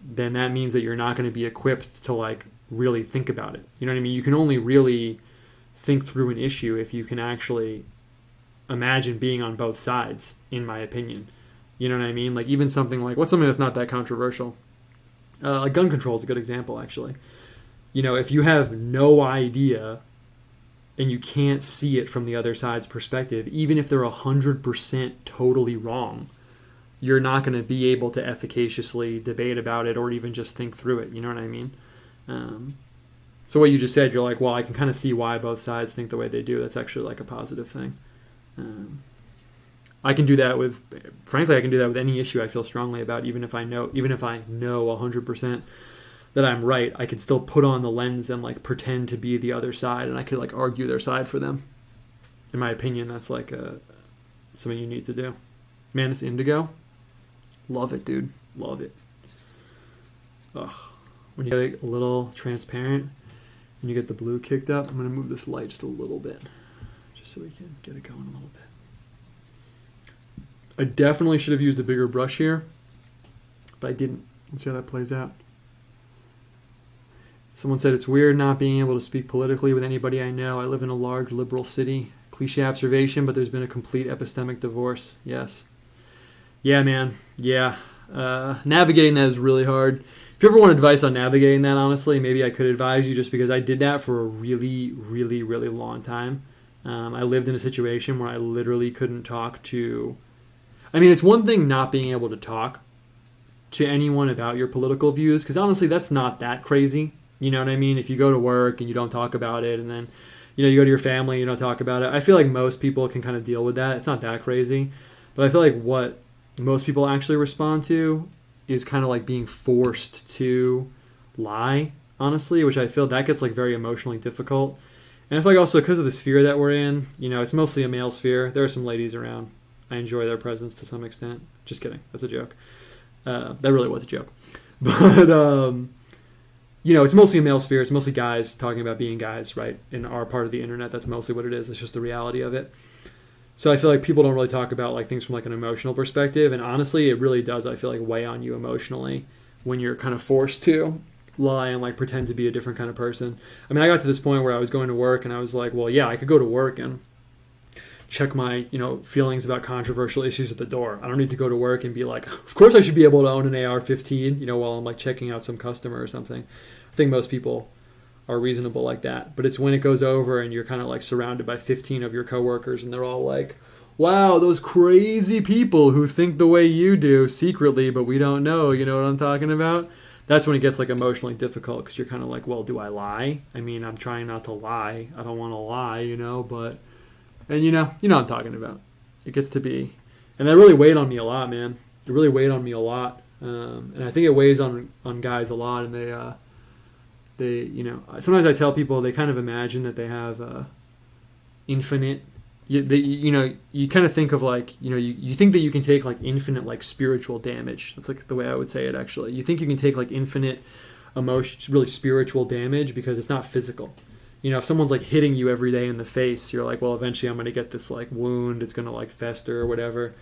then that means that you're not going to be equipped to like really think about it. You know what I mean? You can only really think through an issue if you can actually imagine being on both sides, in my opinion. You know what I mean? Like, even something like, what's something that's not that controversial? Like gun control is a good example, actually. You know, if you have no idea and you can't see it from the other side's perspective, even if they're 100% totally wrong, you're not going to be able to efficaciously debate about it or even just think through it. You know what I mean? So what you just said, you're like, well, I can kind of see why both sides think the way they do. That's actually like a positive thing. I can do that with any issue I feel strongly about, even if I know 100% that I'm right. I could still put on the lens and like pretend to be the other side, and I could like argue their side for them. In my opinion, that's like something you need to do. Man, this indigo, love it, dude, love it. Ugh. When you get it a little transparent and you get the blue kicked up, I'm gonna move this light just a little bit, just so we can get it going a little bit. I definitely should have used a bigger brush here, but I didn't. Let's see how that plays out. Someone said, it's weird not being able to speak politically with anybody I know. I live in a large liberal city. Cliche observation, but there's been a complete epistemic divorce. Yes. Yeah, man. Yeah. Navigating that is really hard. If if you ever want advice on navigating that, honestly, maybe I could advise you, just because I did that for a really, really, really long time. I lived in a situation where I literally couldn't talk to... I mean, it's one thing not being able to talk to anyone about your political views, because honestly, that's not that crazy. You know what I mean? If you go to work and you don't talk about it, and then, you know, you go to your family and you don't talk about it, I feel like most people can kind of deal with that. It's not that crazy. But I feel like what most people actually respond to is kind of like being forced to lie, honestly, which I feel that gets like very emotionally difficult. And I feel like also because of the sphere that we're in, you know, it's mostly a male sphere. There are some ladies around. I enjoy their presence to some extent. Just kidding. That's a joke. That really was a joke. But, you know, it's mostly a male sphere. It's mostly guys talking about being guys, right? In our part of the internet, that's mostly what it is. It's just the reality of it. So I feel like people don't really talk about like things from like an emotional perspective. And honestly, it really does, I feel like, weigh on you emotionally when you're kind of forced to lie and like pretend to be a different kind of person. I mean, I got to this point where I was going to work and I was like, well, yeah, I could go to work and check my, you know, feelings about controversial issues at the door. I don't need to go to work and be like, of course I should be able to own an AR-15, you know, while I'm like checking out some customer or something. I think most people are reasonable like that. But it's when it goes over and you're kind of like surrounded by 15 of your coworkers and they're all like, wow, those crazy people who think the way you do secretly, but we don't know, you know what I'm talking about? That's when it gets like emotionally difficult, because you're kind of like, well, do I lie? I mean, I'm trying not to lie. I don't want to lie, you know, but, and you know what I'm talking about. It gets to be, and that really weighed on me a lot, man. It really weighed on me a lot. And I think it weighs on guys a lot, and they, you know, sometimes I tell people they kind of imagine that they have infinite, you know, you kind of think of like, you know, you think that you can take like infinite like spiritual damage. That's like the way I would say it, actually. You think you can take like infinite emotion, really spiritual damage, because it's not physical. You know, if someone's like hitting you every day in the face, you're like, well, eventually I'm going to get this like wound. It's going to like fester or whatever.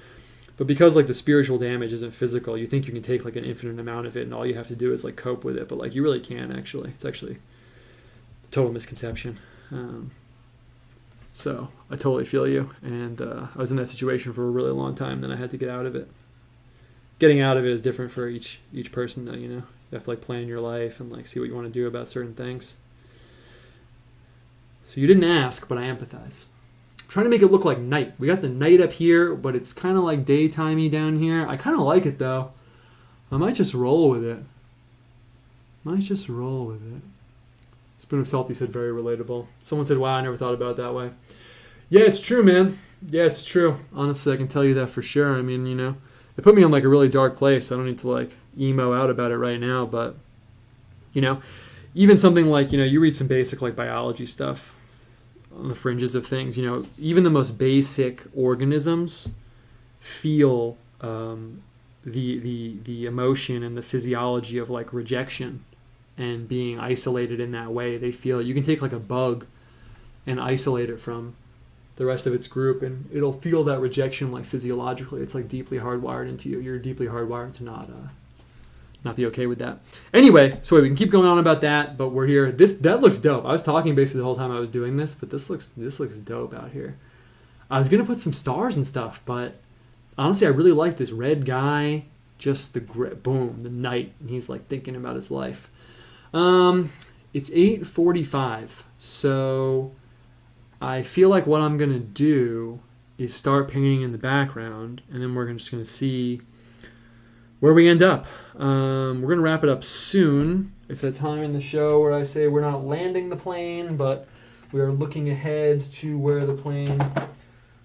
But because like the spiritual damage isn't physical, you think you can take like an infinite amount of it and all you have to do is like cope with it. But like you really can't, actually. It's actually a total misconception. So I totally feel you. And I was in that situation for a really long time. Then I had to get out of it. Getting out of it is different for each person, though, you know. You have to like plan your life and like see what you want to do about certain things. So you didn't ask, but I empathize. Trying to make it look like night. We got the night up here, but it's kind of like daytimey down here. I kind of like it, though. I might just roll with it. Spoon of Salty said very relatable. Someone said, wow, I never thought about it that way. Yeah, it's true, man. Yeah, it's true. Honestly, I can tell you that for sure. I mean, you know, it put me in like a really dark place. I don't need to like emo out about it right now, but, you know, even something like, you know, you read some basic like biology stuff on the fringes of things, you know, even the most basic organisms feel the emotion and the physiology of like rejection and being isolated in that way. They feel, you can take like a bug and isolate it from the rest of its group and it'll feel that rejection like physiologically. It's like deeply hardwired into you. You're deeply hardwired to not be okay with that. Anyway, so we can keep going on about that, but we're here. That looks dope. I was talking basically the whole time I was doing this, but this looks dope out here. I was gonna put some stars and stuff, but honestly, I really like this red guy. Just the boom, the night, and he's like thinking about his life. It's 8:45, so I feel like what I'm gonna do is start painting in the background, and then we're just gonna see where we end up. We're going to wrap it up soon. It's that time in the show where I say we're not landing the plane, but we are looking ahead to where the plane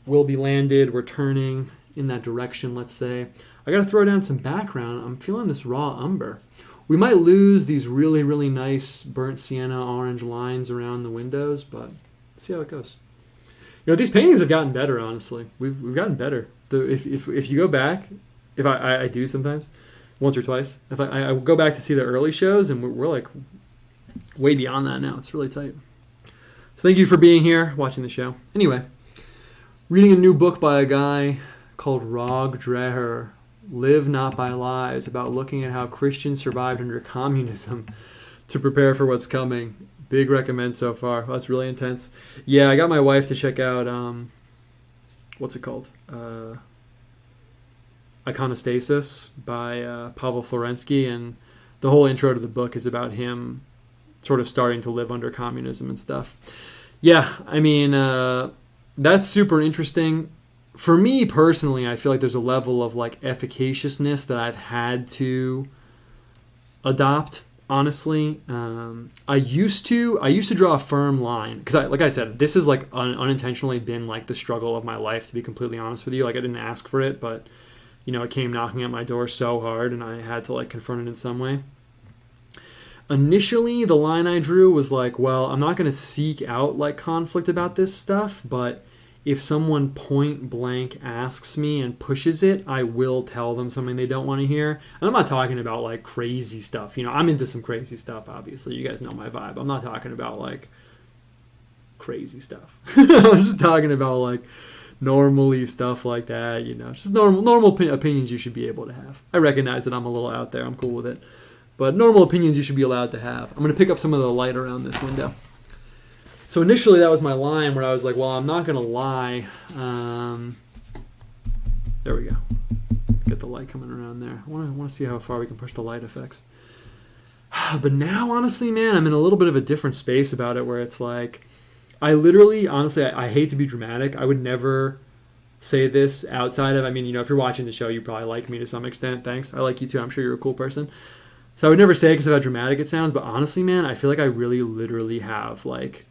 will be landed. We're turning in that direction, let's say. I got to throw down some background. I'm feeling this raw umber. We might lose these really, really nice burnt sienna orange lines around the windows, but let's see how it goes. You know, these paintings have gotten better, honestly. We've gotten better. If you go back, if I do sometimes, once or twice. If I go back to see the early shows, and we're like way beyond that now. It's really tight. So thank you for being here, watching the show. Anyway, reading a new book by a guy called Rog Dreher, Live Not by Lies, about looking at how Christians survived under communism to prepare for what's coming. Big recommend so far. Well, that's really intense. Yeah, I got my wife to check out, what's it called? Iconostasis by Pavel Florensky, and the whole intro to the book is about him sort of starting to live under communism and stuff. Yeah, I mean, that's super interesting. For me personally, I feel like there's a level of like efficaciousness that I've had to adopt. Honestly, I used to draw a firm line because, like I said, this has like unintentionally been like the struggle of my life. To be completely honest with you, like I didn't ask for it, but it came knocking at my door so hard, and I had to like confront it in some way. Initially, the line I drew was like, well, I'm not going to seek out like conflict about this stuff, but if someone point blank asks me and pushes it, I will tell them something they don't want to hear. And I'm not talking about like crazy stuff. I'm into some crazy stuff, obviously. You guys know my vibe. I'm not talking about like crazy stuff. I'm just talking about like normally stuff like that, just normal opinions you should be able to have. I recognize that I'm a little out there. I'm cool with it. But normal opinions you should be allowed to have. I'm going to pick up some of the light around this window. So initially that was my line where I was like, well, I'm not going to lie. There we go. Get the light coming around there. I want to see how far we can push the light effects. But now, honestly, man, I'm in a little bit of a different space about it where it's like, I literally, honestly, I hate to be dramatic. I would never say this outside of, if you're watching the show, you probably like me to some extent. Thanks. I like you too. I'm sure you're a cool person. So I would never say it because of how dramatic it sounds, but honestly, man, I feel like I really literally have, like,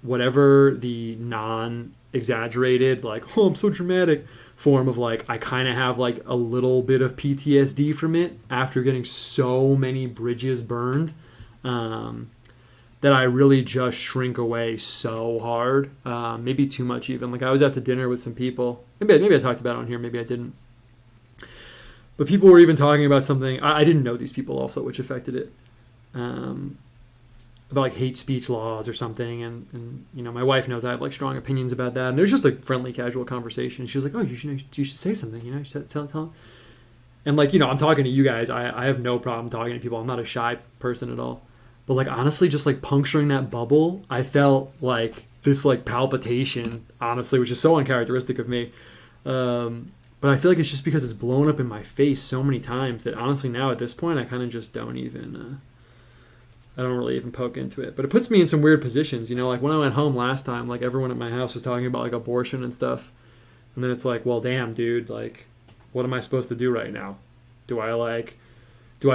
whatever the non-exaggerated, like, oh, I'm so dramatic form of, like, I kind of have, like, a little bit of PTSD from it after getting so many bridges burned that I really just shrink away so hard, maybe too much even. Like, I was out to dinner with some people. Maybe I talked about it on here, maybe I didn't. But people were even talking about something. I didn't know these people also, which affected it. About like hate speech laws or something. And my wife knows I have like strong opinions about that. And it was just a friendly, casual conversation. And she was like, oh, you should say something. You should tell them. And like, I'm talking to you guys. I have no problem talking to people. I'm not a shy person at all. But like, honestly, just like puncturing that bubble, I felt like this like palpitation, honestly, which is so uncharacteristic of me. But I feel like it's just because it's blown up in my face so many times that honestly now at this point I kind of just don't even, I don't really even poke into it. But it puts me in some weird positions, like when I went home last time, like everyone at my house was talking about like abortion and stuff. And then it's like, well, damn, dude, like what am I supposed to do right now? Do I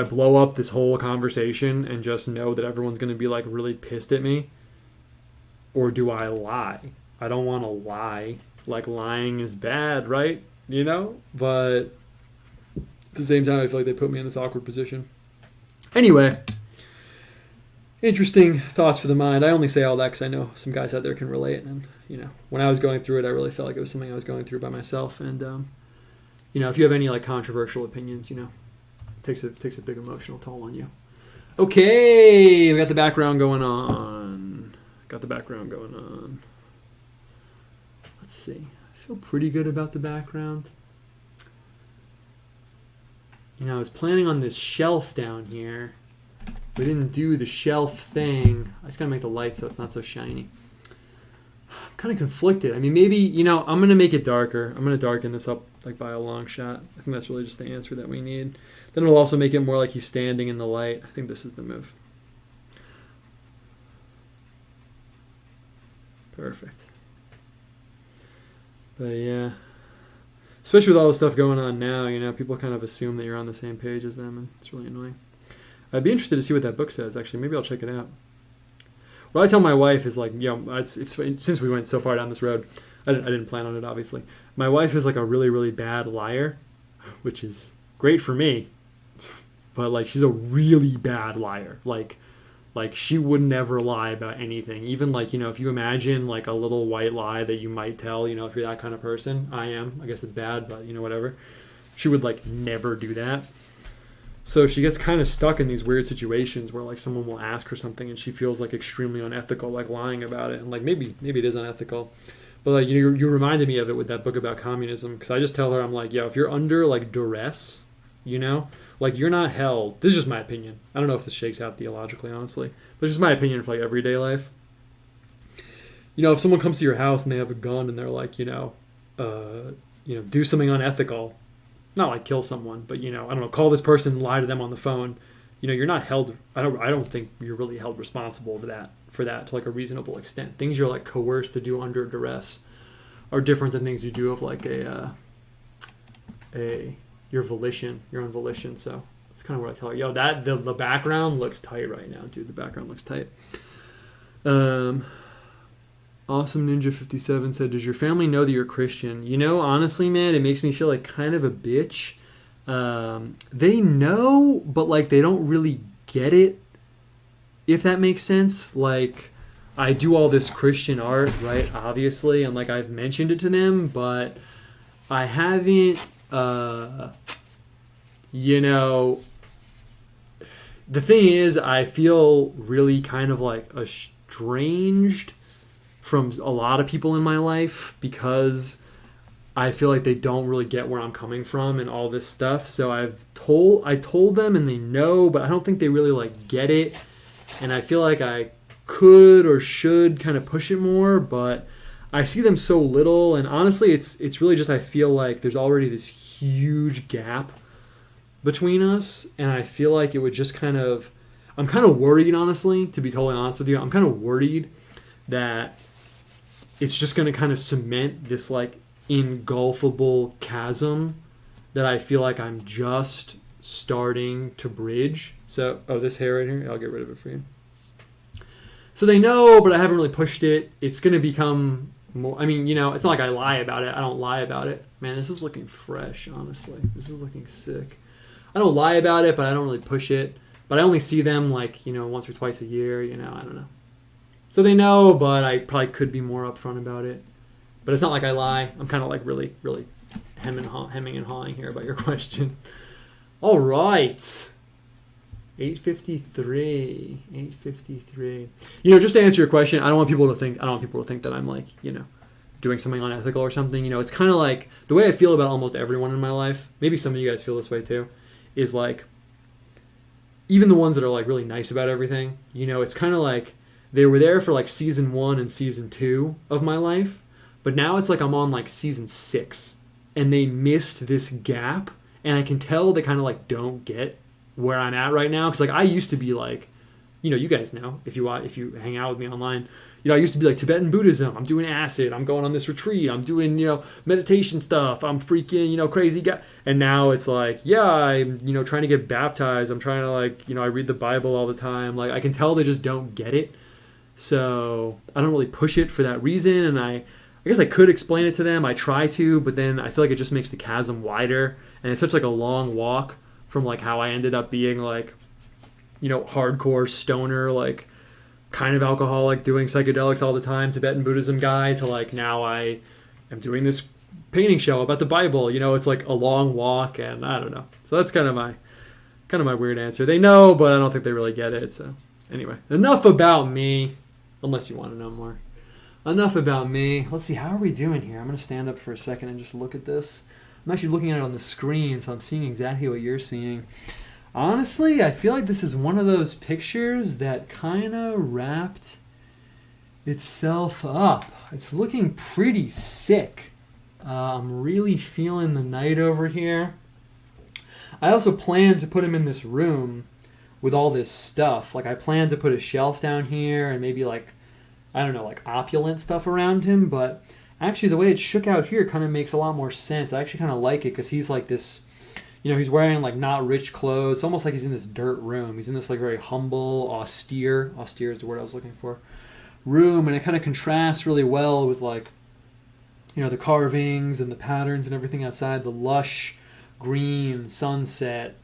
blow up this whole conversation and just know that everyone's going to be like really pissed at me? Or do I lie? I don't want to lie. Like lying is bad, right? But at the same time, I feel like they put me in this awkward position. Anyway, interesting thoughts for the mind. I only say all that because I know some guys out there can relate. And, when I was going through it, I really felt like it was something I was going through by myself. And, if you have any, like, controversial opinions, it takes a big emotional toll on you. Okay, we got the background going on. Let's see. Feel pretty good about the background. I was planning on this shelf down here. We didn't do the shelf thing. I just gotta make the light so it's not so shiny. I'm kind of conflicted. Maybe, I'm going to make it darker. I'm going to darken this up like by a long shot. I think that's really just the answer that we need. Then it'll also make it more like he's standing in the light. I think this is the move. Perfect. But yeah, especially with all the stuff going on now, people kind of assume that you're on the same page as them, and it's really annoying. I'd be interested to see what that book says, actually. Maybe I'll check it out. What I tell my wife is like, it's since we went so far down this road, I didn't plan on it, obviously. My wife is like a really, really bad liar, which is great for me, but like she's a really bad liar. Like she would never lie about anything. Even like, if you imagine like a little white lie that you might tell, if you're that kind of person, I am. I guess it's bad, but whatever. She would like never do that. So she gets kind of stuck in these weird situations where like someone will ask her something and she feels like extremely unethical, like lying about it. And like maybe it is unethical. But like you reminded me of it with that book about communism, because I just tell her, I'm like, if you're under like duress, like you're not held. This is just my opinion. I don't know if this shakes out theologically, honestly, but it's just my opinion for like everyday life. If someone comes to your house and they have a gun and they're like, do something unethical, not like kill someone, but I don't know, call this person, lie to them on the phone, you're not held. I don't think you're really held responsible for that to like a reasonable extent. Things you're like coerced to do under duress are different than things you do of like your own volition. So that's kind of what I tell you. Yo, that the background looks tight right now, dude. The background looks tight. Awesome Ninja 57 said, "Does your family know that you're Christian?" Honestly, man, it makes me feel like kind of a bitch. They know, but like they don't really get it, if that makes sense. Like, I do all this Christian art, right? Obviously, and like I've mentioned it to them, but I haven't. The thing is, I feel really kind of like estranged from a lot of people in my life because I feel like they don't really get where I'm coming from and all this stuff. So I told them and they know, but I don't think they really like get it. And I feel like I could or should kind of push it more, but I see them so little. And honestly, it's really just I feel like there's already this huge gap between us, and I feel like it would just I'm kind of worried, honestly, to be totally honest with you. I'm kind of worried that it's just going to kind of cement this like engulfable chasm that I feel like I'm just starting to bridge. So, this hair right here, I'll get rid of it for you. So they know, but I haven't really pushed it. It's going to become more, it's not like I lie about it. I don't lie about it. Man, this is looking fresh, honestly. This is looking sick. I don't lie about it, but I don't really push it. But I only see them like, once or twice a year, I don't know. So they know, but I probably could be more upfront about it. But it's not like I lie. I'm kind of like really, really hemming and hawing here about your question. All right. 8:53. Just to answer your question, I don't want people to think that I'm like, doing something unethical or something. It's kind of like the way I feel about almost everyone in my life. Maybe some of you guys feel this way too. Is like, even the ones that are like really nice about everything, it's kind of like they were there for like season 1 and season 2 of my life, but now it's like I'm on like season 6 and they missed this gap, and I can tell they kind of like don't get where I'm at right now. Because like I used to be like, you guys know if you hang out with me online, I used to be like Tibetan Buddhism. I'm doing acid. I'm going on this retreat. I'm doing meditation stuff. I'm freaking crazy guy. And now it's like, yeah, I'm trying to get baptized. I'm trying to like I read the Bible all the time. Like I can tell they just don't get it. So I don't really push it for that reason. And I guess I could explain it to them. I try to, but then I feel like it just makes the chasm wider. And it's such like a long walk from like how I ended up being like, hardcore stoner, like kind of alcoholic, doing psychedelics all the time, Tibetan Buddhism guy, to like now I am doing this painting show about the Bible. It's like a long walk, and I don't know. So that's kind of my weird answer. They know, but I don't think they really get it. So anyway, enough about me, unless you want to know more. Enough about me. Let's see, how are we doing here? I'm going to stand up for a second and just look at this. I'm actually looking at it on the screen, so I'm seeing exactly what you're seeing. Honestly, I feel like this is one of those pictures that kind of wrapped itself up. It's looking pretty sick. I'm really feeling the night over here. I also plan to put him in this room with all this stuff. Like I plan to put a shelf down here and maybe like, I don't know, like opulent stuff around him. But actually the way it shook out here kind of makes a lot more sense. I actually kind of like it because he's like this... he's wearing like not rich clothes. It's almost like he's in this dirt room. He's in this like very humble, austere is the word I was looking for, room. And it kind of contrasts really well with like, the carvings and the patterns and everything outside, the lush green sunset,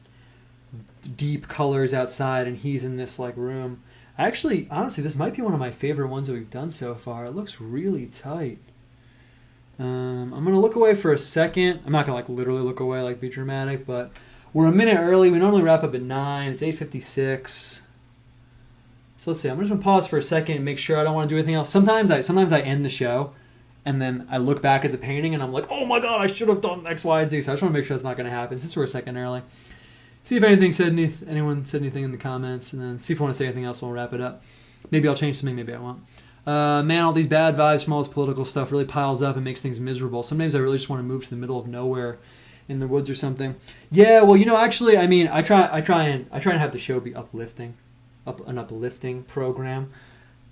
deep colors outside. And he's in this like room. Actually, honestly, this might be one of my favorite ones that we've done so far. It looks really tight. I'm going to look away for a second. I'm not going to like literally look away, like be dramatic, but we're a minute early. We normally wrap up at 9. It's 8:56. So let's see. I'm just going to pause for a second and make sure I don't want to do anything else. Sometimes I end the show and then I look back at the painting and I'm like, oh my God, I should have done X, Y, and Z. So I just want to make sure that's not going to happen since we're a second early. See if anyone said anything in the comments, and then see if I want to say anything else and we'll wrap it up. Maybe I'll change something, maybe I won't. Man, all these bad vibes from all this political stuff really piles up and makes things miserable. Sometimes I really just want to move to the middle of nowhere in the woods or something. Yeah, well, actually, I mean, I try and have the show be uplifting, an uplifting program.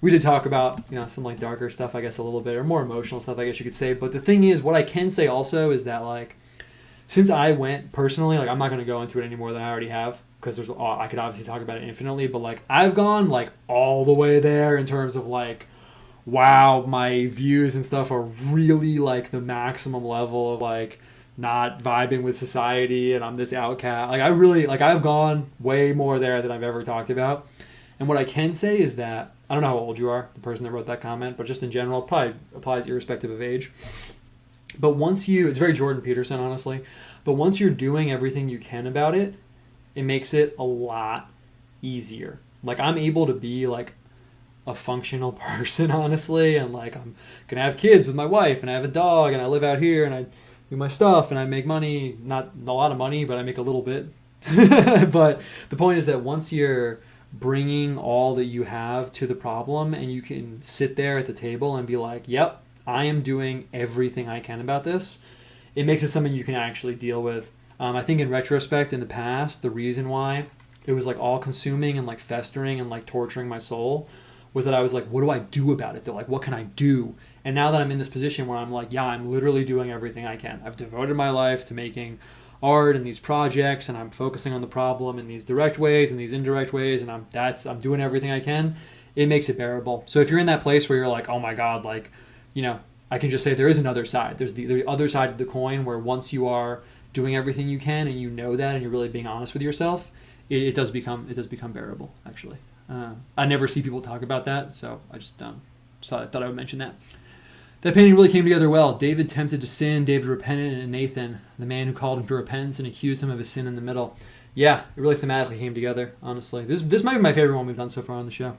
We did talk about, some like darker stuff, I guess, a little bit, or more emotional stuff, I guess you could say. But the thing is, what I can say also is that, like, since I went personally, like, I'm not going to go into it any more than I already have, because I could obviously talk about it infinitely, but, like, I've gone, like, all the way there in terms of, like, wow, my views and stuff are really, like, the maximum level of, like, not vibing with society, and I'm this outcast. Like, I've gone way more there than I've ever talked about. And what I can say is that, I don't know how old you are, the person that wrote that comment, but just in general, it probably applies irrespective of age. But it's very Jordan Peterson, honestly, but once you're doing everything you can about it, it makes it a lot easier. Like, I'm able to be, like, a functional person, honestly, and, like, I'm going to have kids with my wife, and I have a dog, and I live out here, and I do my stuff, and I make money, not a lot of money, but I make a little bit. But the point is that once you're bringing all that you have to the problem, and you can sit there at the table and be like, yep, I am doing everything I can about this, it makes it something you can actually deal with. I think in retrospect, in the past, the reason why it was, like, all consuming and, like, festering and, like, torturing my soul was that I was like, what do I do about it? They're like, what can I do? And now that I'm in this position where I'm like, yeah, I'm literally doing everything I can. I've devoted my life to making art and these projects, and I'm focusing on the problem in these direct ways and these indirect ways, and I'm doing everything I can. It makes it bearable. So if you're in that place where you're like, oh my God, like, I can just say there is another side. There's the other side of the coin, where once you are doing everything you can and you know that and you're really being honest with yourself, it does become bearable, actually. I never see people talk about that, so I just I thought I would mention that. That painting really came together well. David tempted to sin, David repented, and Nathan, the man who called him to repentance and accused him of his sin in the middle. Yeah, it really thematically came together, honestly. This might be my favorite one we've done so far on the show.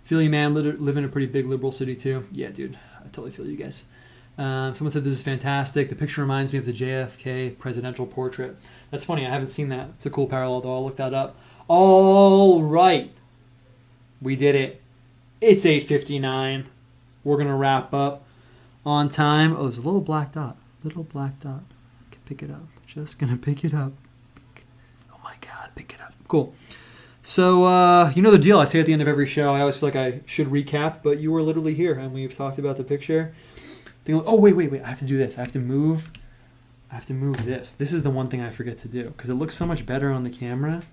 Feel you, man. Live in a pretty big liberal city, too. Yeah, dude. I totally feel you guys. Someone said this is fantastic. The picture reminds me of the JFK presidential portrait. That's funny. I haven't seen that. It's a cool parallel, though. I'll look that up. All right. We did it. It's 8:59. We're going to wrap up on time. Oh, there's a little black dot. Little black dot. I can pick it up. Just going to pick it up. Oh, my God. Pick it up. Cool. So, you know the deal. I say at the end of every show, I always feel like I should recap, but you were literally here, and we've talked about the picture. Oh, wait. I have to do this. I have to move this. This is the one thing I forget to do, because it looks so much better on the camera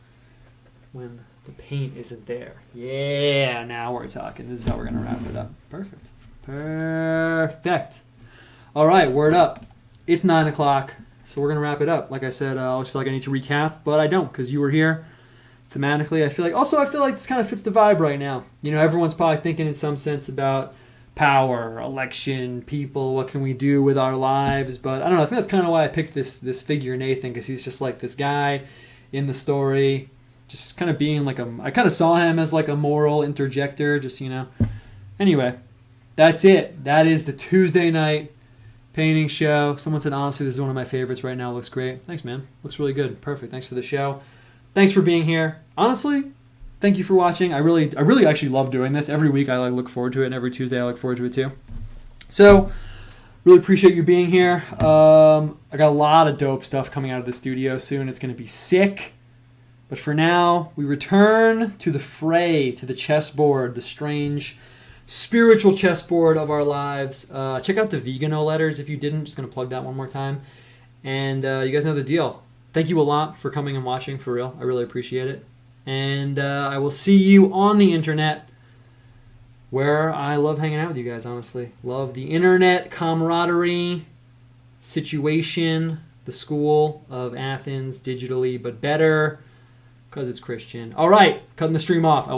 when the paint isn't there. Yeah, now we're talking. This is how we're going to wrap it up. Perfect. All right, word up. It's 9 o'clock, so we're going to wrap it up. Like I said, I always feel like I need to recap, but I don't, because you were here. Thematically, I feel like this kind of fits the vibe right now. Everyone's probably thinking in some sense about power, election, people, what can we do with our lives? But I don't know, I think that's kind of why I picked this figure, Nathan, because he's just like this guy in the story, just kind of being like I kind of saw him as like a moral interjector, just, Anyway, that's it. That is the Tuesday night painting show. Someone said, honestly, this is one of my favorites right now. Looks great. Thanks, man. Looks really good. Perfect. Thanks for the show. Thanks for being here. Honestly, thank you for watching. I really actually love doing this. Every week I look forward to it, and every Tuesday I look forward to it too. So, really appreciate you being here. I got a lot of dope stuff coming out of the studio soon. It's going to be sick. But for now, we return to the fray, to the chessboard, the strange spiritual chessboard of our lives. Check out the Vegano letters if you didn't. Just going to plug that one more time. And you guys know the deal. Thank you a lot for coming and watching, for real. I really appreciate it. And I will see you on the internet, where I love hanging out with you guys, honestly. Love the internet camaraderie, situation, the school of Athens, digitally, but better, because it's Christian. All right, cutting the stream off. I will